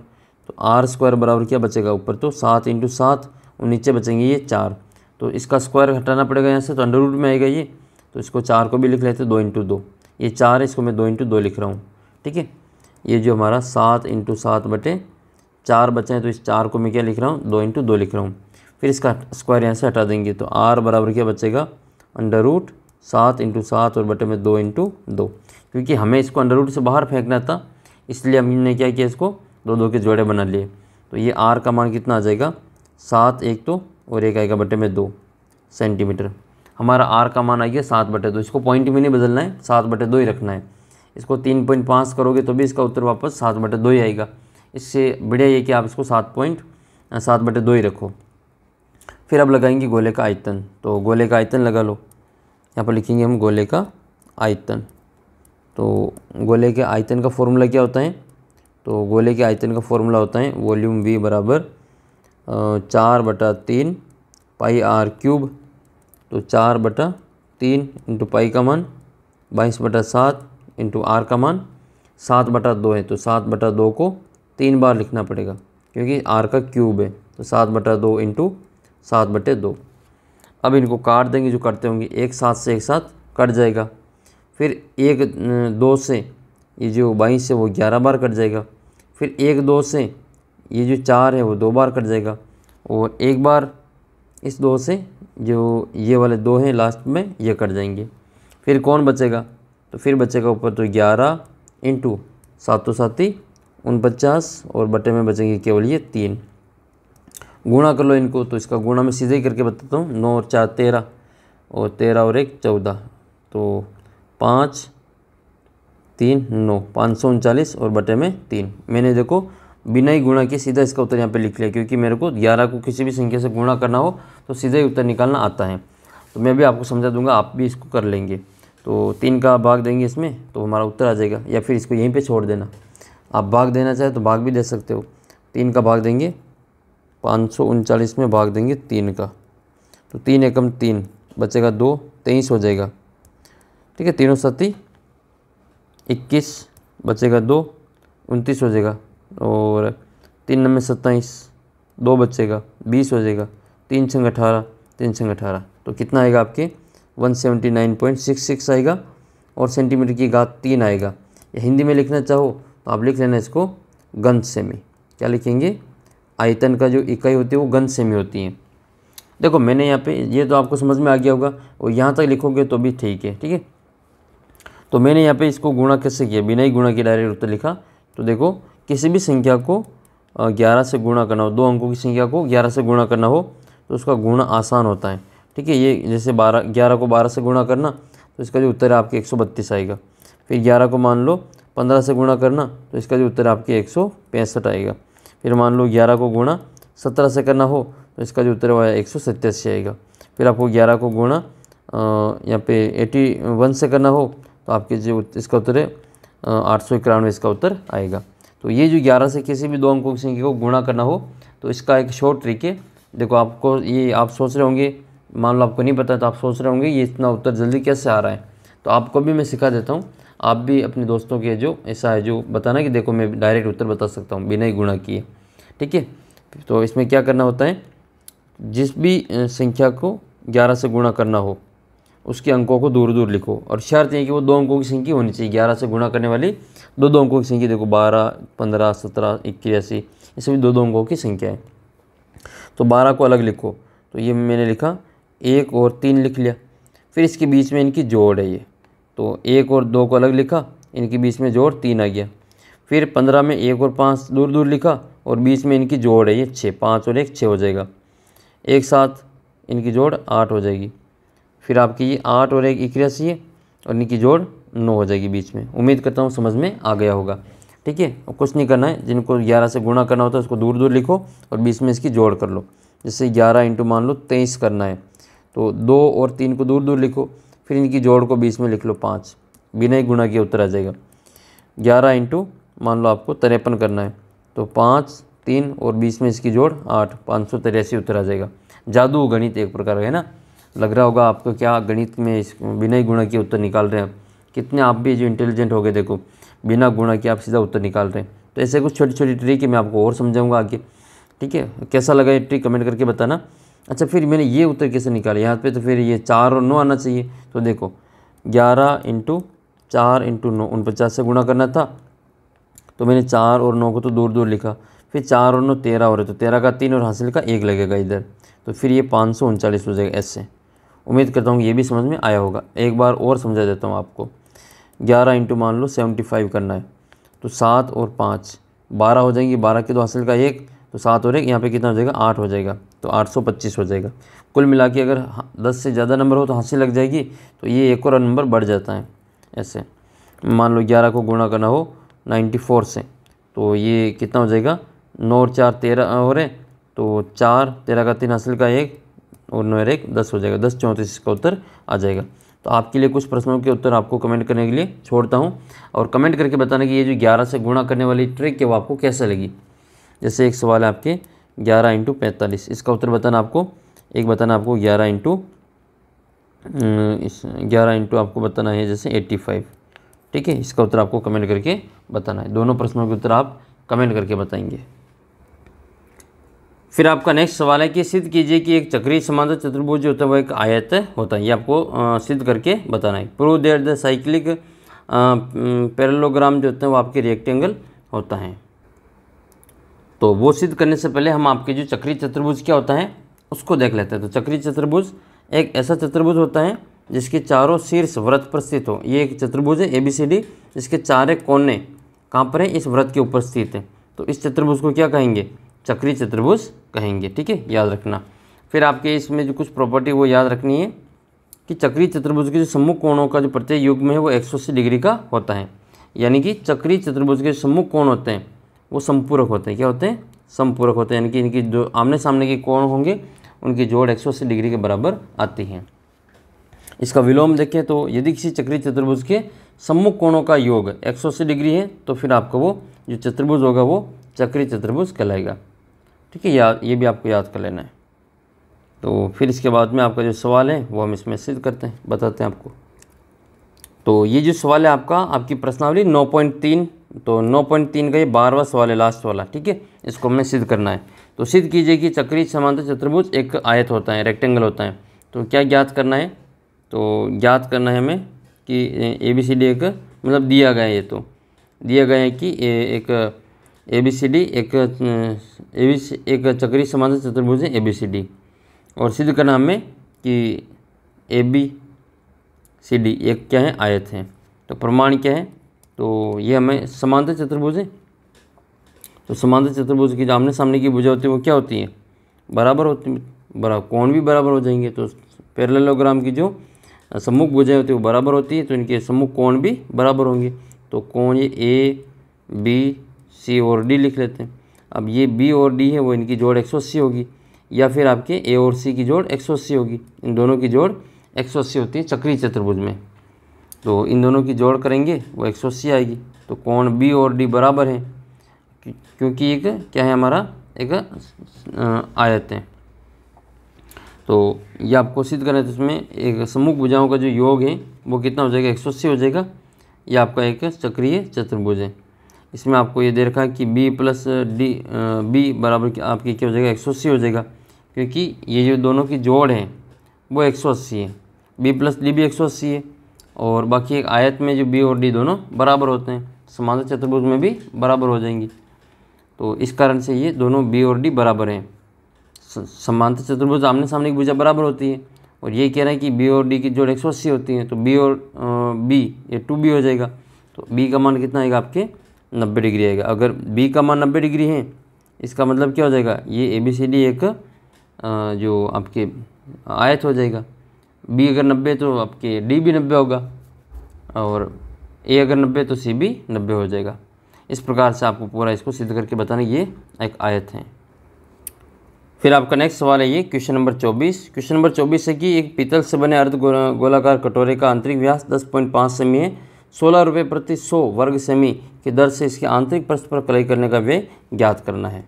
तो r² बराबर क्या बचेगा? ऊपर तो 7 × 7 और नीचे बचेंगे ये 4। तो इसका स्क्वायर हटाना पड़ेगा यहाँ से, तो अंडर रूट में आएगा ये। तो इसको 4 को भी लिख लेते हैं 2 × 2। ये 4 है, इसको मैं 2 × 2 लिख रहा हूँ। ठीक है, ये जो हमारा 7 × 7/4 बचे हैं, तो इस 4 को मैं क्या लिख रहा हूँ? 2 × 2 लिख रहा हूँ। फिर इसका स्क्वायर यहाँ से हटा देंगे तो r बराबर क्या बचेगा? अंडर रूट 7 × 7 और बटे में 2 × 2, क्योंकि हमें इसको अंडर रूट से बाहर फेंकना था, इसलिए हमने क्या किया, इसको 2 के जोड़े बना लिए। तो ये r का मान कितना आ जाएगा, 7 एक तो और एक आएगा बटे में 2 सेंटीमीटर। हमारा r का मान आ गया 7/2। इसको पॉइंट में नहीं बदलना है, 7/2 ही रखना है। इसको 3.5 करोगे तो भी इसका उत्तर वापस 7/2 ही आएगा। इससे बढ़िया ये कि आप इसको 7/2 ही रखो। फिर अब लगाएंगे गोले का आयतन। तो गोले का आयतन लगा लो, यहाँ पर लिखेंगे हम गोले का आयतन। तो गोले के आयतन का फॉर्मूला क्या होता है, तो गोले के आयतन का फॉर्मूला होता है वॉल्यूम V बराबर 4/3 पाई r क्यूब। तो 4/3 इंटू पाई का मान 22/7 इंटू r का मान 7/2 है। तो 7/2 को 3 बार लिखना पड़ेगा क्योंकि r का क्यूब है। तो 7/2 इंटू 7/2। अब इनको काट देंगे, जो करते होंगे एक साथ से एक साथ कट जाएगा। फिर 1-2 से ये जो 22 है वो 11 बार कट जाएगा। फिर 1-2 से ये जो 4 है वो 2 बार कट जाएगा। और एक बार इस 2 से जो ये वाले 2 हैं लास्ट में ये कट जाएंगे। फिर कौन बचेगा, तो फिर बचेगा ऊपर तो 11 इंटू 7 7 49 और बटे में बचेंगे केवल ये 3। गुणा कर लो इनको, तो इसका गुणा मैं सीधे ही करके बताता हूँ। 9 और 4 13 और 13 और 1 14। तो 5 3 9 539 और बटे में 3। मैंने देखो बिना ही गुणा किए सीधा इसका उत्तर यहाँ पे लिख लिया, क्योंकि मेरे को 11 को किसी भी संख्या से गुणा करना हो तो सीधे ही उत्तर निकालना आता है। तो मैं भी आपको समझा दूंगा, आप भी इसको कर लेंगे। तो 3 का भाग देंगे इसमें तो हमारा उत्तर आ जाएगा, या फिर इसको यहीं पे छोड़ देना। आप भाग देना चाहे तो भाग भी दे सकते हो। 3 का भाग देंगे 539 में भाग देंगे 3 का। तो 3 एकम 3 बचेगा 2 23 हो जाएगा। ठीक है, 3 7 21 बचेगा 2 29 हो जाएगा। और 3 9 27 2 बचेगा 20 हो जाएगा। 3 6 18 3 6 18। तो कितना आएगा आपके 179.66 आएगा और सेंटीमीटर की घात 3 आएगा। या हिंदी में लिखना चाहो तो आप लिख लेना इसको घन सेमी। क्या लिखेंगे, आयतन का जो इकाई होती है वो घन सेमी होती है। देखो मैंने यहाँ पे ये तो आपको समझ में आ गया होगा, और यहाँ तक लिखोगे तो भी ठीक है। ठीक है, तो मैंने यहाँ पे इसको गुणा कैसे किया, बिना ही गुणा के डायरेक्ट उत्तर लिखा। तो देखो किसी भी संख्या को 11 से गुणा करना हो, 2 अंकों की संख्या को 11 से गुणा करना हो तो उसका गुणा आसान होता है। ठीक है, ये जैसे 11 को 12 से गुणा करना तो इसका जो उत्तर है आपके 132 आएगा। फिर 11 को मान लो 15 से गुणा करना तो इसका जो उत्तर है आपके 165 आएगा। फिर मान लो 11 को गुणा 17 से करना हो तो इसका जो उत्तर है 187 आएगा। फिर आपको 11 को गुणा यहाँ पे 81 से करना हो तो आपके जो इसका उत्तर है 891 इसका उत्तर आएगा। तो ये जो 11 से किसी भी 2 अंकों की संख्या को गुणा करना हो तो इसका एक शॉर्ट ट्रिक है। देखो आपको ये आप सोच रहे होंगे, मान लो आपको नहीं पता तो आप सोच रहे होंगे ये इतना उत्तर जल्दी कैसे आ रहा है, तो आपको भी मैं सिखा देता हूँ। आप भी अपने दोस्तों के जो ऐसा है जो बताना कि देखो मैं डायरेक्ट उत्तर बता सकता हूँ बिना ही गुणा किए। ठीक है, तो इसमें क्या करना होता है, जिस भी संख्या को 11 से गुणा करना हो उसके अंकों को दूर दूर लिखो, और शर्त है कि वो 2 अंकों की संख्या होनी चाहिए। 11 से गुणा करने वाली 2 अंकों की संख्या, देखो 12 15 17 81 ये सभी 2 अंकों की संख्या है। तो 12 को अलग लिखो, तो ये मैंने लिखा 1 और 3 लिख लिया। फिर इसके बीच में इनकी जोड़ है ये, तो 1 और 2 को अलग लिखा, इनके बीच में जोड़ 3 आ गया। फिर 15 में 1 और 5 दूर दूर लिखा और बीच में इनकी जोड़ है ये 6, 5 और 1 6 हो जाएगा। एक साथ इनकी जोड़ 8 हो जाएगी। फिर आपकी ये 8 और 1 81 है और इनकी जोड़ 9 हो जाएगी बीच में। उम्मीद करता हूँ समझ में आ गया होगा। ठीक है, और कुछ नहीं करना है, जिनको 11 से गुणा करना होता है उसको दूर दूर लिखो और बीच में इसकी जोड़ कर लो। जैसे 11 इंटू मान लो 23 करना है तो 2 और 3 को दूर दूर लिखो, फिर इनकी जोड़ को बीच में लिख लो 5, बिना ही गुणा के उत्तर आ जाएगा। 11 इंटू मान लो आपको 53 करना है तो 5 3 और बीच में इसकी जोड़ 8, 583 उत्तर आ जाएगा। जादू गणित एक प्रकार का है ना, लग रहा होगा आपको क्या गणित में बिना ही गुणा के उत्तर निकाल रहे हैं। कितने आप भी जो इंटेलिजेंट हो गए, देखो बिना गुणा के आप सीधा उत्तर निकाल रहे हैं। तो ऐसे कुछ छोटी छोटी ट्रिक है, मैं आपको और समझाऊंगा आगे। ठीक है, कैसा लगा ये ट्रिक कमेंट करके बताना। अच्छा, फिर मैंने ये उत्तर कैसे निकाला यहाँ पे, तो फिर ये 4 और 9 आना चाहिए। तो देखो 11 इंटू 4 इंटू 9 49 से गुणा करना था, तो मैंने 4 और 9 को तो दूर दूर लिखा। फिर 4 और 9 13 हो रहे, तो 13 का 3 और हासिल का 1 लगेगा इधर, तो फिर ये 539 हो जाएगा ऐसे। उम्मीद करता हूँ ये भी समझ में आया होगा। एक बार और समझा देता हूँ आपको। 11 इंटू मान लो 75 करना है, तो 7 और 5 12 हो जाएंगी, 12 के 2 हासिल का 1, तो 7 और 1 यहाँ पे कितना हो जाएगा 8 हो जाएगा, तो 825 हो जाएगा। कुल मिला के अगर 10 से ज़्यादा नंबर हो तो हासिल लग जाएगी, तो ये एक और नंबर बढ़ जाता है। ऐसे मान लो 11 को गुणा करना हो 94 से, तो ये कितना हो जाएगा 9 और 4 13 हो रहे, तो 4 13 का 3 हासिल का 1 और 9 और 1 10 हो जाएगा, 10 34 इसका उत्तर आ जाएगा। तो आपके लिए कुछ प्रश्नों के उत्तर आपको कमेंट करने के लिए छोड़ता हूँ, और कमेंट करके बताना कि ये जो 11 से गुणा करने वाली ट्रिक है वो आपको कैसे लगी। जैसे एक सवाल है आपके 11 इंटू 45, इसका उत्तर बताना आपको, एक बताना आपको 11 इंटू आपको बताना है जैसे 85, ठीक है। इसका उत्तर आपको कमेंट करके बताना है, दोनों प्रश्नों के उत्तर आप कमेंट करके बताएंगे। फिर आपका नेक्स्ट सवाल है कि सिद्ध कीजिए कि एक चक्रीय समांतर चतुर्भुज जो होता है वो एक आयत होता है, ये आपको सिद्ध करके बताना है। Prove that the cyclic parallelogram जो होते हैं वो आपके रेक्टेंगल होता है। तो वो सिद्ध करने से पहले हम आपके जो चक्रीय चतुर्भुज क्या होता है उसको देख लेते हैं। तो चक्रीय चतुर्भुज एक ऐसा चतुर्भुज होता है जिसके चारों शीर्ष वृत्त पर स्थित हो। ये एक चतुर्भुज है ABCD, जिसके चारे कोने कहाँ पर है, इस वृत्त के ऊपर स्थित है। तो इस चतुर्भुज को क्या कहेंगे, चक्रीय चतुर्भुज कहेंगे, ठीक है, याद रखना। फिर आपके इसमें जो कुछ प्रॉपर्टी वो याद रखनी है कि चक्रीय चतुर्भुज के जो सम्मुख कोणों का जो प्रत्येक युग्म है वो 180 डिग्री का होता है। यानी कि चक्रीय चतुर्भुज के सम्मुख कोण होते हैं वो समपूरक होते हैं। क्या होते हैं, समपूरक होते हैं, यानी कि इनकी जो आमने सामने के कोण होंगे उनकी जोड़ 180 डिग्री के बराबर आती है। इसका विलोम देखें तो यदि किसी चक्रीय चतुर्भुज के सम्मुख कोणों का योग 180 डिग्री है तो फिर आपका वो जो चतुर्भुज होगा वो चक्रीय चतुर्भुज कहलाएगा, ठीक है। ये भी आपको याद कर लेना है। तो फिर इसके बाद में आपका जो सवाल है वो हम इसमें सिद्ध करते हैं, बताते हैं आपको। तो ये जो सवाल है आपका, आपकी प्रश्नावली 9.3, तो 9.3 का ये 12वां सवाल है, लास्ट वाला, ठीक है। इसको हमें सिद्ध करना है। तो सिद्ध कीजिए कि चक्रीय समांतर चतुर्भुज एक आयत होता है, रेक्टेंगल होता है। तो क्या ज्ञात करना है, तो ज्ञात करना है हमें कि ABCD एक मतलब दिया गया है, ये तो दिया गया है कि एक ABCD एक चक्रीय समांतर चतुर्भुज है ABCD, और सिद्ध करना हमें कि ABCD एक क्या है, आयत है। तो प्रमाण क्या है, तो ये हमें समांतर चतुर्भुज है। तो समांतर चतुर्भुज की जो आमने सामने की भुजा होती है वो क्या होती है, बराबर होती है, कोण भी बराबर हो जाएंगे। तो पैरेललोग्राम की जो सम्मुख भुजाएं होती है वो बराबर होती है, तो इनके सम्मुख कोण भी बराबर होंगे। तो कोण ये ABC और D लिख लेते हैं। अब ये B और D है वो इनकी जोड़ 180 होगी, या फिर आपके A और C की जोड़ 180 होगी। इन दोनों की जोड़ 180 होती है चक्रीय चतुर्भुज में। तो इन दोनों की जोड़ करेंगे वो 180 आएगी। तो कोण B और D बराबर है, क्योंकि एक क्या है हमारा, एक आयत है। तो ये आपको सिद्ध करना है। तो इसमें एक सम्मुख भुजाओं का जो योग है वो कितना हो जाएगा, 180 हो जाएगा। ये आपका एक चक्रीय चतुर्भुज है। इसमें आपको ये दे रखा है कि B प्लस D B बराबर आपकी क्या हो जाएगा, 180 हो जाएगा, क्योंकि ये जो दोनों की जोड़ है वो 180 है। B प्लस D भी 180 है, और बाकी एक आयत में जो B और D दोनों बराबर होते हैं, समांतर चतुर्भुज में भी बराबर हो जाएंगी। तो इस कारण से ये दोनों B और D बराबर हैं। समांतर चतुर्भुज आमने सामने की भुजा बराबर होती है, और ये कह रहे हैं कि B और D की जोड़ 180 होती है। तो B और B ये 2B हो जाएगा। तो B का मान कितना आएगा, आपके 90 डिग्री आएगा। अगर B का मान 90 डिग्री है, इसका मतलब क्या हो जाएगा, ये ABCD एक जो आपके आयत हो जाएगा। B अगर 90 तो आपके D भी 90 होगा, और A अगर 90 तो C भी 90 हो जाएगा। इस प्रकार से आपको पूरा इसको सिद्ध करके बताना ये एक आयत है। फिर आपका नेक्स्ट सवाल है ये क्वेश्चन नंबर 24। क्वेश्चन नंबर 24 है कि एक पीतल से बने अर्ध गोलाकार कटोरे का आंतरिक व्यास 10.5 सेमी है। 16 रुपये प्रति 100 वर्ग सेमी की दर से इसके आंतरिक पृष्ठ पर कलाई करने का व्यय ज्ञात करना है।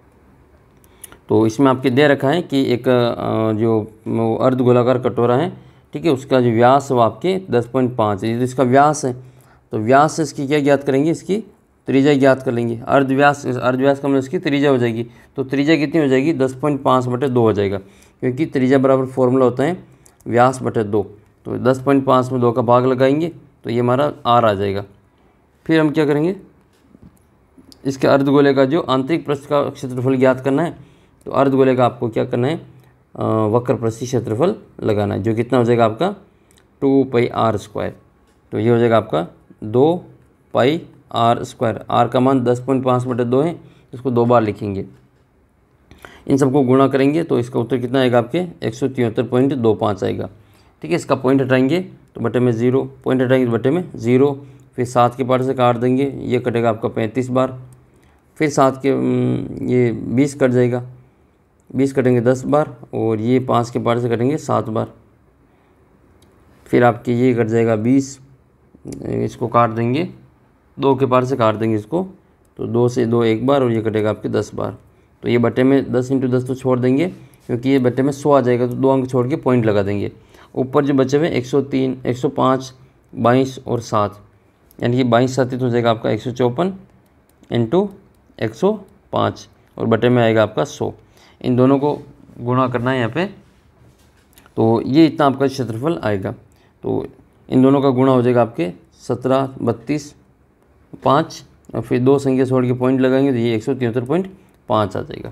तो इसमें आपके दे रखा है कि एक जो अर्ध गोलाकार कटोरा है, ठीक है, उसका जो व्यास है वो आपके 10.5 है। यदि इसका व्यास है तो व्यास से इसकी क्या ज्ञात करेंगे, इसकी त्रिज्या ज्ञात कर लेंगे। अर्धव्यास का मतलब इसकी त्रिज्या हो जाएगी। तो त्रिज्या कितनी हो जाएगी, 10.5/2 हो जाएगा, क्योंकि त्रिज्या बराबर फॉर्मूला होता है व्यास बटे 2। तो 10.5 में 2 का भाग लगाएंगे तो ये हमारा R आ जाएगा। फिर हम क्या करेंगे, इसके अर्धगोले का जो आंतरिक पृष्ठ का क्षेत्रफल ज्ञात करना है। तो अर्धगोले का आपको क्या करना है, वक्र पृष्ठीय क्षेत्रफल लगाना है, जो कितना हो जाएगा आपका 2πr²। तो ये हो जाएगा आपका 2πr²। आर का मान 10.5/2 है, इसको 2 बार लिखेंगे। इन सबको गुणा करेंगे तो इसका उत्तर कितना आएगा आपके 173.25 आएगा। ठीक है, इसका पॉइंट हटाएंगे तो बटे में 0, पॉइंट हटाएंगे तो बटे में 0, फिर 7 के पार्ट से काट देंगे, ये कटेगा आपका 35 बार, फिर 7 के ये 20 कट जाएगा, 20 कटेंगे 10 बार, और ये 5 के पार्ट से कटेंगे 7 बार, फिर आपके ये कट जाएगा 20, इसको काट देंगे 2 के पार्ट से काट देंगे इसको, तो 2 से 2 1 बार, और ये कटेगा आपके 10 बार। तो ये बटे में 10 × 10 तो छोड़ देंगे, क्योंकि ये बटे में 100 आ जाएगा, तो 2 अंक छोड़ के पॉइंट लगा देंगे। ऊपर जो बचे हुए 103, 105, 22 और 7, यानी कि 22 7 हो जाएगा आपका 154 × 105, और बटे में आएगा आपका 100। इन दोनों को गुणा करना है यहाँ पे, तो ये इतना आपका क्षेत्रफल आएगा। तो इन दोनों का गुणा हो जाएगा आपके 17, 32, 5, और फिर 2 संख्या छोड़ के पॉइंट लगाएंगे तो ये 173.5 आ जाएगा।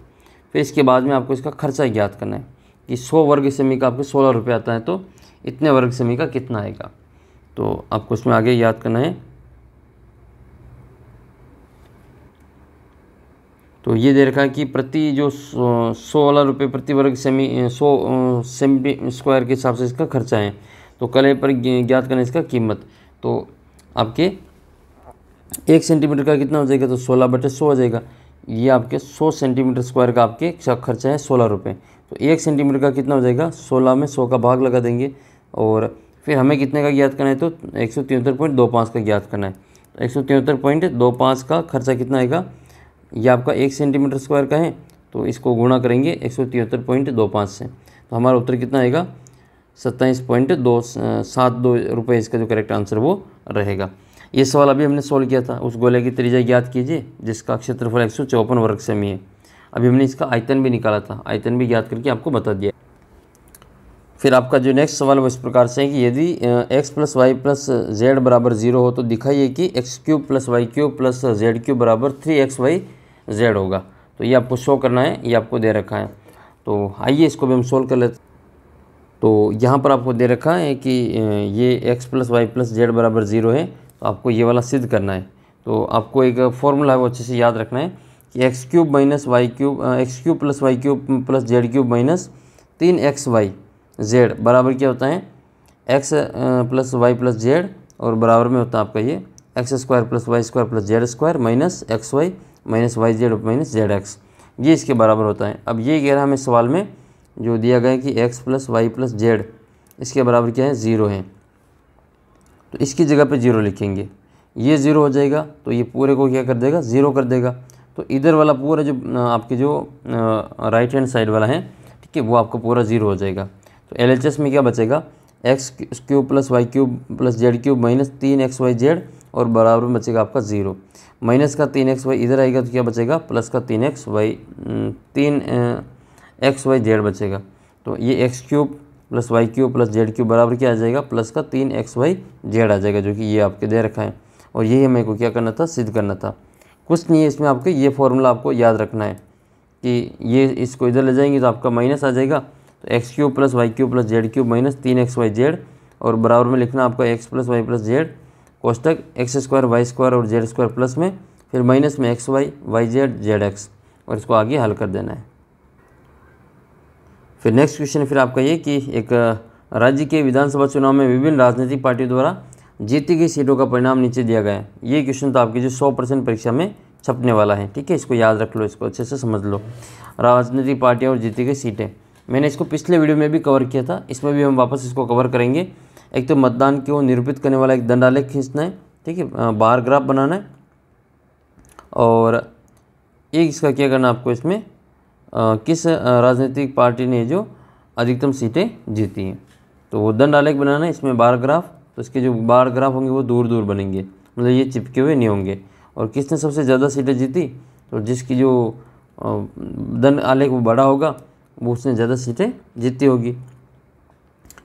फिर इसके बाद में आपको इसका खर्चा ज्ञात करना है कि 100 वर्ग सेमी का आपके 16 रुपये आता है, तो इतने वर्ग सेमी का कितना आएगा, तो आपको इसमें आगे याद करना है। तो ये दे रखा है कि प्रति जो 16 रुपये प्रति वर्ग सेमी 100 सेमी स्क्वायर के हिसाब से इसका खर्चा है। तो कले पर ज्ञात करना इसका कीमत, तो आपके 1 सेंटीमीटर का कितना हो जाएगा, तो 16/100 हो जाएगा। ये आपके 100 सेंटीमीटर स्क्वायर का आपके खर्चा है 16 रुपये। तो 1 सेंटीमीटर का कितना हो जाएगा, 16 में 100 का भाग लगा देंगे, और फिर हमें कितने का ज्ञात करना है, तो 173.25 का ज्ञात करना है। तो 173.25 का खर्चा कितना आएगा, ये आपका 1 सेंटीमीटर स्क्वायर का है, तो इसको गुणा करेंगे 173.25 से, तो हमारा उत्तर कितना आएगा 27.272 रुपये। इसका जो करेक्ट आंसर वो रहेगा। ये सवाल अभी हमने सोल्व किया था। उस गोले की त्रिज्या ज्ञात कीजिए जिसका क्षेत्रफल 154 वर्ग सेमी है। अभी हमने इसका आयतन भी निकाला था, आयतन भी ज्ञात करके आपको बता दिया। फिर आपका जो नेक्स्ट सवाल वो इस प्रकार से है कि यदि x + y + z = 0 हो तो दिखाइए कि x³ + y³ + z³ बराबर 3xyz होगा। तो ये आपको शो करना है, ये आपको दे रखा है। तो आइए इसको भी हम सोल्व कर लेते। तो यहाँ पर आपको दे रखा है कि ये x + y + z = 0 है, तो आपको ये वाला सिद्ध करना है। तो आपको एक फॉर्मूला है वो अच्छे से याद रखना है कि x³ - y³ x³ + y³ + z³ - 3xyz बराबर क्या होता है x + y + z, और बराबर में होता है आपका ये x² + y² + z² - xy - yz - zx, ये इसके बराबर होता है। अब ये कह रहा है हमें सवाल में जो दिया गया है कि x + y + z इसके बराबर क्या है 0 है, तो इसकी जगह पे 0 लिखेंगे। ये 0 हो जाएगा तो ये पूरे को क्या कर देगा 0 कर देगा। तो इधर वाला पूरा जो आपके जो राइट हैंड साइड वाला है, ठीक है, वो आपको पूरा 0 हो जाएगा। तो LHS में क्या बचेगा x³ + y³ + z³ - 3xyz, और बराबर में बचेगा आपका 0। माइनस का 3xy इधर आएगा तो क्या बचेगा प्लस का 3xyz बचेगा। तो ये x³ + y³ + z³ बराबर क्या आ जाएगा प्लस का 3xyz आ जाएगा, जो कि ये आपके दे रखा है। और यही हमें को क्या करना था, सिद्ध करना था। कुछ नहीं है इसमें, आपके ये फॉर्मूला आपको याद रखना है कि ये इसको इधर ले जाएंगे तो आपका माइनस आ जाएगा। तो x³ + y³ + z³ - 3xyz, और बराबर में लिखना आपका x + y + z कोष्टक x² y² और z² प्लस में, फिर माइनस में xy yz zx, और इसको आगे हल कर देना है। फिर नेक्स्ट क्वेश्चन फिर आपका ये कि एक राज्य के विधानसभा चुनाव में विभिन्न राजनीतिक पार्टियों द्वारा जीती गई सीटों का परिणाम नीचे दिया गया है। ये क्वेश्चन तो आपकी जो 100% परीक्षा में छपने वाला है, ठीक है, इसको याद रख लो, इसको अच्छे से समझ लो। राजनीतिक पार्टियां और जीती गई सीटें, मैंने इसको पिछले वीडियो में भी कवर किया था, इसमें भी हम वापस इसको कवर करेंगे। एक तो मतदान को निरूपित करने वाला एक दंडालेख खींचना है, ठीक है, बार ग्राफ बनाना है, और एक इसका क्या करना आपको इसमें किस राजनीतिक पार्टी ने जो अधिकतम सीटें जीती हैं, तो वो दंडालेख बनाना है, इसमें बार ग्राफ। तो इसके जो बार ग्राफ होंगे वो दूर दूर बनेंगे, मतलब ये चिपके हुए नहीं होंगे। और किसने सबसे ज़्यादा सीटें जीती, तो जिसकी जो दंड आलेख वो बड़ा होगा वो उसने ज़्यादा सीटें जीती होगी।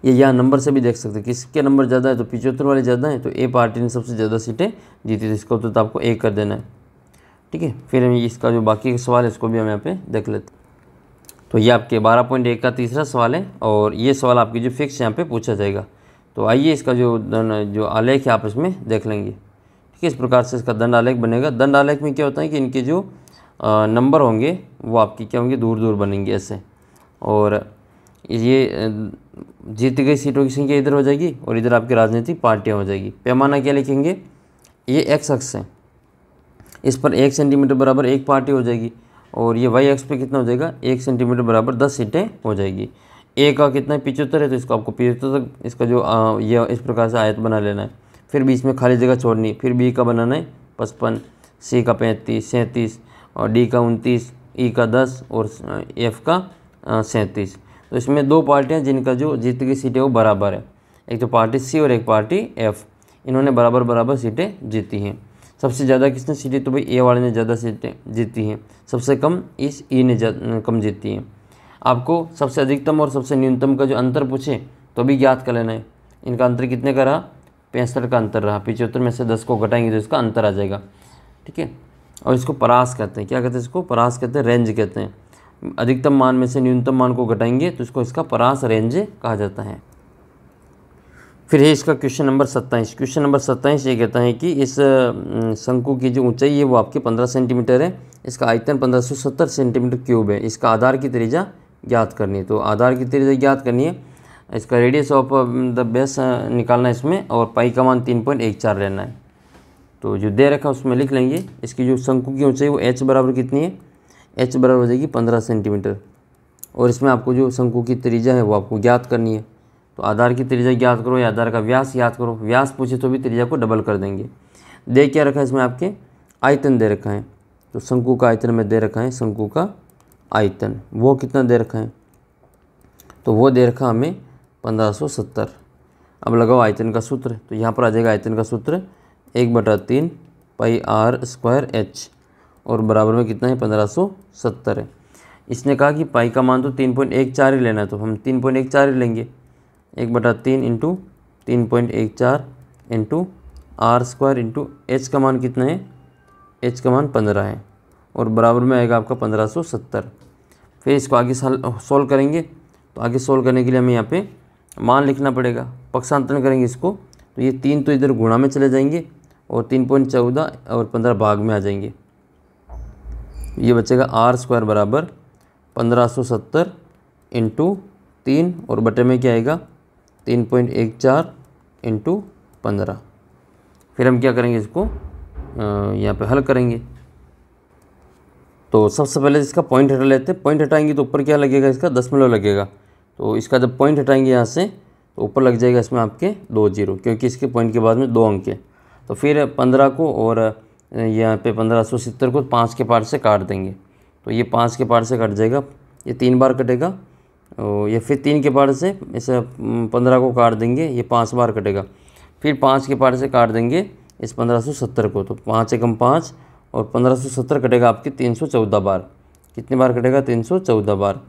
ये यहाँ नंबर से भी देख सकते हैं किसके नंबर ज़्यादा है, तो 75 वाले ज़्यादा हैं, तो ए पार्टी ने सबसे ज़्यादा सीटें जीती, तो इसका उत्तर तो आपको ए कर देना है, ठीक है। फिर हम इसका जो बाकी का सवाल है इसको भी हम यहाँ पे देख लेते हैं। तो ये आपके 12.1 का तीसरा सवाल है, और ये सवाल आपकी जो फिक्स यहाँ पे पूछा जाएगा। तो आइए इसका जो आलेख है आप इसमें देख लेंगे। ठीक है। इस प्रकार से इसका दंड आलेख बनेगा। दंड आलेख में क्या होता है कि इनके जो नंबर होंगे वो आपकी क्या होंगे, दूर दूर बनेंगे ऐसे, और ये जीती गई सीटों की संख्या इधर हो जाएगी और इधर आपकी राजनीतिक पार्टियाँ हो जाएगी। पैमाना क्या लिखेंगे, ये एक्स अक्ष है, इस पर 1 सेंटीमीटर बराबर 1 पार्टी हो जाएगी, और ये वाई अक्ष पे कितना हो जाएगा, 1 सेंटीमीटर बराबर 10 सीटें हो जाएगी। ए का कितना है, 75 है, तो इसको आपको 75 तक इसका जो ये इस प्रकार से आयत बना लेना है। फिर बीच में खाली जगह छोड़नी, फिर बी का बनाना है 55, सी का 35, 37, और डी का 29, ई का 10 और एफ का 37। तो इसमें 2 पार्टियां जिनका जो जीत की सीटें वो बराबर है, एक तो पार्टी सी और एक पार्टी एफ, इन्होंने बराबर बराबर सीटें जीती हैं। सबसे ज़्यादा किसने सीटें, तो भाई ए वाले ने ज़्यादा सीटें जीती हैं, सबसे कम इस ई ने कम जीती हैं। आपको सबसे अधिकतम और सबसे न्यूनतम का जो अंतर पूछे तो भी ज्ञात कर लेना है। इनका अंतर कितने का रहा, 65 का अंतर रहा। 75 में से 10 को घटाएंगे तो इसका अंतर आ जाएगा, ठीक है। और इसको परास कहते हैं, क्या कहते हैं इसको, परास कहते हैं, रेंज कहते हैं। अधिकतम मान में से न्यूनतम मान को घटाएंगे तो इसको इसका परास रेंज कहा जाता है। फिर है इसका क्वेश्चन नंबर 27। क्वेश्चन नंबर 27 ये कहता है कि इस शंकु की जो ऊंचाई है वो आपके 15 सेंटीमीटर है, इसका आयतन 1570 सेंटीमीटर क्यूब है, इसका आधार की त्रिज्या ज्ञात करनी है। तो आधार की त्रिज्या ज्ञात करनी है, इसका रेडियस ऑफ द बेस निकालना है इसमें, और पाई का मान 3.14 लेना है। तो जो दे रखा है उसमें लिख लेंगे। इसकी जो शंकु की ऊंचाई वो एच बराबर कितनी है, एच बराबर हो जाएगी 15 सेंटीमीटर, और इसमें आपको जो शंकु की त्रिज्या है वो आपको ज्ञात करनी है। तो आधार की त्रिज्या ज्ञात करो या आधार का व्यास याद करो, व्यास पूछे तो भी त्रिज्या को डबल कर देंगे। दे क्या रखा है इसमें, आपके आयतन दे रखा है, तो शंकु का आयतन में दे रखा है, शंकु का आयतन वो कितना दे रखा है, तो वो दे रखा हमें 1570। अब लगाओ आयतन का सूत्र, तो यहाँ पर आ जाएगा आयतन का सूत्र 1/3 पाई आर स्क्वायर एच, और बराबर में कितना है 1570 है। इसने कहा कि पाई का मान तो 3.14 ही लेना है, तो हम 3.14 ही लेंगे। 1/3 into 3.14 into R square into H का मान कितना है, एच का मान 15 है, और बराबर में आएगा आपका 1570। फिर इसको आगे सोल्व करेंगे, तो आगे सोल्व करने के लिए हमें यहाँ पे मान लिखना पड़ेगा। पक्षांतरण करेंगे इसको, तो ये 3 तो इधर गुणा में चले जाएंगे, और 3.14 और 15 भाग में आ जाएंगे। ये बचेगा आर स्क्वायर बराबर 1570 इंटू 3, और बटे में क्या आएगा 3.14 इंटू 15। फिर हम क्या करेंगे, इसको यहाँ पे हल करेंगे। तो सबसे पहले इसका पॉइंट हटा लेते हैं। पॉइंट हटाएंगे तो ऊपर क्या लगेगा, इसका दशमलव लगेगा। तो इसका जब पॉइंट हटाएंगे यहाँ से तो ऊपर लग जाएगा इसमें आपके 2 जीरो, क्योंकि इसके पॉइंट के बाद में 2 अंक है। तो फिर 15 को और यहाँ पे 1570 को 5 के पार्ट से काट देंगे, तो ये 5 के पार्ट से कट जाएगा, ये 3 बार कटेगा, और ये फिर 3 के पार्ट से इसे 15 को काट देंगे, ये 5 बार कटेगा। फिर 5 के पार्ट से काट देंगे इस 1570 को, तो 5 एकम 5, और 1570 कटेगा आपके 314 बार। कितनी बार कटेगा, 314 बार।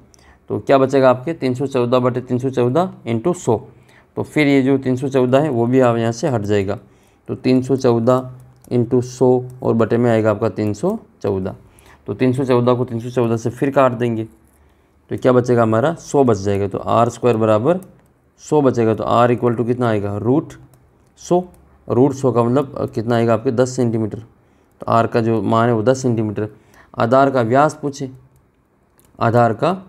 तो क्या बचेगा आपके 314 बटे 314 इंटू 100। तो फिर ये जो 314 है वो भी आप यहाँ से हट जाएगा, तो 314 इंटू 100 और बटे में आएगा आपका 314। तो 314 को 314 से फिर काट देंगे, तो क्या बचेगा हमारा 100 बच जाएगा। तो आर स्क्वायर बराबर 100 बचेगा, तो आर इक्वल टू कितना आएगा, √100। √100 का मतलब कितना आएगा आपके 10 सेंटीमीटर। तो आर का जो मान है वो 10 सेंटीमीटर। आधार का व्यास पूछे, आधार का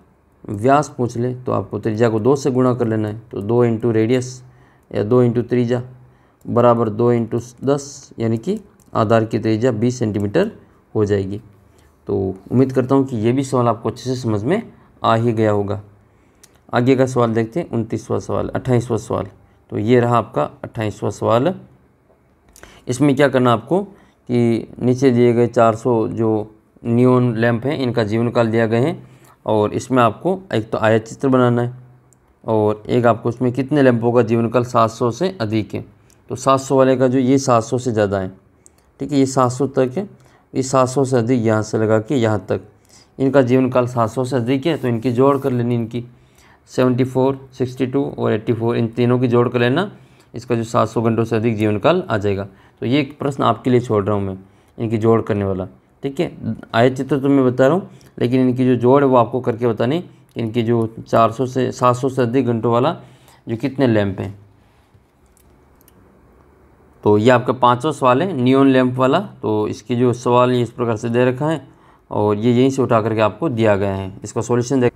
व्यास पूछ ले तो आपको त्रिज्या को 2 से गुणा कर लेना है। तो 2 इंटू रेडियस या 2 इंटू त्रिज्या बराबर 2 इंटू 10, यानी कि आधार की त्रिज्या 20 सेंटीमीटर हो जाएगी। तो उम्मीद करता हूँ कि ये भी सवाल आपको अच्छे से समझ में आ ही गया होगा। आगे का सवाल देखते हैं, 29वां सवाल, 28वां सवाल। तो ये रहा आपका 28वां सवाल। इसमें क्या करना आपको कि नीचे दिए गए 400 जो नियॉन लैंप हैं इनका जीवन काल दिया गए हैं, और इसमें आपको एक तो आयत चित्र बनाना है, और एक आपको इसमें कितने लैंपों का जीवन काल 700 से अधिक है। तो 700 वाले का जो ये 700 से ज़्यादा है, ठीक है, ये 700 तक है, ये 700 से अधिक यहाँ से लगा के यहाँ तक, इनका जीवन काल 700 से अधिक है। तो इनकी जोड़ कर लेनी, इनकी 74, 62 और 84, इन तीनों की जोड़ कर लेना, इसका जो 700 घंटों से अधिक जीवन काल आ जाएगा। तो ये एक प्रश्न आपके लिए छोड़ रहा हूँ मैं, इनकी जोड़ करने वाला, ठीक है। आयत चित्र तो मैं बता रहा हूँ, लेकिन इनकी जो जोड़ है वो आपको करके बतानी, इनकी जो 400 से 700 से अधिक घंटों वाला जो कितने लैंप हैं। तो ये आपका 5वां सवाल है नियॉन लैंप वाला। तो इसकी जो सवाल ये इस प्रकार से दे रखा है और ये यहीं से उठा करके आपको दिया गया है। इसका सॉल्यूशन देख,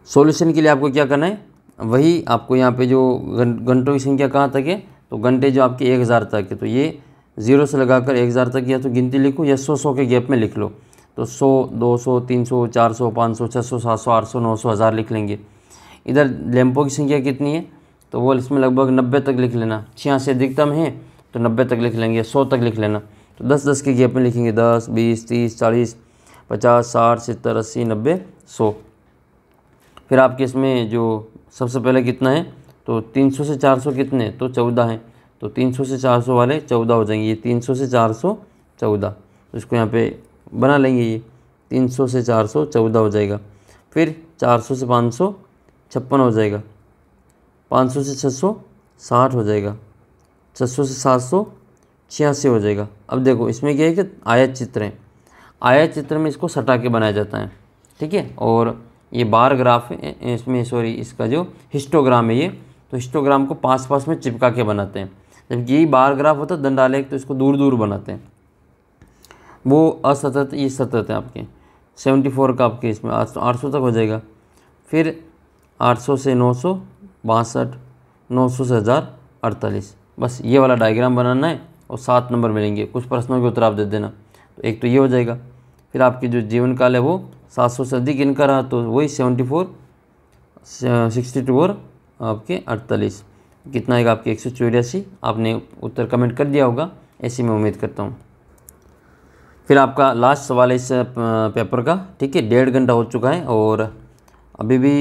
सॉल्यूशन के लिए आपको क्या करना है, वही आपको यहाँ पे जो घंटों की संख्या कहाँ तक है, तो घंटे जो आपके 1000 तक है, तो ये 0 से लगाकर 1000 तक या तो गिनती लिखो या 100 के गैप में लिख लो। तो 100, 200, 300, 400, 500, 600, 700, 800, 900, 1000 लिख लेंगे। इधर लैंपों की संख्या कितनी है, तो वो इसमें लगभग 90 तक लिख लेना। 86 अधिकतम है तो 90 तक लिख लेंगे, 100 तक लिख लेना। तो 10-10 के गैप में लिखेंगे 10, 20, 30, 40, 50, 60, 70, 80, 90, 100। फिर आपके इसमें जो सबसे पहले कितना है, तो 300 से 400 कितने, तो 14 हैं। तो 300 से 400 वाले 14 हो जाएंगे। ये 300 से 400 14, तो इसको यहाँ पे बना लेंगे। ये 300 से 400 14 हो जाएगा। फिर 400 से 500 56 हो जाएगा। 500 से 600 60 हो जाएगा। 600 से 700 86 हो जाएगा। अब देखो इसमें क्या है कि आयत चित्र है, आयत चित्र में इसको सटा के बनाया जाता है, ठीक है। और ये बार ग्राफ है, इसमें सॉरी इसका जो हिस्टोग्राम है ये, तो हिस्टोग्राम को पास में चिपका के बनाते हैं। जबकि यही बार ग्राफ होता है दंडालेख, तो इसको दूर दूर बनाते हैं। वो असतत, ये सतत है आपके 74 का, आपके इसमें 800 तक हो जाएगा। फिर 800 से 900 62, 900 से 1000 48। बस ये वाला डायग्राम बनाना है और 7 नंबर मिलेंगे। कुछ प्रश्नों के उत्तर आप दे देना। तो एक तो ये हो जाएगा। फिर आपकी जो जीवन काल है वो 700 से अधिक इनका रहा, तो वही 74, 62 और आपके 48 कितना आएगा आपके 184। आपने उत्तर कमेंट कर दिया होगा, ऐसी मैं उम्मीद करता हूँ। फिर आपका लास्ट सवाल है इस पेपर का, ठीक है। 1.5 घंटा हो चुका है और अभी भी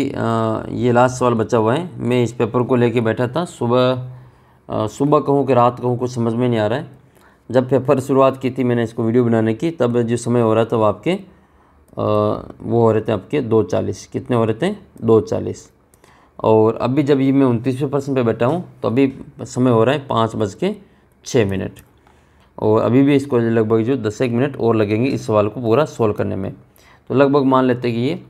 ये लास्ट सवाल बचा हुआ है। मैं इस पेपर को लेके बैठा था, सुबह कहूँ कि रात कहूँ, कुछ समझ में नहीं आ रहा है। जब पेपर शुरुआत की थी मैंने इसको वीडियो बनाने की, तब जो समय हो रहा था वो आपके वो हो रहे थे आपके 2:40। कितने हो रहे थे, 2:40। और अभी जब ये मैं 29वें प्रश्न पे बैठा हूँ तो अभी समय हो रहा है 5:06। और अभी भी इसको लगभग जो 10 मिनट और लगेंगे इस सवाल को पूरा सोल्व करने में। तो लगभग मान लेते हैं कि ये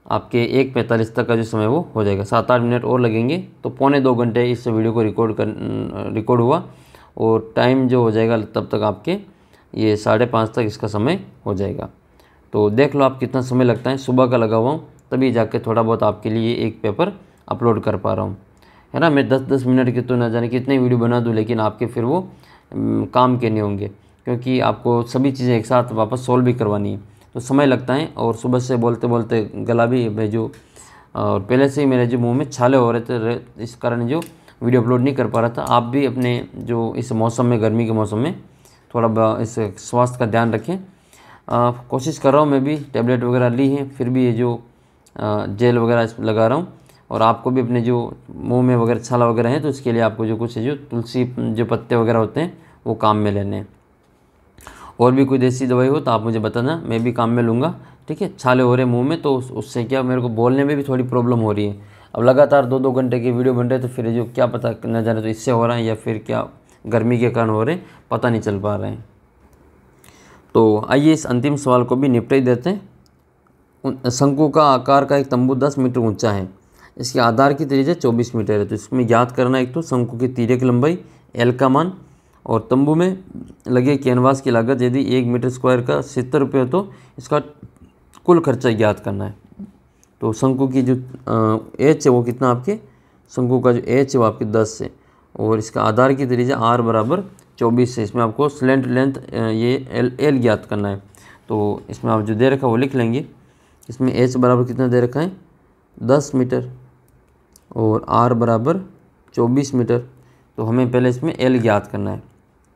आपके 1:45 तक का जो समय वो हो जाएगा। 7-8 मिनट और लगेंगे, तो 2.25 घंटे इस वीडियो को रिकॉर्ड हुआ। और टाइम जो हो जाएगा तब तक आपके ये 5:30 तक इसका समय हो जाएगा। तो देख लो आप कितना समय लगता है। सुबह का लगा हुआ हूँ, तभी जाके थोड़ा बहुत आपके लिए एक पेपर अपलोड कर पा रहा हूँ, है ना। मैं 10-10 मिनट के तो ना जाने कितने वीडियो बना दूँ, लेकिन आपके फिर वो काम के नहीं होंगे, क्योंकि आपको सभी चीज़ें एक साथ वापस सोल्व भी करवानी है, तो समय लगता है। और सुबह से बोलते बोलते गला भी भेजो, और पहले से ही मेरे जो मुंह में छाले हो रहे थे, इस कारण जो वीडियो अपलोड नहीं कर पा रहा था। आप भी अपने जो इस मौसम में, गर्मी के मौसम में, थोड़ा इस स्वास्थ्य का ध्यान रखें। कोशिश कर रहा हूँ, मैं भी टैबलेट वगैरह ली हैं, फिर भी ये जो जेल वगैरह लगा रहा हूँ। और आपको भी अपने जो मुंह में वगैरह छाला वगैरह है, तो इसके लिए आपको जो कुछ जो तुलसी जो पत्ते वगैरह होते हैं वो काम में लेने हैं। और भी कोई देसी दवाई हो तो आप मुझे बताना, मैं भी काम में लूँगा, ठीक है। छाले हो रहे मुंह में, तो उससे क्या मेरे को बोलने में भी थोड़ी प्रॉब्लम हो रही है। अब लगातार 2-2 घंटे की वीडियो बन रहे, तो फिर जो क्या पता न जाने तो इससे हो रहा है या फिर क्या गर्मी के कारण हो रहे, पता नहीं चल पा रहे हैं। तो आइए इस अंतिम सवाल को भी निपटा ही देते हैं। शंकु का आकार का एक तंबू 10 मीटर ऊंचा है, इसके आधार की त्रिज्या 24 मीटर है। तो इसमें ज्ञात करना एक तो शंकु की तिर्यक लंबाई एल का मान, और तंबू में लगे कैनवास की लागत यदि 1 मीटर स्क्वायर का 70 रुपये हो तो इसका कुल खर्चा ज्ञात करना है। तो शंकु की जो एच है वो कितना, आपके शंकु का जो एच है वो आपके 10 है, और इसका आधार की त्रिज्या आर बराबर 24 है। इसमें आपको स्लेंट लेंथ ये एल ज्ञात करना है। तो इसमें आप जो दे रखा है वो लिख लेंगे। इसमें एच बराबर कितना दे रखा है, 10 मीटर, और आर बराबर 24 मीटर। तो हमें पहले इसमें एल ज्ञात करना है।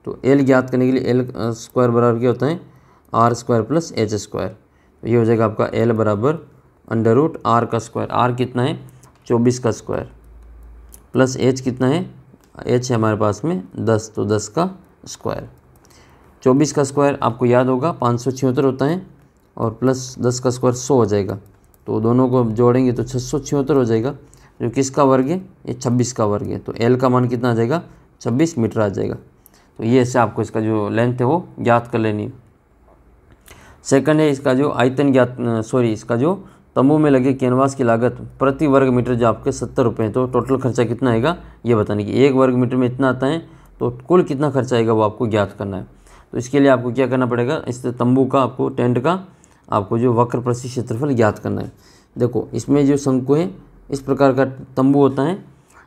तो एल ज्ञात करने के लिए एल स्क्वायर बराबर क्या होता है, R square plus H square. तो ये हो जाएगा आपका एल बराबर √r का स्क्वायर। आर कितना है, 24 का स्क्वायर, प्लस एच कितना है, एच है हमारे पास में 10, तो 10 का स्क्वायर। 24 का स्क्वायर आपको याद होगा 576 होता है, और प्लस 10 का स्क्वायर 100 हो जाएगा। तो दोनों को जोड़ेंगे तो 676 हो जाएगा, जो किसका वर्ग है, ये 26 का वर्ग है। तो एल का मान कितना आ जाएगा, 26 मीटर आ जाएगा। तो ये ऐसे आपको इसका जो लेंथ है वो ज्ञात कर लेनी है। सेकंड है इसका जो आयतन इसका जो तंबू में लगे कैनवास की लागत प्रति वर्ग मीटर जो आपके 70 रुपये है। तो टोटल खर्चा कितना आएगा ये बताने की। 1 वर्ग मीटर में इतना आता है, तो कुल कितना खर्चा आएगा वो आपको ज्ञात करना है। तो इसके लिए आपको क्या करना पड़ेगा, इस तंबू का आपको टेंट का आपको जो वक्र प्रस्थि क्षेत्रफल ज्ञात करना है। देखो इसमें जो शंकु है इस प्रकार का तंबू होता है,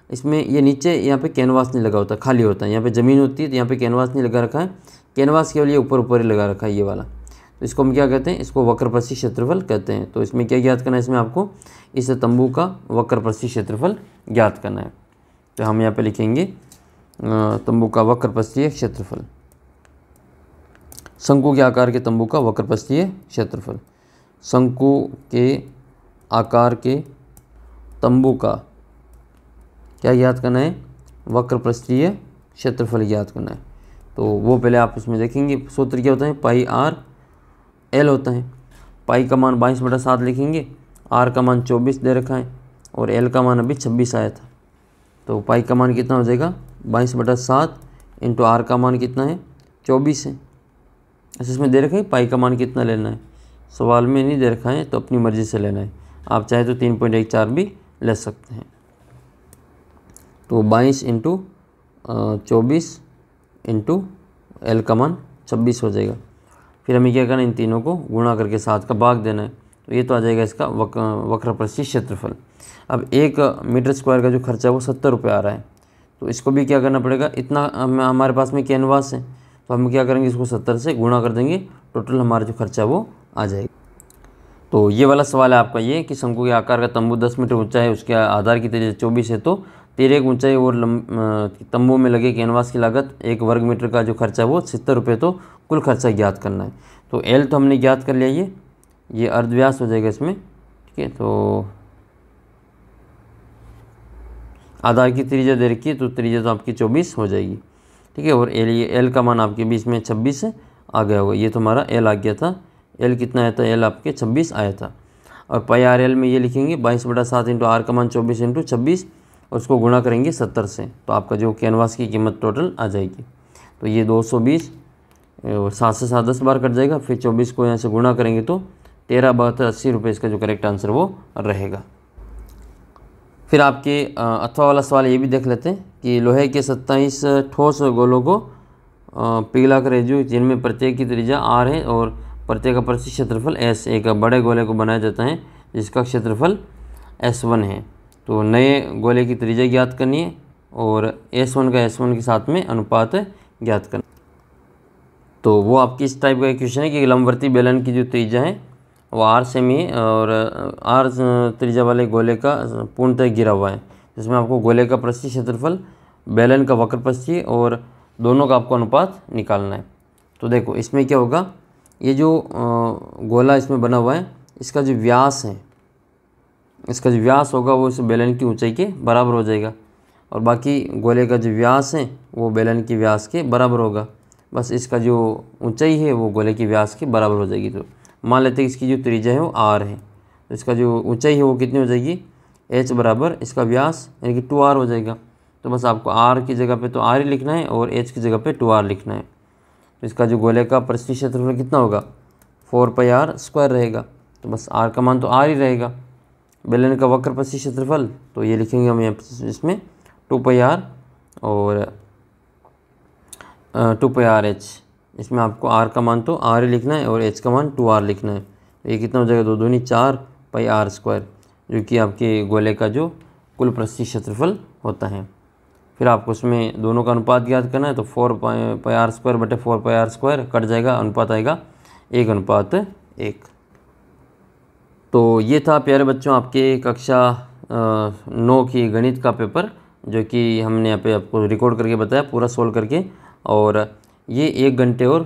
इसमें ये नीचे यहाँ पे कैनवास नहीं लगा होता, खाली होता है, यहाँ पे ज़मीन होती है तो यहाँ पे कैनवास नहीं लगा रखा है, कैनवास केवल ये ऊपर ऊपर ही लगा रखा है ये वाला। तो इसको हम क्या कहते हैं, इसको वक्र प्रस्थि क्षेत्रफल कहते हैं। तो इसमें क्या ज्ञात करना है, इसमें आपको इस तंबू का वक्र प्रस्थि क्षेत्रफल ज्ञात करना है। तो हम यहाँ पे लिखेंगे तंबू का वक्र प्रस्थीय क्षेत्रफल, शंकु के आकार के तंबू का वक्र प्रस्थीय क्षेत्रफल। शंकु के आकार के तंबू का क्या ज्ञात करना है, वक्र प्रस्थीय क्षेत्रफल ज्ञात करना है। तो वो पहले आप उसमें देखेंगे सूत्र क्या होता है, पाई आर एल होता है। पाई का मान 22/7 लिखेंगे, आर का मान 24 दे रखा है और एल का मान अभी 26 आया था। तो पाई का मान कितना हो जाएगा 22/7 इंटू आर का मान कितना है 24 है। ऐसे इसमें दे रखा है पाई का मान कितना लेना है, सवाल में नहीं दे रखा है तो अपनी मर्ज़ी से लेना है, आप चाहे तो 3.14 भी ले सकते हैं। तो 22 इंटू 24 इंटू एल का मान 26 हो जाएगा। फिर हमें क्या करना है, इन तीनों को गुणा करके 7 का भाग देना है। तो ये तो आ जाएगा इसका वक्र प्रस्थि क्षेत्रफल। अब 1 मीटर स्क्वायर का जो खर्चा है वो 70 रुपये आ रहा है। तो इसको भी क्या करना पड़ेगा, इतना हमारे पास में कैनवास है तो हम क्या करेंगे, इसको 70 से गुणा कर देंगे, टोटल हमारा जो खर्चा वो आ जाएगा। तो ये वाला सवाल है आपका ये कि शंकु के आकार का तंबू 10 मीटर ऊंचा है, उसके आधार की त्रिज्या 24 है, तो 13 की ऊंचाई और तंबू में लगे कैनवास की लागत 1 वर्ग मीटर का जो खर्चा है वो 70 रुपये, तो कुल खर्चा ज्ञात करना है। तो एल तो हमने ज्ञात कर लिया, ये अर्धव्यास हो जाएगा इसमें, ठीक है। तो आधार की त्रिज्या दे रखी है तो त्रिज्या तो आपकी 24 हो जाएगी, ठीक है। और एल का मान आपके बीच में 26 आ गया होगा, ये तो हमारा एल आ गया था। एल कितना आया था, एल आपके 26 आया था। और पाई आर एल में ये लिखेंगे 22/7 इंटू आर का मान 24 इंटू 26 और उसको गुणा करेंगे 70 से, तो आपका जो कैनवास की कीमत टोटल आ जाएगी। तो ये 220 और 7 से 7 10 बार कट जाएगा, फिर 24 को यहाँ से गुणा करेंगे तो 13/80 रुपये इसका जो करेक्ट आंसर वो रहेगा। फिर आपके अथवा वाला सवाल ये भी देख लेते हैं कि लोहे के 27 ठोस गोलों को पिघला कर रेजू जिनमें प्रत्येक की त्रिज्या आर है और प्रत्येक का प्रस्थि क्षेत्रफल एस, एक बड़े गोले को बनाया जाता है जिसका क्षेत्रफल S1 है। तो नए गोले की त्रिज्या ज्ञात करनी है और S1 का S1 के साथ में अनुपात ज्ञात करना। तो वो आपकी इस टाइप का एक क्वेश्चन है कि लंबवर्ती बेलन की जो त्रिज्या है वो आर सेमी है और आर त्रिज्या वाले गोले का पूर्णतः गिरा हुआ है, जिसमें आपको गोले का प्रस्थि क्षेत्रफल, बेलन का वक्र प्रस्थि और दोनों का आपको अनुपात निकालना है। तो देखो इसमें क्या होगा, ये जो गोला इसमें बना हुआ है इसका जो व्यास है, इसका जो व्यास होगा वो इस बेलन की ऊंचाई के बराबर हो जाएगा और बाकी गोले का जो व्यास है वो बेलन की व्यास के बराबर होगा। बस इसका जो ऊंचाई है वो गोले की व्यास के बराबर हो जाएगी। तो मान लेते हैं इसकी जो त्रिज्या है वो आर है, तो इसका जो ऊंचाई है वो कितनी हो जाएगी, एच बराबर इसका व्यास यानी कि 2r हो जाएगा। तो बस आपको r की जगह पे तो r ही लिखना है और h की जगह पे 2r लिखना है। तो इसका जो गोले का प्रस्थि क्षेत्रफल कितना होगा, 4πr² रहेगा। तो बस r का मान तो r ही रहेगा। बेलन का वक्र प्रस्थि क्षेत्रफल तो ये लिखेंगे हम यहाँ इसमें 2πr और 2πrh, इसमें आपको r का मान तो r ही लिखना है और h का मान 2r लिखना है। तो ये कितना हो जाएगा, 2 दूनी 4πr², जो कि आपके गोले का जो कुल प्रस्थि क्षेत्रफल होता है। फिर आपको उसमें दोनों का अनुपात ज्ञात करना है, तो 4πr² बटे 4πr² कट जाएगा, अनुपात आएगा 1:1। तो ये था प्यारे बच्चों आपके कक्षा 9 की गणित का पेपर, जो कि हमने यहाँ पे आपको रिकॉर्ड करके बताया पूरा सोल्व करके, और ये 1 घंटे और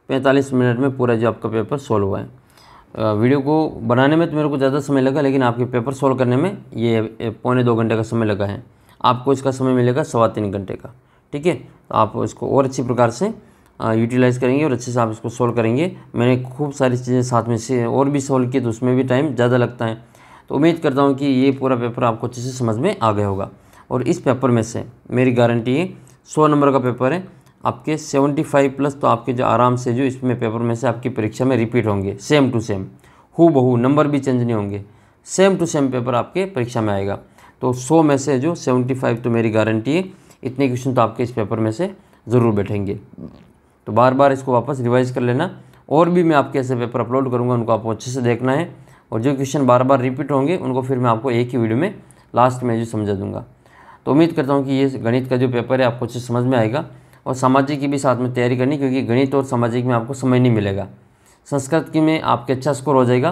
45 मिनट में पूरा जो आपका पेपर सोल्व हुआ है। वीडियो को बनाने में तो मेरे को ज़्यादा समय लगा, लेकिन आपके पेपर सोल्व करने में ये 1.25 घंटे का समय लगा है। आपको इसका समय मिलेगा 3.25 घंटे का, ठीक है। तो आप इसको और अच्छी प्रकार से यूटिलाइज़ करेंगे और अच्छे से आप इसको सोल्व करेंगे। मैंने खूब सारी चीज़ें साथ में से और भी सोल्व की, तो उसमें भी टाइम ज़्यादा लगता है। तो उम्मीद करता हूँ कि ये पूरा पेपर आपको अच्छे से समझ में आ गया होगा। और इस पेपर में से मेरी गारंटी है 100 नंबर का पेपर है, आपके 75+ तो आपके जो आराम से जो इसमें पेपर में से आपकी परीक्षा में रिपीट होंगे, सेम टू सेम, हूबहू, नंबर भी चेंज नहीं होंगे, सेम टू सेम पेपर आपके परीक्षा में आएगा। तो 100 में से जो 75 तो मेरी गारंटी है इतने क्वेश्चन तो आपके इस पेपर में से ज़रूर बैठेंगे। तो बार बार इसको वापस रिवाइज़ कर लेना। और भी मैं आपके ऐसे पेपर अपलोड करूँगा, उनको आपको अच्छे से देखना है। और जो क्वेश्चन बार बार रिपीट होंगे उनको फिर मैं आपको एक ही वीडियो में लास्ट में जो समझा दूँगा। तो उम्मीद करता हूँ कि ये गणित का जो पेपर है आपको अच्छे समझ में आएगा। और सामाजिक की भी साथ में तैयारी करनी, क्योंकि गणित और सामाजिक में आपको समय नहीं मिलेगा। संस्कृत की में आपके अच्छा स्कोर हो जाएगा,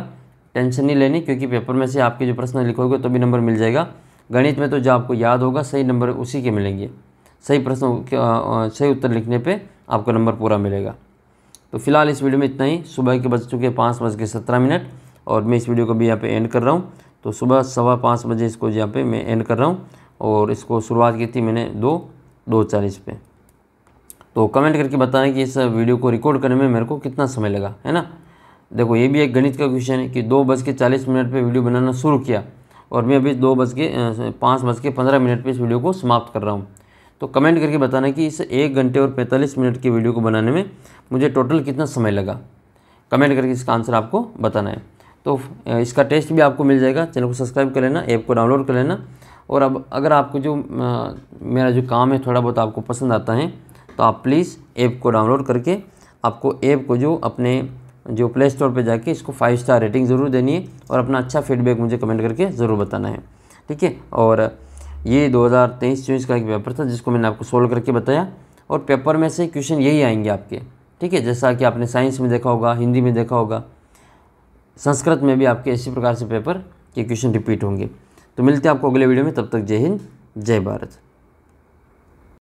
टेंशन नहीं लेनी, क्योंकि पेपर में से आपके जो प्रश्न लिखोगे तो भी नंबर मिल जाएगा। गणित में तो जो आपको याद होगा सही नंबर उसी के मिलेंगे, सही प्रश्न सही उत्तर लिखने पे आपको नंबर पूरा मिलेगा। तो फिलहाल इस वीडियो में इतना ही। सुबह के बज चुके 5:17 और मैं इस वीडियो को भी यहाँ पे एंड कर रहा हूँ। तो सुबह 5:15 बजे इसको यहाँ पे मैं एंड कर रहा हूँ। और इसको शुरुआत की थी मैंने 2:40 पे। तो कमेंट करके बताएं कि इस वीडियो को रिकॉर्ड करने में मेरे को कितना समय लगा, है ना। देखो ये भी एक गणित का क्वेश्चन है कि 2:40 पे वीडियो बनाना शुरू किया और मैं अभी 5:15 पे इस वीडियो को समाप्त कर रहा हूँ। तो कमेंट करके बताना कि इस 1 घंटे और 45 मिनट की वीडियो को बनाने में मुझे टोटल कितना समय लगा। कमेंट करके इसका आंसर आपको बताना है। तो इसका टेस्ट भी आपको मिल जाएगा। चैनल को सब्सक्राइब कर लेना, ऐप को डाउनलोड कर लेना। और अब अगर आपको जो मेरा जो काम है थोड़ा बहुत आपको पसंद आता है तो आप प्लीज़ ऐप को डाउनलोड करके आपको ऐप को जो अपने जो प्ले स्टोर पे जाके इसको 5 स्टार रेटिंग ज़रूर देनी है और अपना अच्छा फीडबैक मुझे कमेंट करके ज़रूर बताना है, ठीक है। और ये 2023-24 का एक पेपर था जिसको मैंने आपको सोल्व करके बताया। और पेपर में से क्वेश्चन यही आएंगे आपके, ठीक है। जैसा कि आपने साइंस में देखा होगा, हिंदी में देखा होगा, संस्कृत में भी आपके इसी प्रकार से पेपर के क्वेश्चन रिपीट होंगे। तो मिलते हैं आपको अगले वीडियो में, तब तक जय हिंद, जय भारत।